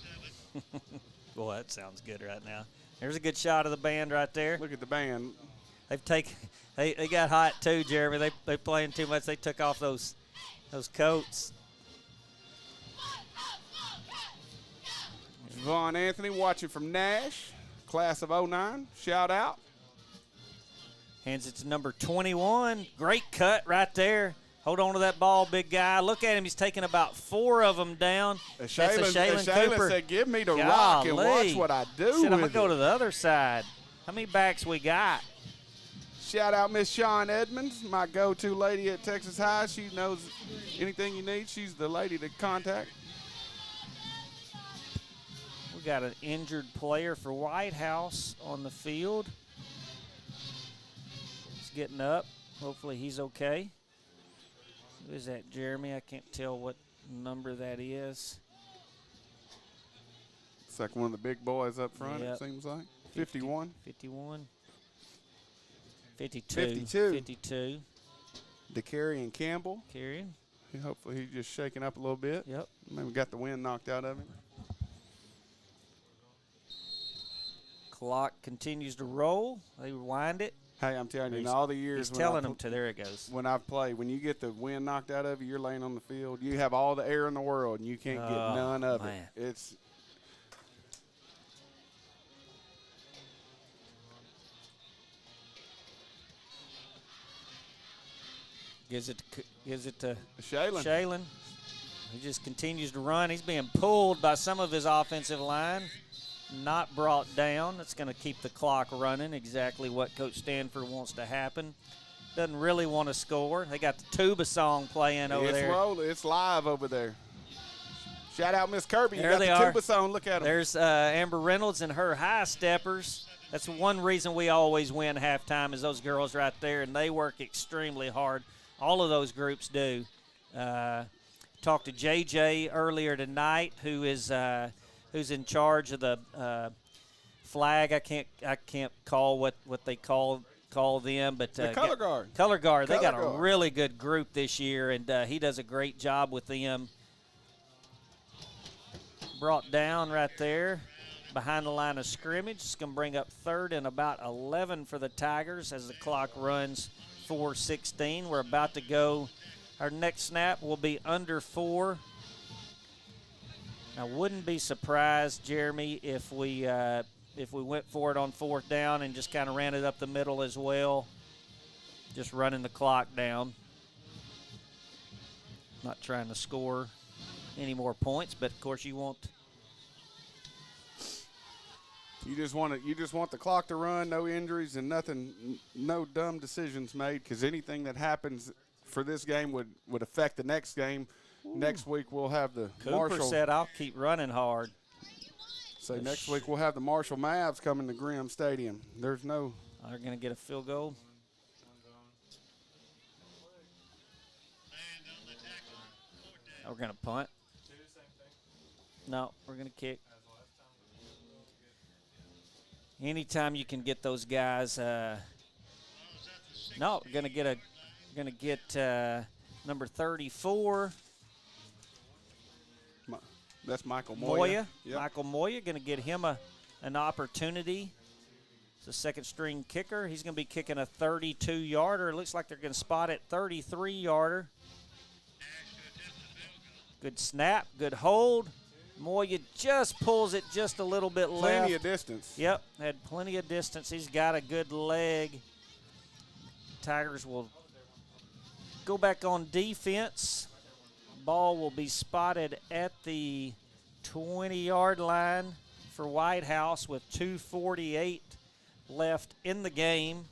Boy, that sounds good right now. There's a good shot of the band right there. Look at the band. They got hot too, Jeremy. They playing too much. They took off those coats. Vaughn Anthony watching from Nash, class of 09. Shout out. Hands it to number 21. Great cut right there. Hold on to that ball, big guy. Look at him. He's taking about 4 of them down. That's a Shaylin Cooper. Said, give me the rock and watch what I do I'm going to with go it. to the other side. How many backs we got? Shout out Miss Shawn Edmonds, my go-to lady at Texas High. She knows anything you need. She's the lady to contact. We got an injured player for Whitehouse on the field. He's getting up. Hopefully he's okay. Who is that, Jeremy? I can't tell what number that is. It's like one of the big boys up front, Yep. it seems like. 51. 51. 52. 52. 52. DeCarrion Campbell. Carrying. Hopefully he's just shaking up a little bit. Yep. Maybe got the wind knocked out of him. Clock continues to roll. They wind it. Hey, I'm telling you, in all the years he's telling them to, there it goes. When I've played, when you get the wind knocked out of you, you're laying on the field. You have all the air in the world, and you can't get none of it. It's gives it to Shaylin. He just continues to run. He's being pulled by some of his offensive line. Not brought down. That's going to keep the clock running, exactly what Coach Stanford wants to happen. Doesn't really want to score. They got the tuba song playing over there. It's rolling. It's live over there. Shout out Miss Kirby. There you got they the are. tuba song. Look at them. There's Amber Reynolds and her high steppers. That's one reason we always win halftime is those girls right there, and they work extremely hard. All of those groups do. Talked to JJ earlier tonight, who's in charge of the flag. I can't call what they call them, but the color guard. Color guard. They got a really good group this year, and he does a great job with them. Brought down right there behind the line of scrimmage. It's going to bring up 3rd and about 11 for the Tigers as the clock runs 4:16. We're about to go. Our next snap will be under 4. I wouldn't be surprised, Jeremy, if we went for it on 4th down and just kind of ran it up the middle as well, just running the clock down. Not trying to score any more points, but of course you want. You just want the clock to run, no injuries and nothing, no dumb decisions made, because anything that happens for this game would affect the next game. Ooh. Next week we'll have the Cooper Marshall. Said I'll keep running hard. So next week we'll have the Marshall Mavs coming to Grimm Stadium. There's no. They're going to get a field goal. We're going to punt. No, we're going to kick. Anytime you can get those guys. No, we're going to get number 34. That's Michael Moya. Yep. Michael Moya, going to get him an opportunity. It's a second-string kicker. He's going to be kicking a 32-yarder. It looks like they're going to spot it 33-yarder. Good snap, good hold. Moya just pulls it just a little bit left. Plenty of distance. Yep, had plenty of distance. He's got a good leg. Tigers will go back on defense. Ball will be spotted at the 20-yard line for Whitehouse with 2:48 left in the game.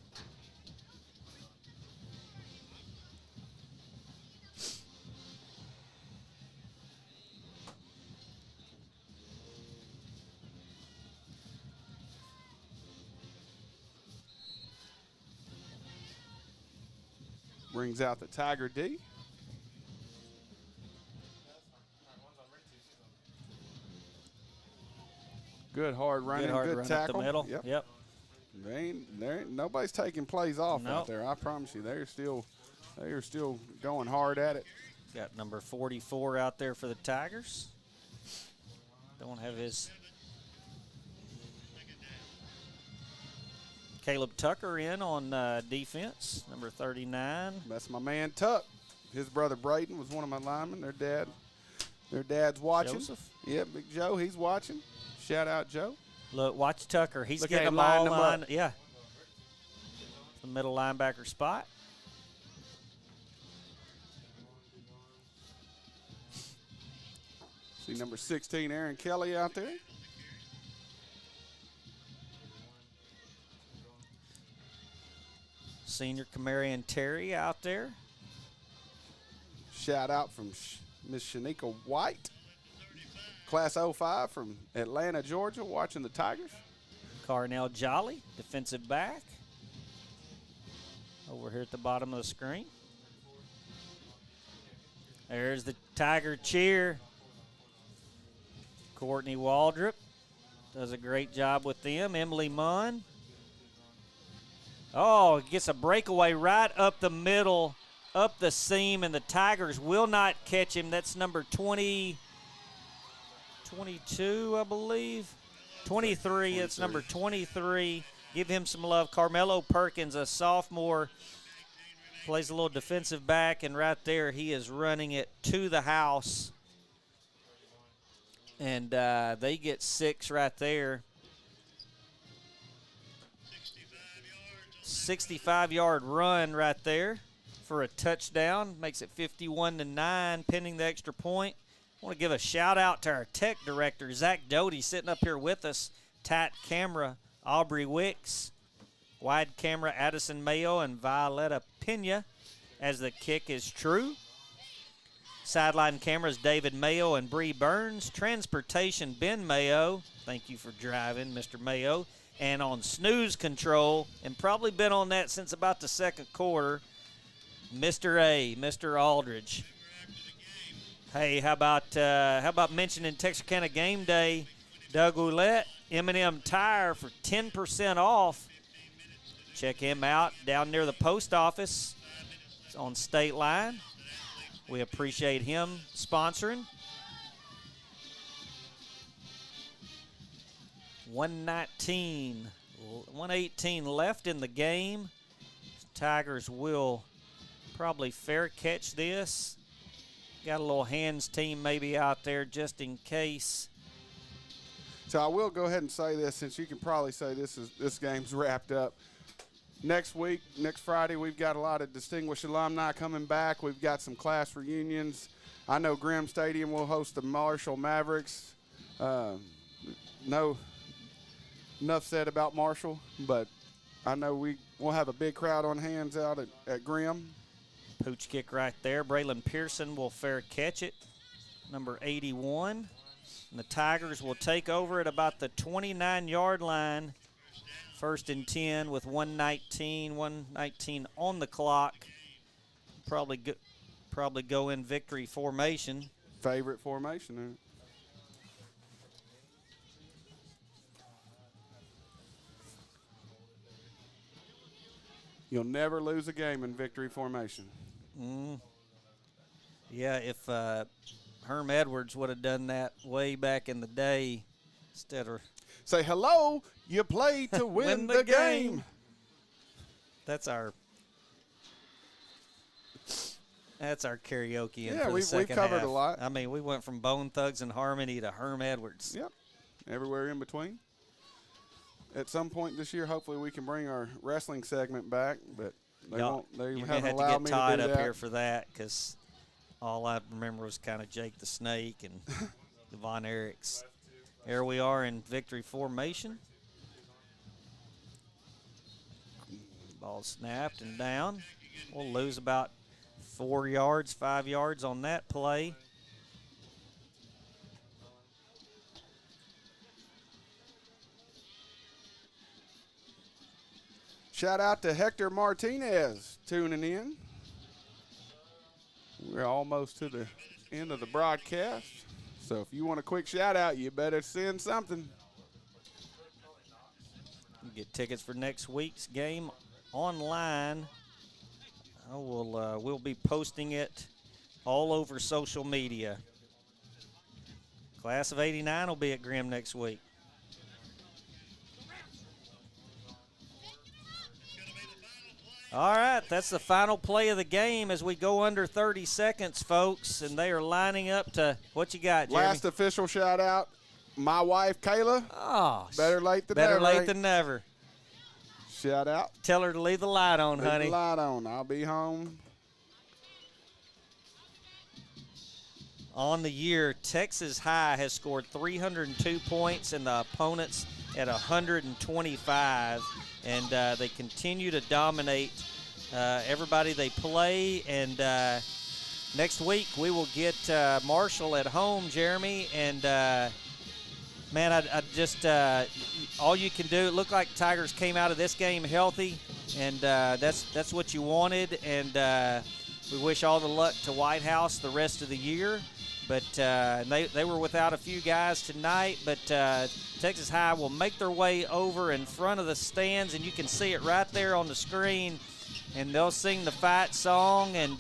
Brings out the Tiger D. Good hard running, good tackle. Up the middle. Yep. There ain't nobody's taking plays off out there. I promise you, they are still going hard at it. Got number 44 out there for the Tigers. Don't have his Caleb Tucker in on defense, number 39. That's my man Tuck. His brother Braden was one of my linemen. Their dad's watching. Joseph. Yeah, Big Joe, he's watching. Shout out, Joe. Look, watch Tucker. He's getting them all lined. Yeah. The middle linebacker spot. See number 16, Aaron Kelly out there. Senior Camarian Terry out there. Shout out from Miss Shanika White. Class 05 from Atlanta, Georgia, watching the Tigers. Carnell Jolly, defensive back. Over here at the bottom of the screen. There's the Tiger cheer. Courtney Waldrop does a great job with them. Emily Munn. Oh, gets a breakaway right up the middle, up the seam, and the Tigers will not catch him. That's number 22, I believe. 23. It's number 23, Give him some love. Carmelo Perkins, a sophomore, plays a little defensive back, and right there he is running it to the house. And they get 6 right there. 65-yard run right there for a touchdown. Makes it 51-9, pending the extra point. I want to give a shout-out to our tech director, Zach Doty, sitting up here with us. Tight camera, Aubrey Wicks. Wide camera, Addison Mayo and Violetta Pena, as the kick is true. Sideline cameras, David Mayo and Bree Burns. Transportation, Ben Mayo. Thank you for driving, Mr. Mayo. And on snooze control, and probably been on that since about the second quarter, Mr. A, Mr. Aldridge. Hey, how about mentioning Texarkana Game Day? Doug Ouellette, M&M Tire for 10% off. Check him out down near the post office. It's on State Line. We appreciate him sponsoring. 118 left in the game. Tigers will probably fair catch this. Got a little hands team maybe out there just in case. So I will go ahead and say this, since you can probably say this game's wrapped up. Next week, next Friday, we've got a lot of distinguished alumni coming back. We've got some class reunions. I know Grimm Stadium will host the Marshall Mavericks. No, enough said about Marshall, but I know we'll have a big crowd on hands out at Grimm. Pooch kick right there. Braylon Pearson will fair catch it, number 81. And the Tigers will take over at about the 29-yard line. 1st and 10 with 119 on the clock. Probably go in victory formation. Favorite formation, isn't it? You'll never lose a game in victory formation. Yeah, if Herm Edwards would have done that way back in the day instead of say hello, you play to win the game. That's our karaoke. Yeah, for the we've second covered half. a lot. I mean, we went from Bone Thugs and Harmony to Herm Edwards. Yep, everywhere in between. At some point this year, hopefully we can bring our wrestling segment back, but they won't. They You're haven't gonna have allowed to me get tied to do up that. here for that because all I remember was kind of Jake the Snake and the Von Erichs. Here we are in victory formation. Ball snapped and down. We'll lose about 5 yards on that play. Shout out to Hector Martinez tuning in. We're almost to the end of the broadcast. So if you want a quick shout out, you better send something. You get tickets for next week's game online. We'll be posting it all over social media. Class of '89 will be at Grimm next week. All right, that's the final play of the game as we go under 30 seconds, folks, and they are lining up to what you got, Jeremy? Last official shout out, my wife Kayla. Oh, better late than better never. late than never. Shout out. Tell her to leave the light on, Leave honey. the light on. I'll be home. On the year, Texas High has scored 302 points and the opponents at 125. And they continue to dominate everybody they play. And next week we will get Marshall at home, Jeremy. And, man, I just all you can do, it looked like Tigers came out of this game healthy. And that's what you wanted. And we wish all the luck to Whitehouse the rest of the year. But they were without a few guys tonight. But Texas High will make their way over in front of the stands, and you can see it right there on the screen. And they'll sing the fight song, and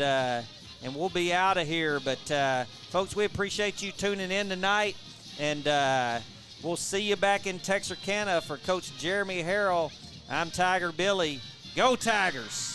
we'll be out of here. But, folks, we appreciate you tuning in tonight. And we'll see you back in Texarkana for Coach Jeremy Harrell. I'm Tiger Billy. Go Tigers!